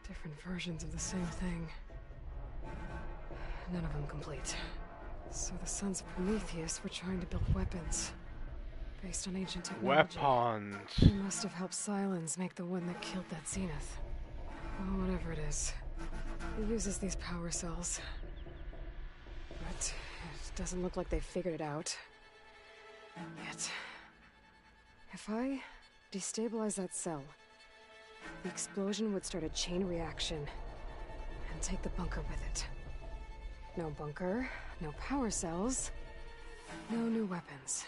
Different versions of the same thing. None of them complete. So the Sons of Prometheus were trying to build weapons based on ancient technology. Weapons. They must have helped Sylens make the one that killed that Zenith. Well, whatever it is. It uses these power cells. But it doesn't look like they've figured it out. Yet. If I destabilize that cell, the explosion would start a chain reaction and take the bunker with it. No bunker, no power cells, no new weapons.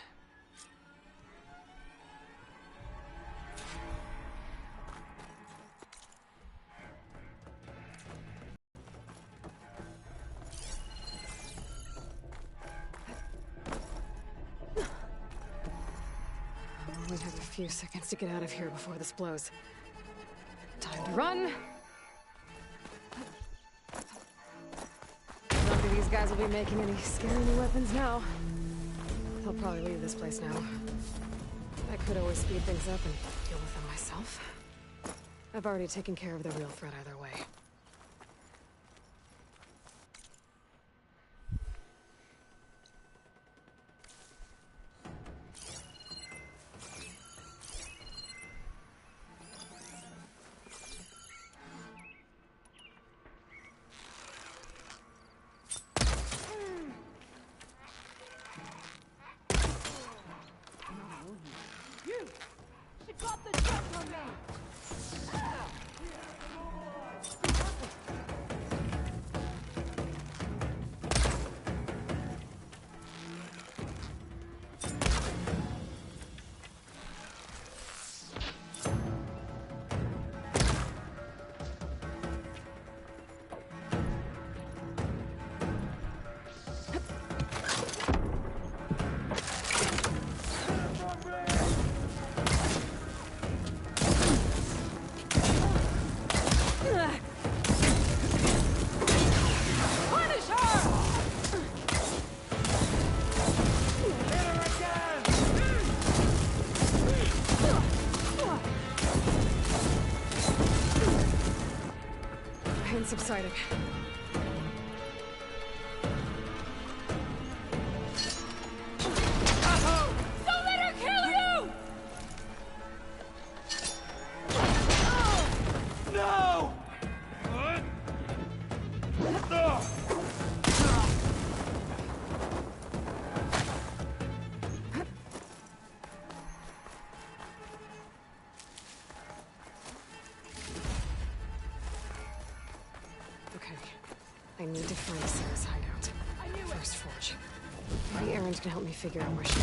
We have a few seconds to get out of here before this blows. Time to run! I don't think these guys will be making any scary new weapons now. They'll probably leave this place now. I could always speed things up and deal with them myself. I've already taken care of the real threat either way. Subsiding. Don't let her kill you! No! Okay. I need to find Sarah's hideout. First Forge. Maybe Erend can help me figure out where she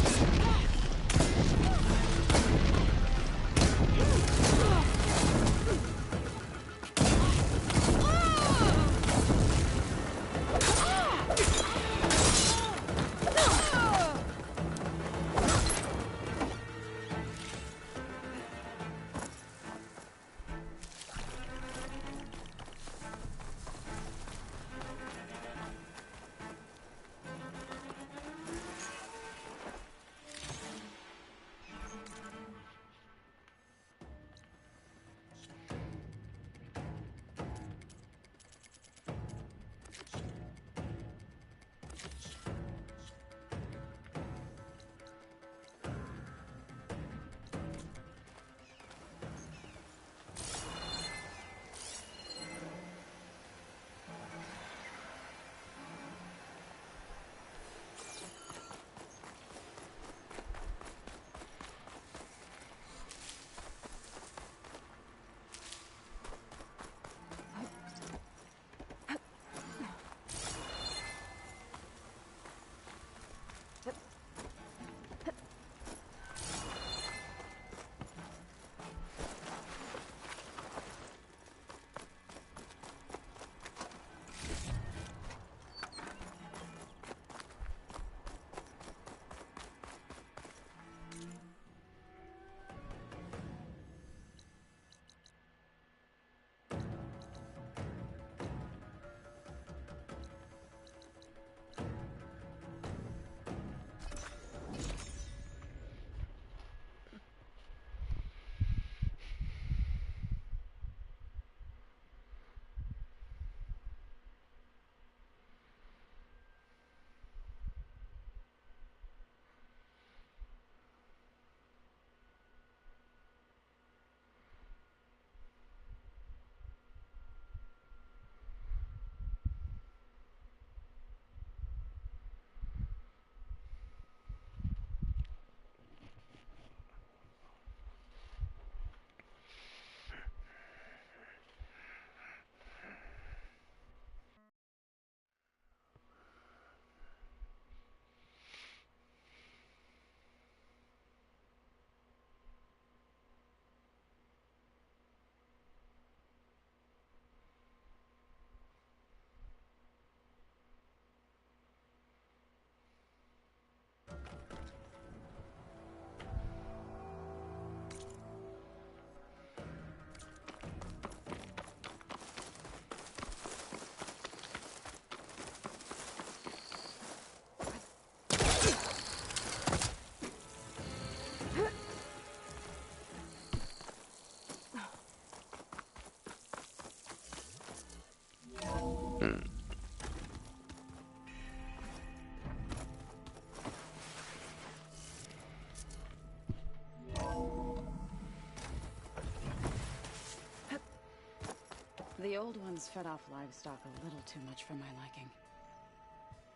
The old ones fed off livestock a little too much for my liking.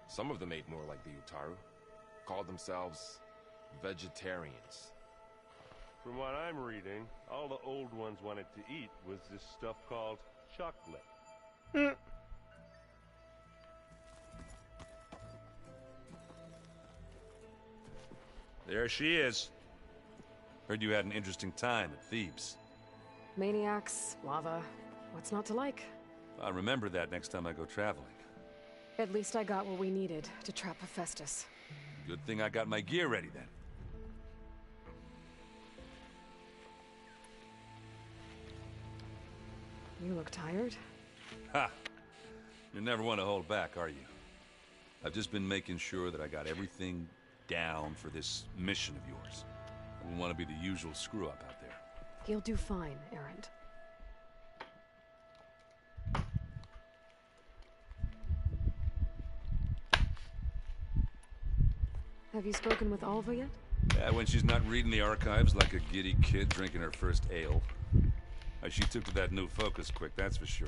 Some of them ate more like the Utaru. Called themselves vegetarians. From what I'm reading, all the old ones wanted to eat was this stuff called chocolate. There she is. Heard you had an interesting time at Thebes. Maniacs, lava, what's not to like? I'll remember that next time I go traveling. At least I got what we needed to trap Hephaestus. Good thing I got my gear ready then. You look tired. Ha! You never want to hold back, are you? I've just been making sure that I got everything down for this mission of yours. I don't want to be the usual screw-up out there. You'll do fine, Erend. Have you spoken with Alva yet? Yeah, when she's not reading the archives like a giddy kid drinking her first ale. She took to that new focus quick, that's for sure.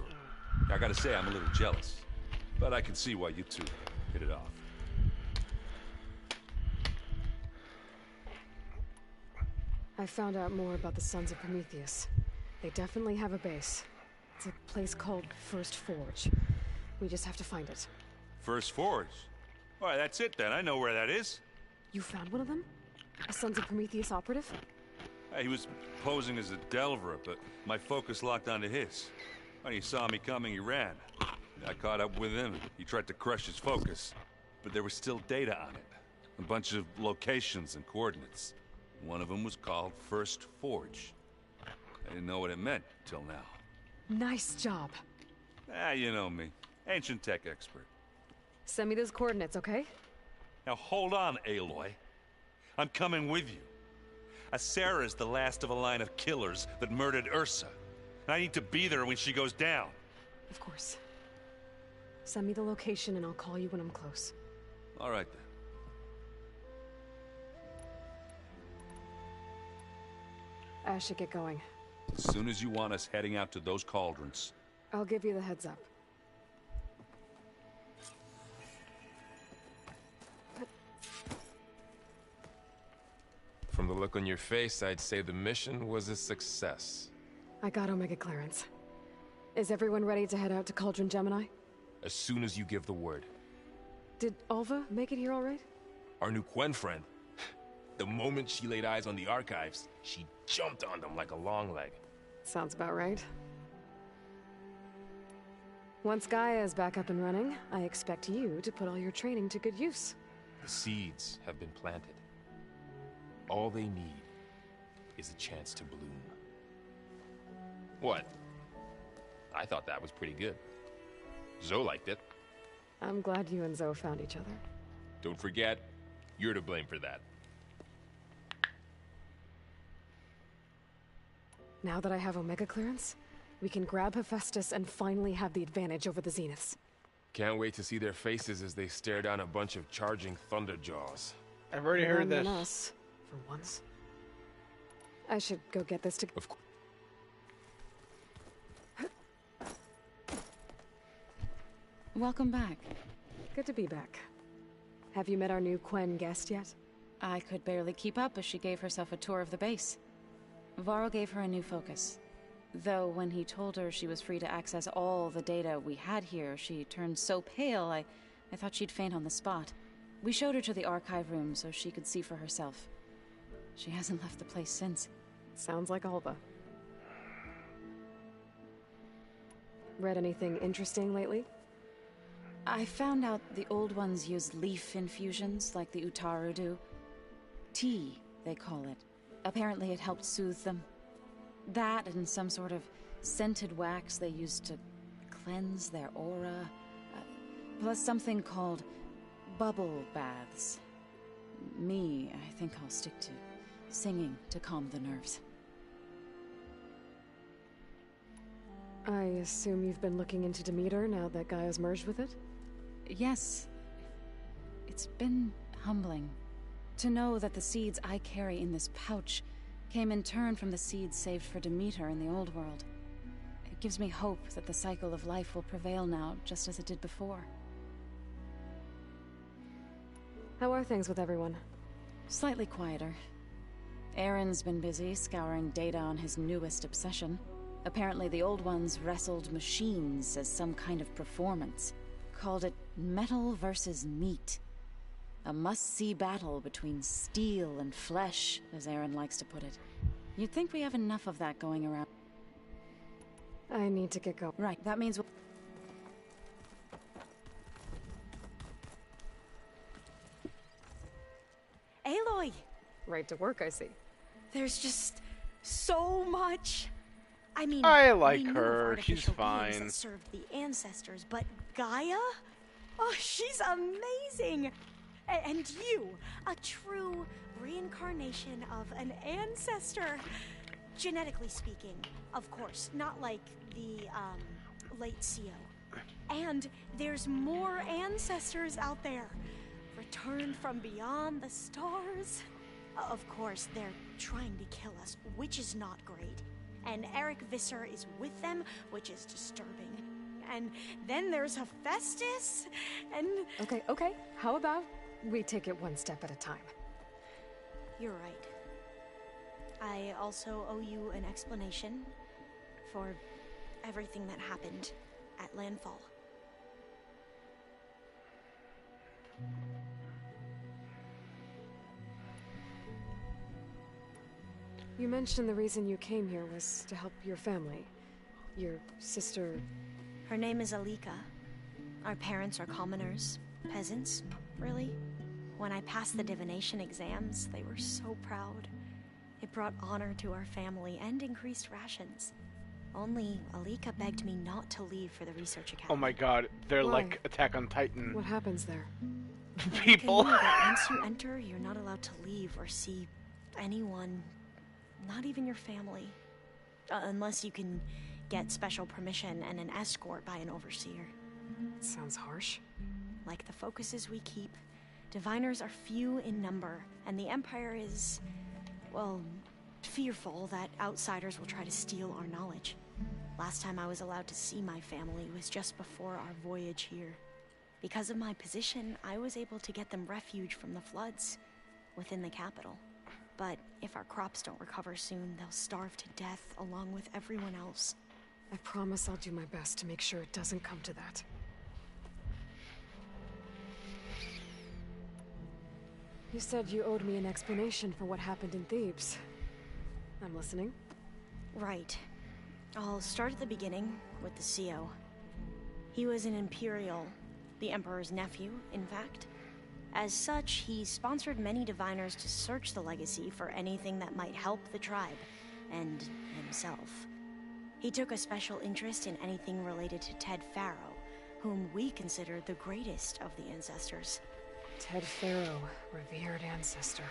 I gotta say, I'm a little jealous. But I can see why you two hit it off. I found out more about the Sons of Prometheus. They definitely have a base. It's a place called First Forge. We just have to find it. First Forge? Alright, that's it then. I know where that is. You found one of them? A Sons of Prometheus operative? He was posing as a Delver, but my focus locked onto his. When he saw me coming, he ran. I caught up with him. He tried to crush his focus. But there was still data on it. A bunch of locations and coordinates. One of them was called First Forge. I didn't know what it meant till now. Nice job. You know me. Ancient tech expert. Send me those coordinates, okay? Now hold on, Aloy. I'm coming with you. Asera is the last of a line of killers that murdered Ursa. And I need to be there when she goes down. Of course. Send me the location and I'll call you when I'm close. All right then. I should get going. As soon as you want us heading out to those cauldrons. I'll give you the heads up. From the look on your face, I'd say the mission was a success. I got Omega clearance. Is everyone ready to head out to Cauldron Gemini? As soon as you give the word. Did Alva make it here all right? Our new Quen friend. The moment she laid eyes on the archives, she jumped on them like a long leg. Sounds about right. Once Gaia is back up and running, I expect you to put all your training to good use. The seeds have been planted. All they need is a chance to bloom. What? I thought that was pretty good. Zoe liked it. I'm glad you and Zoe found each other. Don't forget, you're to blame for that. Now that I have Omega clearance, we can grab Hephaestus and finally have the advantage over the Zeniths. Can't wait to see their faces as they stare down a bunch of charging Thunderjaws. I've already heard More this. than us, for once. I should go get this to... Of course. Welcome back. Good to be back. Have you met our new Quen guest yet? I could barely keep up as she gave herself a tour of the base. Varl gave her a new focus. Though when he told her she was free to access all the data we had here, she turned so pale I thought she'd faint on the spot. We showed her to the archive room so she could see for herself. She hasn't left the place since. Sounds like Alva. Read anything interesting lately? I found out the old ones use leaf infusions like the Utaru do. Tea, they call it. Apparently it helped soothe them. That and some sort of scented wax they used to cleanse their aura. Plus something called bubble baths. Me, I think I'll stick to singing to calm the nerves. I assume you've been looking into Demeter now that Gaia's merged with it? Yes. It's been humbling to know that the seeds I carry in this pouch came in turn from the seeds saved for Demeter in the old world. It Gives me hope that the cycle of life will prevail now, just as it did before. How are things with everyone? Slightly quieter. Aaron's been busy scouring data on his newest obsession. Apparently the Old Ones wrestled machines as some kind of performance. Called it metal versus meat. A must-see battle between steel and flesh, as Aaron likes to put it. You'd think we have enough of that going around. I need to get going. Right, that means... Aloy! Right to work, I see. There's just so much. I mean, I like we knew of her. artificial She's beings fine. that served the ancestors, but Gaia? Oh, she's amazing! And you, a true reincarnation of an ancestor. Genetically speaking, of course, not like the, late CO. And there's more ancestors out there. Returned from beyond the stars. Of course, they're trying to kill us, which is not great. And Eric Visser is with them, which is disturbing. And then there's Hephaestus, and... Okay. How about we take it one step at a time? You're right. I also owe you an explanation for everything that happened at Landfall. You mentioned the reason you came here was to help your family. Your sister... Her name is Alika. Our parents are commoners. Peasants, really. When I passed the divination exams, they were so proud. It brought honor to our family and increased rations. Only Alika begged me not to leave for the research academy. Oh my god, they're Why? like Attack on Titan. What happens there? People. Alika knew that once you enter, you're not allowed to leave or see anyone, not even your family. Unless you can get special permission and an escort by an overseer. Sounds harsh. Like the focuses we keep, diviners are few in number, and the Empire is, well, fearful that outsiders will try to steal our knowledge. Last time I was allowed to see my family was just before our voyage here. Because of my position, I was able to get them refuge from the floods within the capital. But if our crops don't recover soon, they'll starve to death along with everyone else. I promise I'll do my best to make sure it doesn't come to that. You said you owed me an explanation for what happened in Thebes. I'm listening. Right. I'll start at the beginning with the CO. He was an Imperial, the Emperor's nephew, in fact. As such, he sponsored many diviners to search the legacy for anything that might help the tribe, and himself. He took a special interest in anything related to Ted Faro, whom we consider the greatest of the ancestors. Ted Faro, revered ancestor.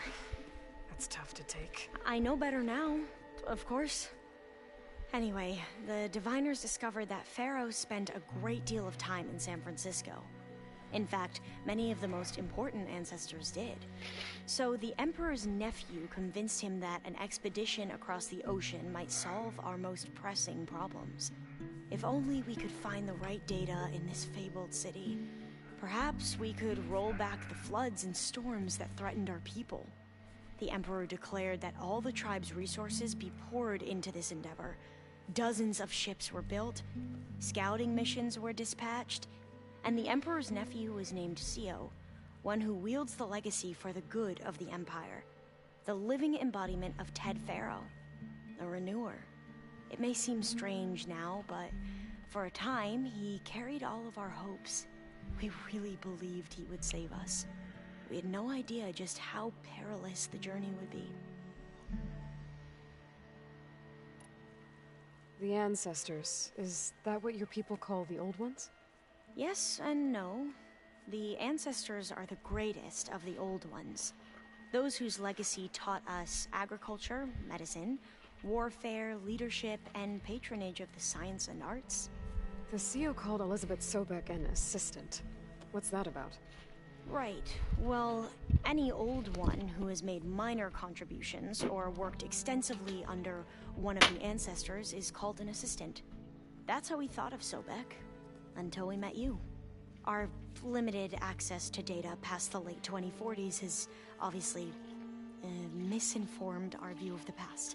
That's tough to take. I know better now, of course. Anyway, the diviners discovered that Faro spent a great deal of time in San Francisco. In fact, many of the most important ancestors did. So the Emperor's nephew convinced him that an expedition across the ocean might solve our most pressing problems. If only we could find the right data in this fabled city, perhaps we could roll back the floods and storms that threatened our people. The Emperor declared that all the tribe's resources be poured into this endeavor. Dozens of ships were built, scouting missions were dispatched, and the Emperor's nephew was named CO, one who wields the legacy for the good of the Empire. The living embodiment of Ted Faro, a renewer. It may seem strange now, but for a time, he carried all of our hopes. We really believed he would save us. We had no idea just how perilous the journey would be. The ancestors, is that what your people call the Old Ones? Yes and no. The ancestors are the greatest of the Old Ones. Those whose legacy taught us agriculture, medicine, warfare, leadership, and patronage of the science and arts. The CO called Elizabeth Sobek an assistant. What's that about? Right. Well, any Old One who has made minor contributions or worked extensively under one of the ancestors is called an assistant. That's how we thought of Sobek, until we met you. Our limited access to data past the late 2040s has obviously misinformed our view of the past.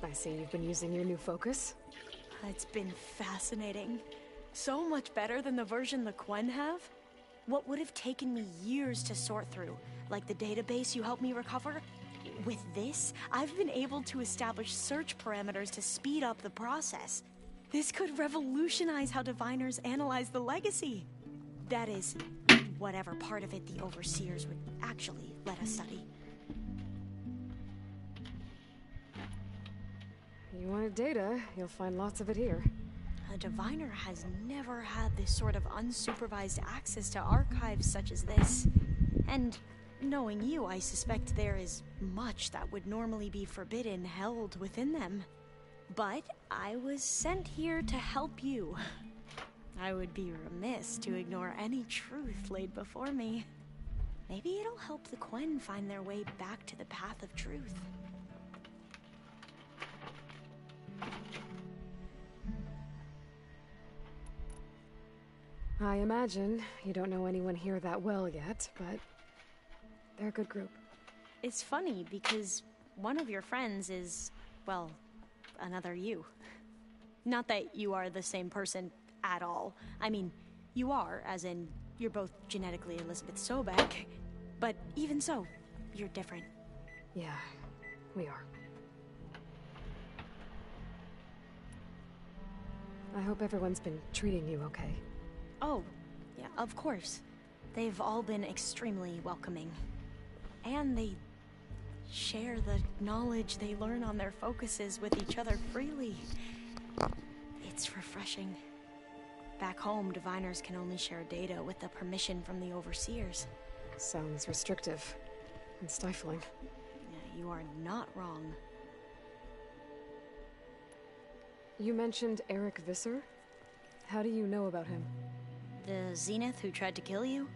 I see you've been using your new focus. It's been fascinating. So much better than the version the Quen have. What would have taken me years to sort through, like the database you helped me recover, with this, I've been able to establish search parameters to speed up the process. This could revolutionize how diviners analyze the legacy. That is, whatever part of it the Overseers would actually let us study. You wanted data, you'll find lots of it here. A diviner has never had this sort of unsupervised access to archives such as this. And knowing you, I suspect there is much that would normally be forbidden held within them. But I was sent here to help you. I would be remiss to ignore any truth laid before me. Maybe it'll help the Quen find their way back to the path of truth. I imagine you don't know anyone here that well yet, but they're a good group. It's funny because one of your friends is, well, another you. Not that you are the same person at all. I mean, you are, as in, you're both genetically Elizabeth Sobek, but even so, you're different. Yeah, we are. I hope everyone's been treating you okay. Oh, yeah, of course. They've all been extremely welcoming. And they share the knowledge they learn on their focuses with each other freely. It's refreshing. Back home, diviners can only share data with the permission from the Overseers. Sounds restrictive and stifling. Yeah, you are not wrong. You mentioned Eric Visser? How do you know about him? The Zenith who tried to kill you?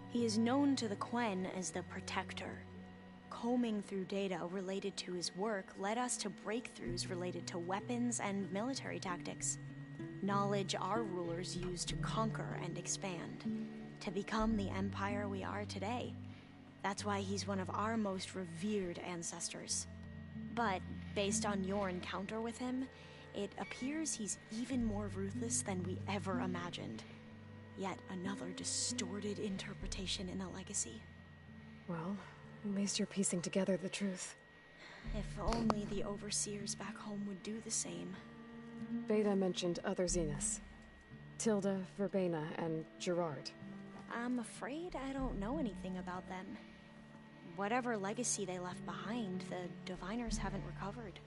He is known to the Quen as the Protector. Combing through data related to his work led us to breakthroughs related to weapons and military tactics. Knowledge our rulers used to conquer and expand, to become the empire we are today. That's why he's one of our most revered ancestors. But, based on your encounter with him, it appears he's even more ruthless than we ever imagined. Yet another distorted interpretation in the legacy. Well, at least you're piecing together the truth. If only the Overseers back home would do the same. Beta mentioned other Zeniths. Tilda, Verbena, and Gerard. I'm afraid I don't know anything about them. Whatever legacy they left behind, the diviners haven't recovered.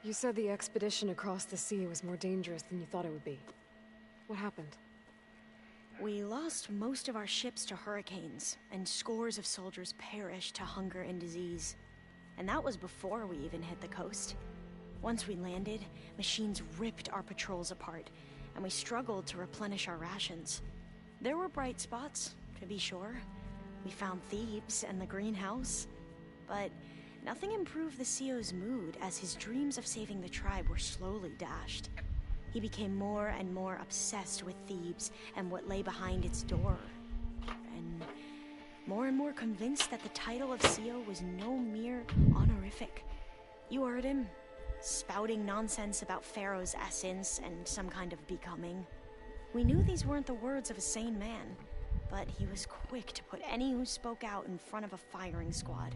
You said the expedition across the sea was more dangerous than you thought it would be. What happened? We lost most of our ships to hurricanes, and scores of soldiers perished to hunger and disease. And that was before we even hit the coast. Once we landed, machines ripped our patrols apart, and we struggled to replenish our rations. There were bright spots, to be sure. We found Thebes and the greenhouse, but nothing improved the CEO's mood as his dreams of saving the tribe were slowly dashed. He became more and more obsessed with Thebes and what lay behind its door. And more convinced that the title of CEO was no mere honorific. You heard him, spouting nonsense about Pharaoh's essence and some kind of becoming. We knew these weren't the words of a sane man, but he was quick to put any who spoke out in front of a firing squad.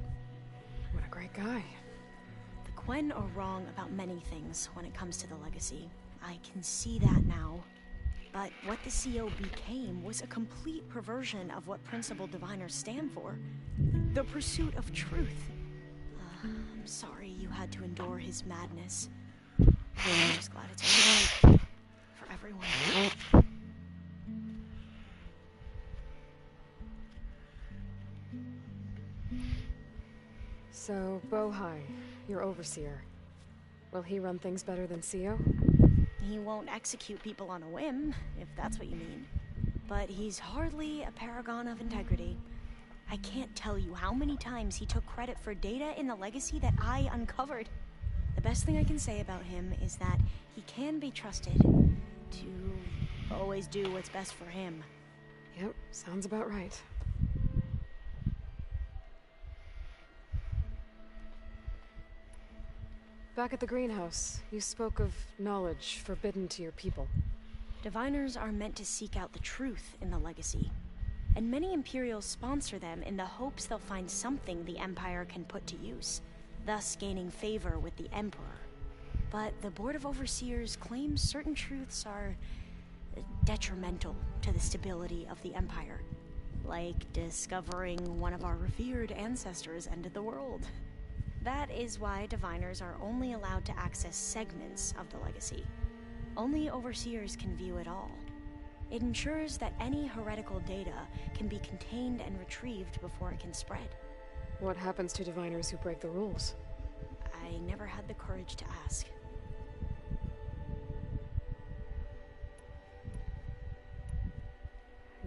What a great guy. The Quen are wrong about many things when it comes to the legacy. I can see that now. But what the CO became was a complete perversion of what principled diviners stand for. The pursuit of truth. I'm sorry you had to endure his madness. I'm just glad it's over. For everyone. So, Bohai, your overseer. Will he run things better than CEO? He won't execute people on a whim, if that's what you mean. but he's hardly a paragon of integrity. I can't tell you how many times he took credit for data in the legacy that I uncovered. The best thing I can say about him is that he can be trusted to always do what's best for him. Yep, sounds about right. Back at the greenhouse, you spoke of knowledge forbidden to your people. Diviners are meant to seek out the truth in the legacy, and many Imperials sponsor them in the hopes they'll find something the Empire can put to use, thus gaining favor with the Emperor. But the Board of Overseers claims certain truths are detrimental to the stability of the Empire, like discovering one of our revered ancestors ended the world. That is why Diviners are only allowed to access segments of the legacy. Only Overseers can view it all. It ensures that any heretical data can be contained and retrieved before it can spread. What happens to Diviners who break the rules? I never had the courage to ask.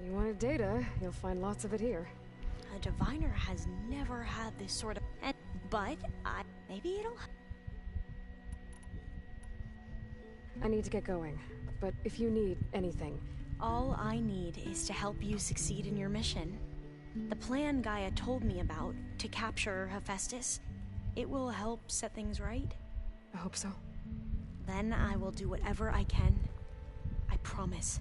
You wanted data, you'll find lots of it here. A Diviner has never had this sort of... But maybe it'll... I need to get going, but if you need anything... All I need is to help you succeed in your mission. The plan Gaia told me about, to capture Hephaestus, it will help set things right. I hope so. Then I will do whatever I can. I promise.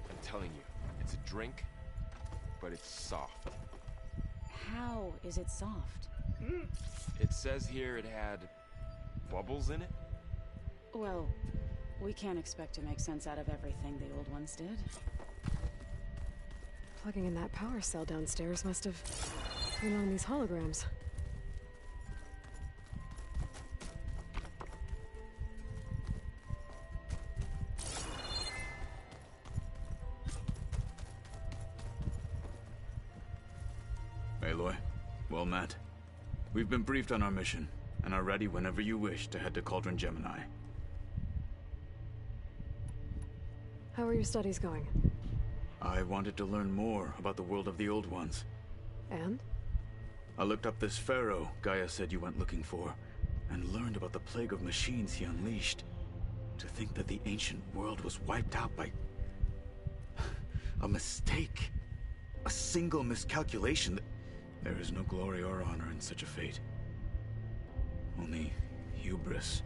I'm telling you, it's a drink, but it's soft. How is it soft? It says here it had bubbles in it? Well, we can't expect to make sense out of everything the old ones did. Plugging in that power cell downstairs must have turned on these holograms. Aloy, well met. We've been briefed on our mission, and are ready whenever you wish to head to Cauldron Gemini. How are your studies going? I wanted to learn more about the world of the Old Ones. And? I looked up this pharaoh Gaia said you went looking for, and learned about the plague of machines he unleashed. To think that the ancient world was wiped out by... a mistake. A single miscalculation. There is no glory or honor in such a fate. Only hubris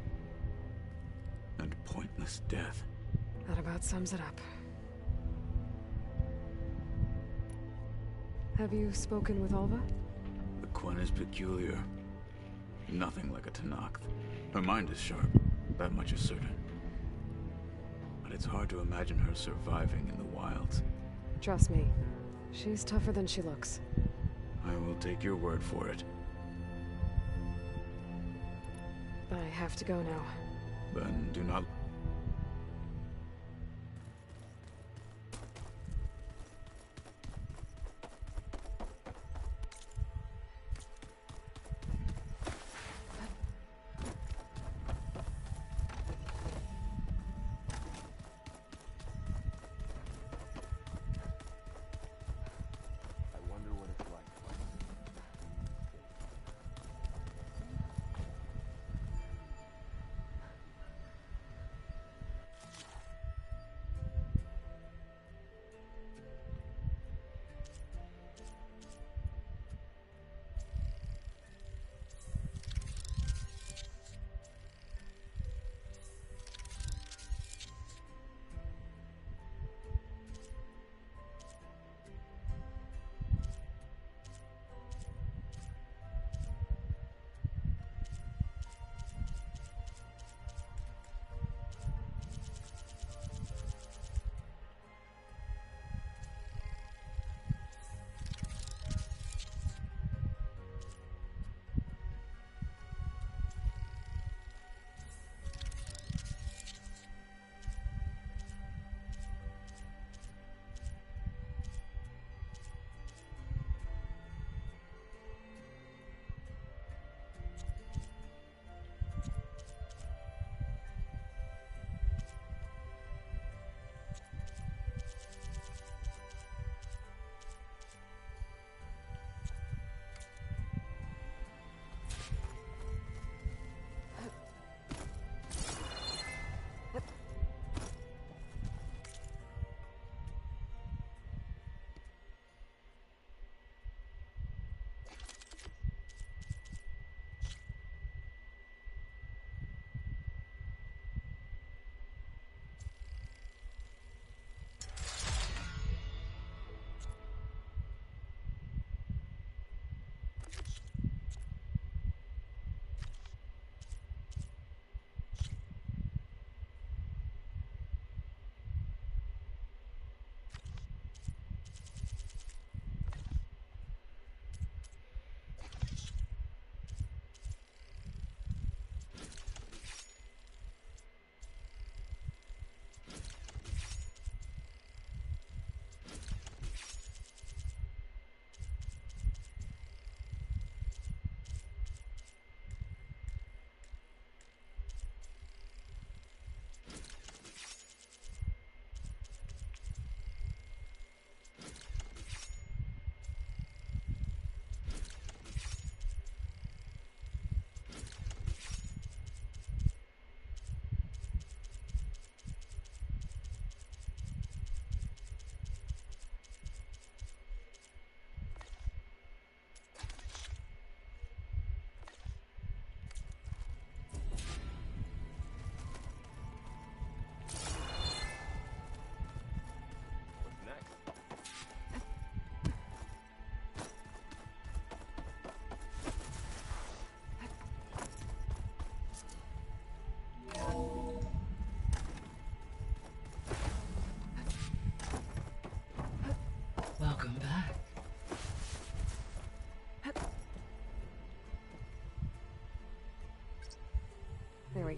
and pointless death. That about sums it up. Have you spoken with Alva? The Quen is peculiar. Nothing like a Tenakth. Her mind is sharp, that much is certain. But it's hard to imagine her surviving in the wilds. Trust me, she's tougher than she looks. I will take your word for it. But I have to go now. Then do not...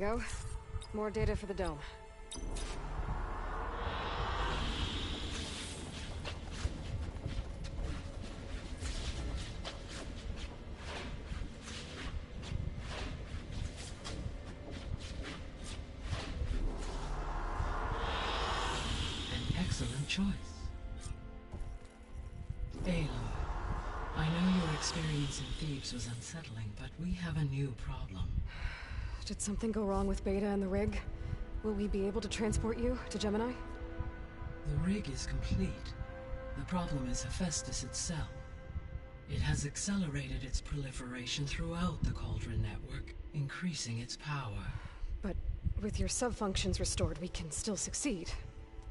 go. More data for the dome. Excellent choice. Aloy, I know your experience in Thebes was unsettling, but we have a new problem. Did something go wrong with Beta and the rig? Will we be able to transport you to Gemini? The rig is complete. The problem is Hephaestus itself. It has accelerated its proliferation throughout the Cauldron network, increasing its power. But with your sub-functions restored, we can still succeed,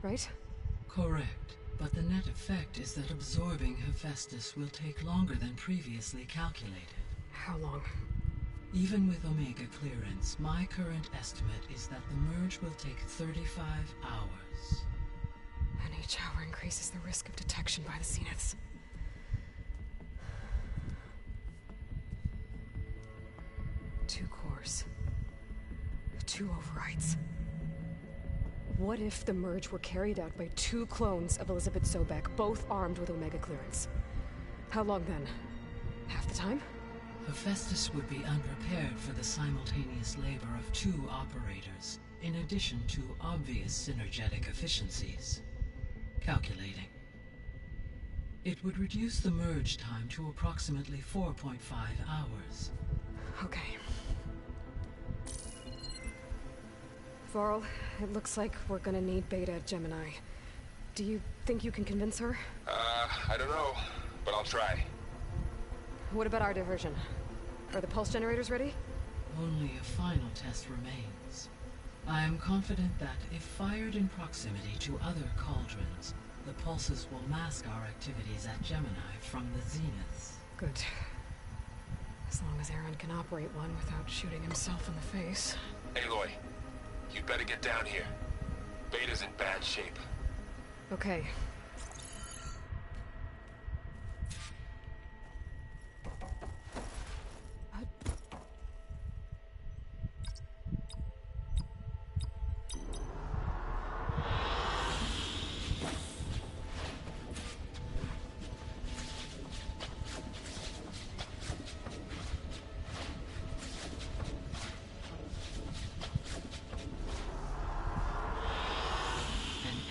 right? Correct, but the net effect is that absorbing Hephaestus will take longer than previously calculated. How long? Even with Omega clearance, my current estimate is that the merge will take 35 hours. And each hour increases the risk of detection by the Zeniths. Two cores. 2 overrides. What if the merge were carried out by 2 clones of Elizabeth Sobek, both armed with Omega clearance? How long then? Half the time? Hephaestus would be unprepared for the simultaneous labor of 2 operators, in addition to obvious synergetic efficiencies. Calculating. It would reduce the merge time to approximately 4.5 hours. Okay. Varl, it looks like we're gonna need Beta at Gemini. Do you think you can convince her? I don't know, but I'll try. What about our diversion? Are the pulse generators ready? Only a final test remains. I am confident that if fired in proximity to other cauldrons, the pulses will mask our activities at Gemini from the Zeniths. Good. As long as Aaron can operate one without shooting himself in the face. Aloy, you better get down here. Beta's in bad shape. Okay.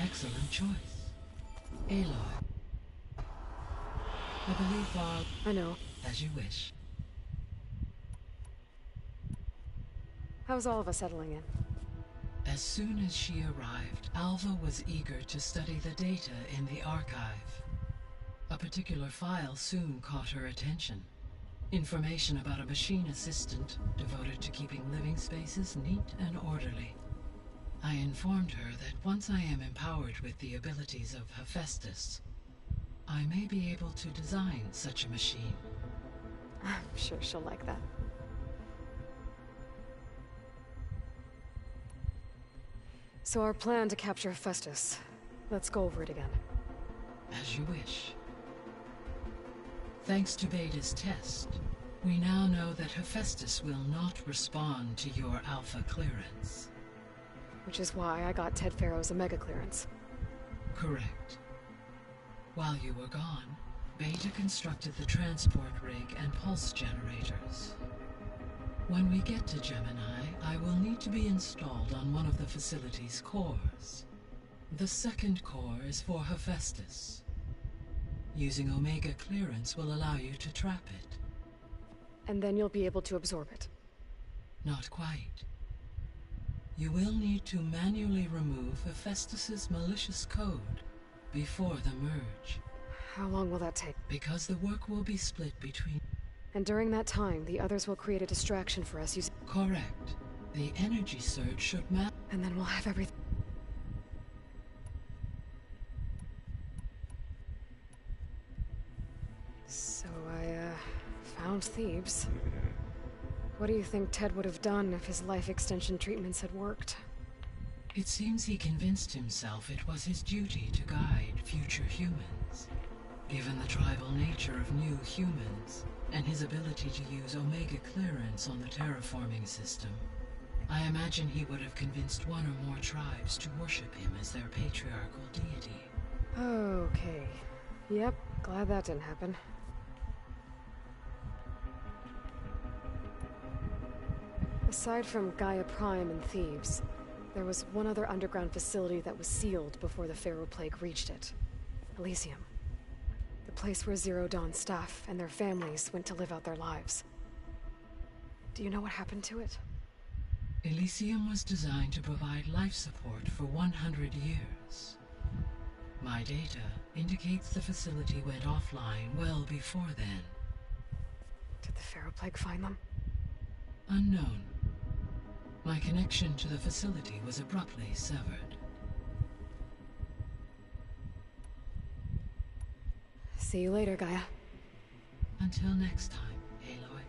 Excellent choice. Aloy. I believe Varl... I know. As you wish. How's all of us settling in? As soon as she arrived, Alva was eager to study the data in the archive. A particular file soon caught her attention. Information about a machine assistant devoted to keeping living spaces neat and orderly. I informed her that once I am empowered with the abilities of Hephaestus, I may be able to design such a machine. I'm sure she'll like that. So our plan to capture Hephaestus. Let's go over it again. As you wish. Thanks to Beta's test, we now know that Hephaestus will not respond to your Alpha clearance. Which is why I got Ted Farrow's Omega clearance. Correct. While you were gone, Beta constructed the transport rig and pulse generators. When we get to Gemini, I will need to be installed on one of the facility's cores. The second core is for Hephaestus. Using Omega clearance will allow you to trap it. And then you'll be able to absorb it. Not quite. You will need to manually remove Hephaestus's malicious code before the merge. How long will that take? Because the work will be split between... And during that time, the others will create a distraction for us using... Correct. The energy surge should map... And then we'll have everything... So I, found Thebes. What do you think Ted would have done if his life extension treatments had worked? It seems he convinced himself it was his duty to guide future humans. Given the tribal nature of new humans, and his ability to use Omega clearance on the terraforming system, I imagine he would have convinced one or more tribes to worship him as their patriarchal deity. Okay. Yep, glad that didn't happen. Aside from Gaia Prime and Thebes, there was one other underground facility that was sealed before the Pharaoh Plague reached it. Elysium. The place where Zero Dawn staff and their families went to live out their lives. Do you know what happened to it? Elysium was designed to provide life support for 100 years. My data indicates the facility went offline well before then. Did the Pharaoh Plague find them? Unknown. My connection to the facility was abruptly severed. See you later, Gaia. Until next time, Aloy.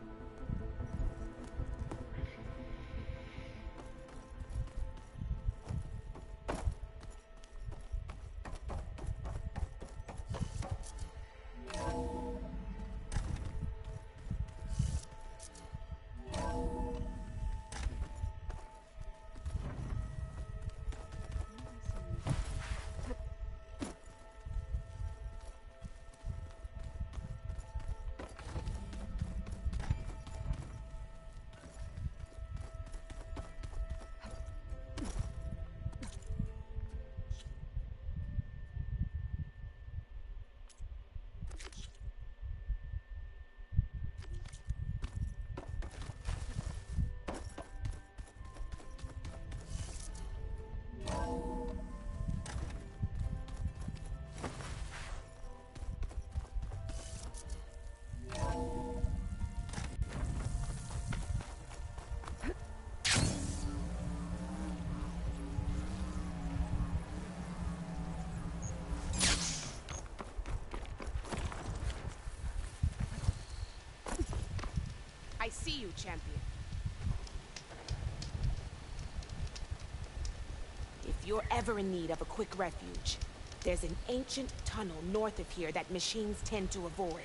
I see you, champion. If you're ever in need of a quick refuge, there's an ancient tunnel north of here that machines tend to avoid.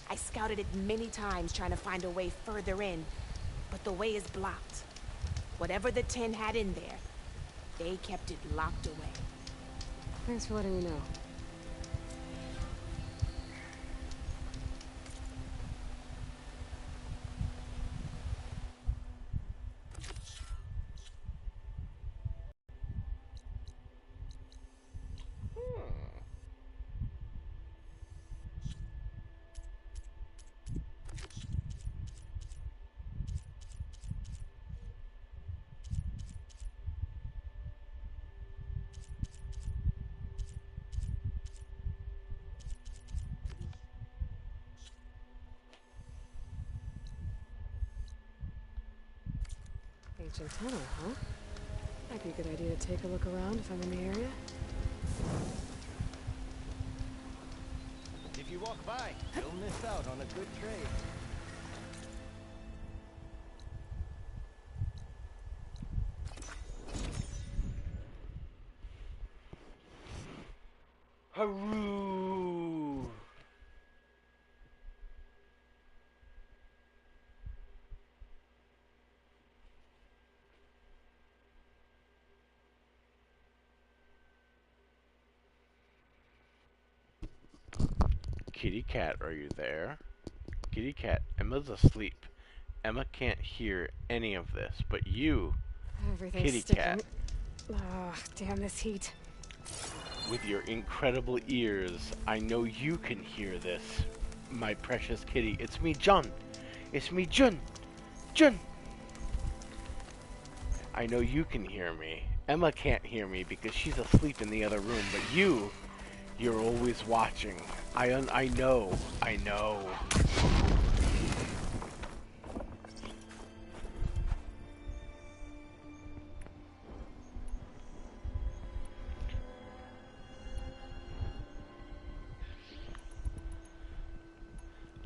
I scouted it many times trying to find a way further in, but the way is blocked. Whatever the Ten had in there, they kept it locked away. Thanks for letting me know. Ancient tunnel, huh? Might be a good idea to take a look around if I'm in the area. If you walk by, you'll miss out on a good trade. Haru! Kitty Cat, are you there? Kitty Cat, Emma's asleep. Emma can't hear any of this, but you, Everything's Kitty sticking. Cat, Ah, damn this heat. with your incredible ears, I know you can hear this, my precious kitty. It's me, John. It's me, Jun. Jun! I know you can hear me. Emma can't hear me because she's asleep in the other room, but you're always watching. I know.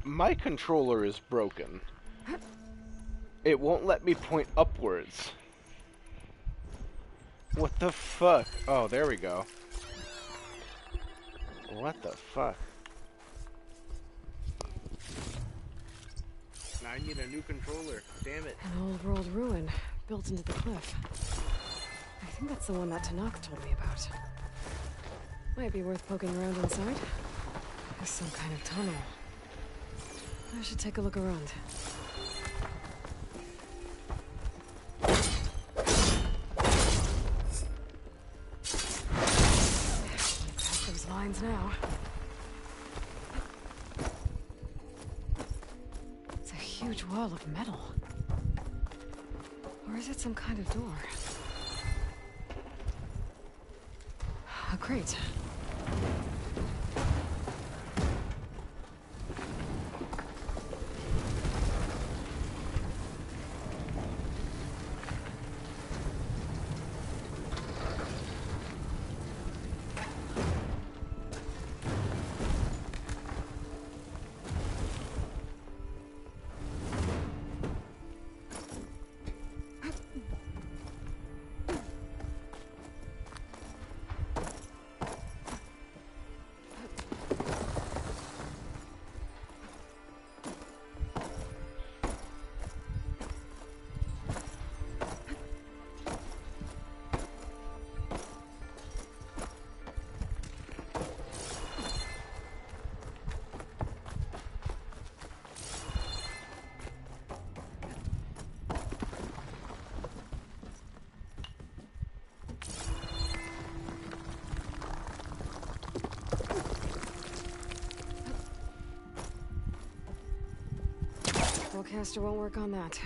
My controller is broken. It won't let me point upwards. What the fuck? Oh, there we go. What the fuck? I need a new controller. Damn it. An old world ruin. built into the cliff. I think that's the one that Tanakh told me about. Might be worth poking around inside. There's some kind of tunnel. I should take a look around. Past those lines now. It's a huge wall of metal. Or is it some kind of door? A crate. Spellcaster won't work on that.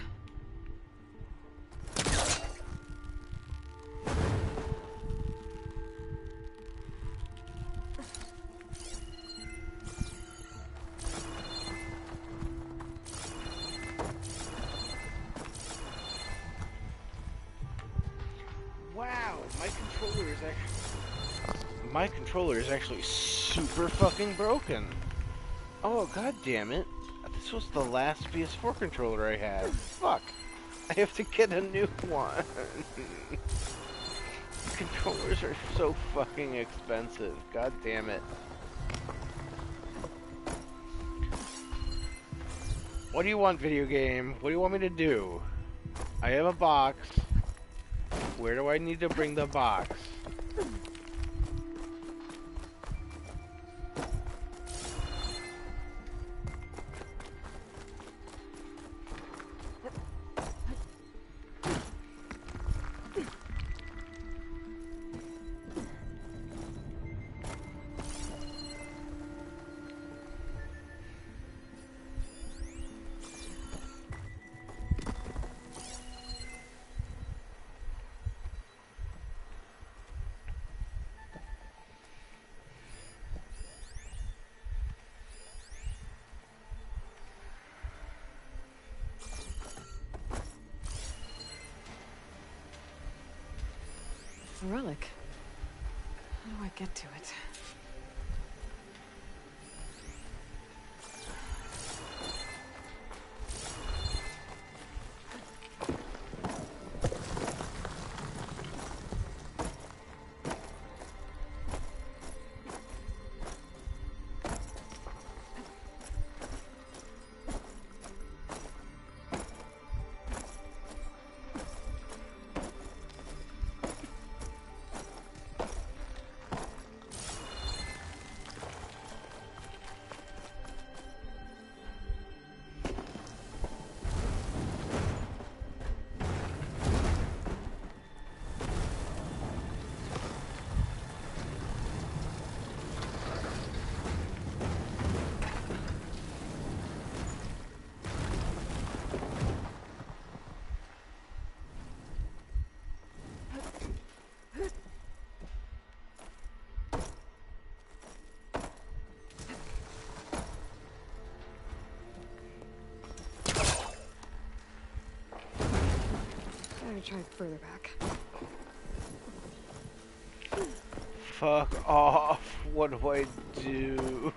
Wow, my controller is actually super fucking broken. Oh, god damn it. This was the last PS4 controller I had. Fuck. I have to get a new one. Controllers are so fucking expensive. God damn it. What do you want, video game? What do you want me to do? I have a box. Where do I need to bring the box? A relic. How do I get to it? Better try further back. Fuck off. What do I do?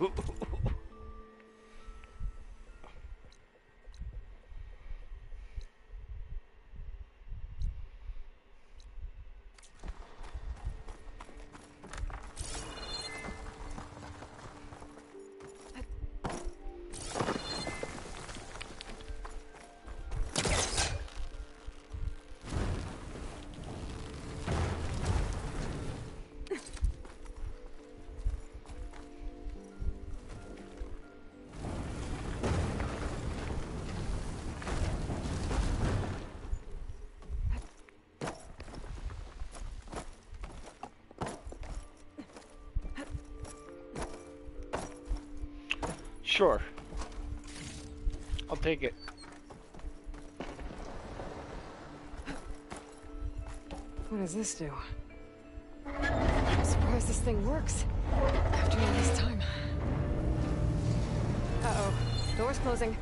Sure. I'll take it. What does this do? I'm surprised this thing works. After all this time. Uh-oh. Door's closing.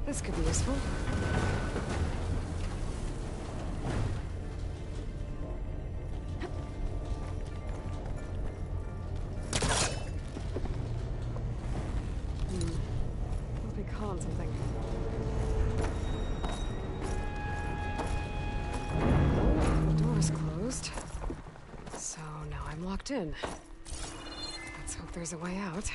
This could be useful. I'll be calling something. The door's closed. So now I'm locked in. Let's hope there's a way out.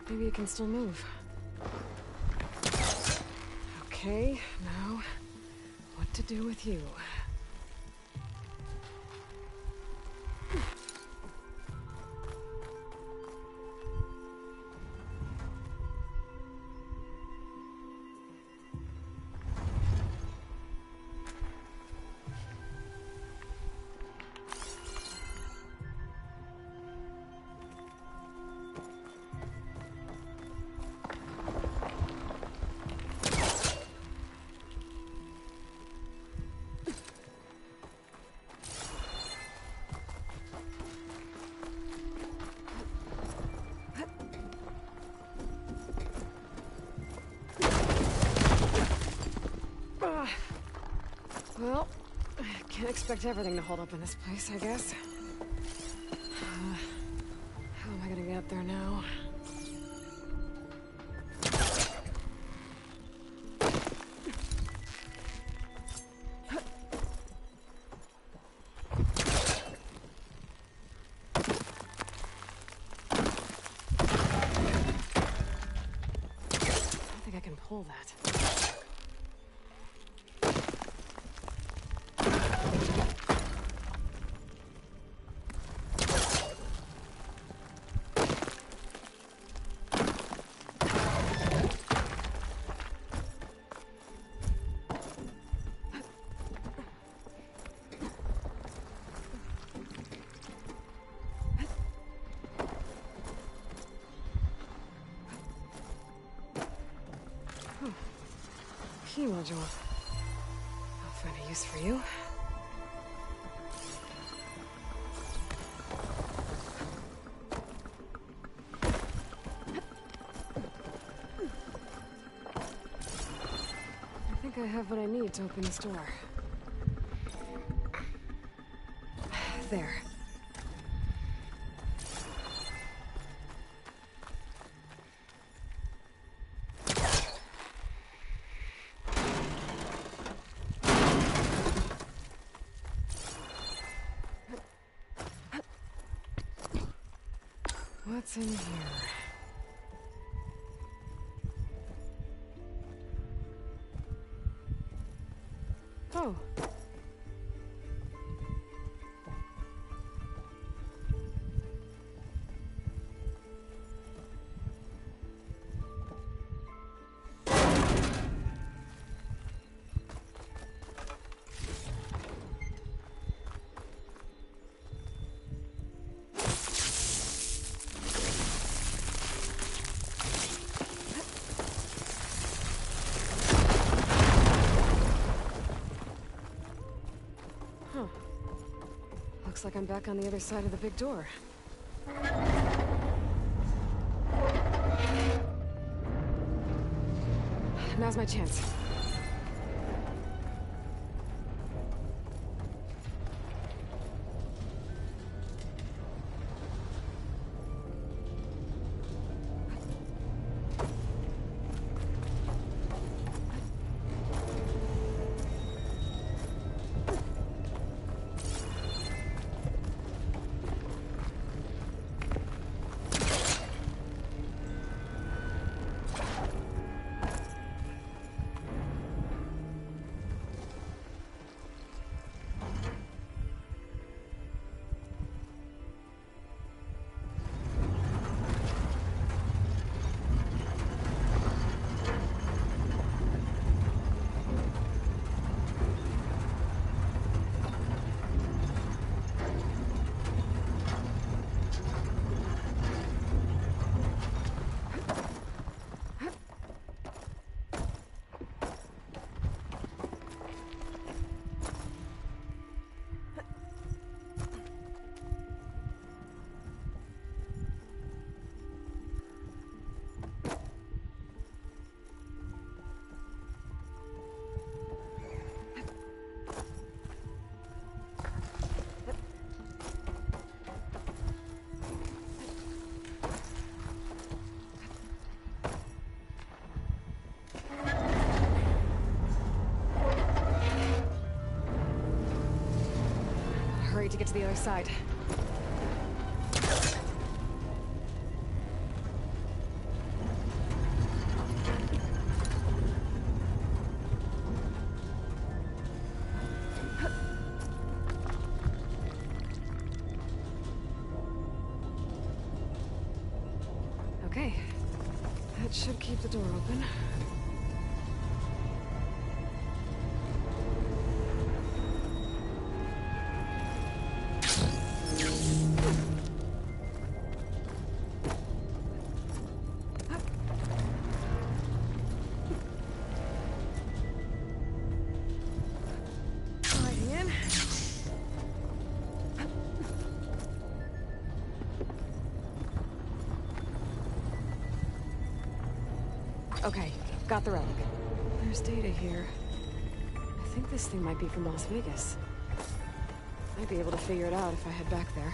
Maybe it can still move. Okay, now what to do with you? Well, can't expect everything to hold up in this place, I guess. How am I gonna get up there now? I don't think I can pull that. Key module. I'll find a use for you. I think I have what I need to open this door. There. What's in here? Oh. Looks like I'm back on the other side of the big door. Now's my chance. to get to the other side. Okay. That should keep the door open. Sliding in. Okay, got the relic. There's data here. I think this thing might be from Las Vegas. Might be able to figure it out if I head back there.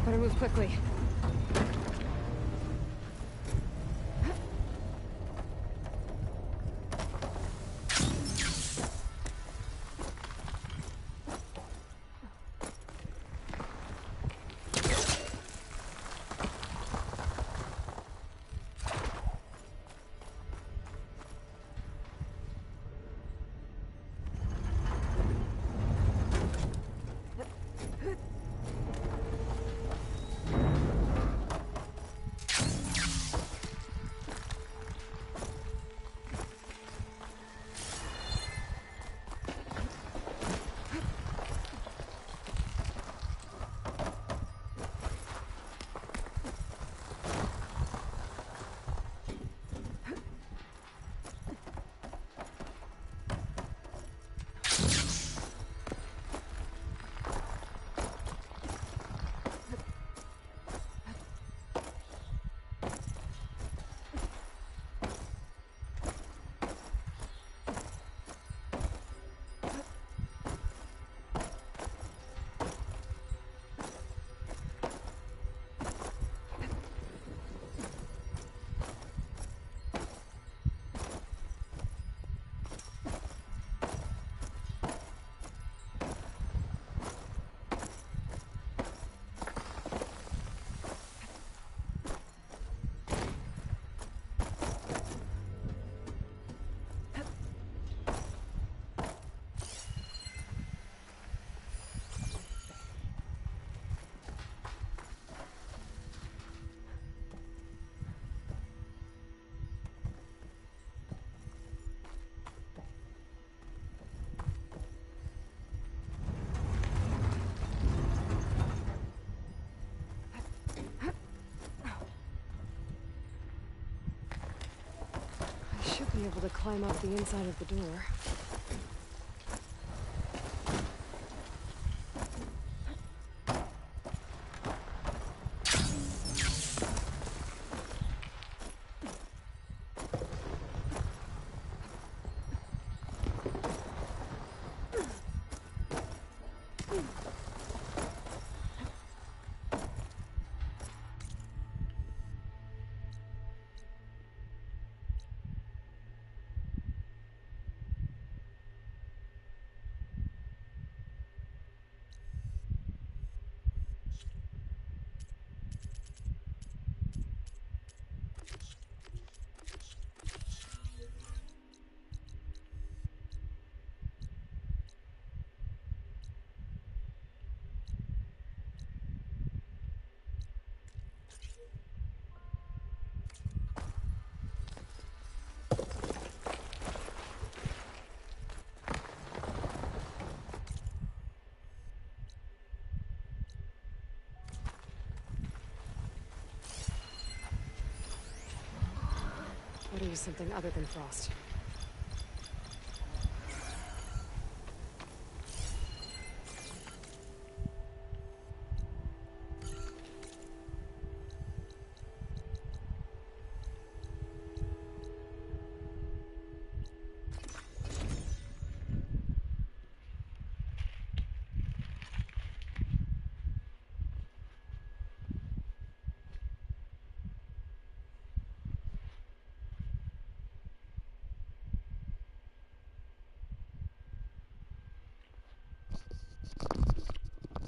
Better move quickly. Should be able to climb up the inside of the door. gotta use something other than frost.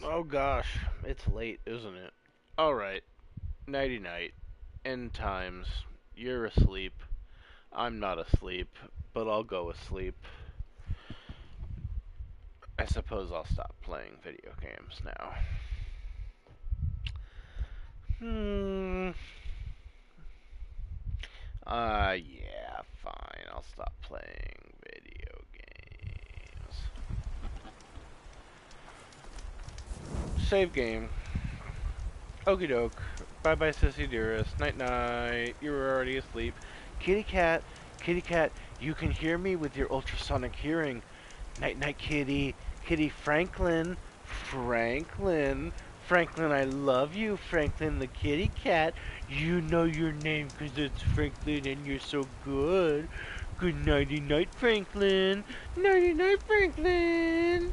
Oh gosh, it's late, isn't it? Alright, nighty night. End times. You're asleep. I'm not asleep, but I'll go asleep. I suppose I'll stop playing video games now. Yeah, fine. I'll stop playing video games. Save game. Okie doke. Bye bye, sissy dearest. Night night. You were already asleep. Kitty cat, you can hear me with your ultrasonic hearing. Night night, kitty. Kitty Franklin. Franklin, I love you, Franklin the kitty cat. You know your name 'cause it's Franklin and you're so good. Good nighty night, Franklin. Nighty night, Franklin.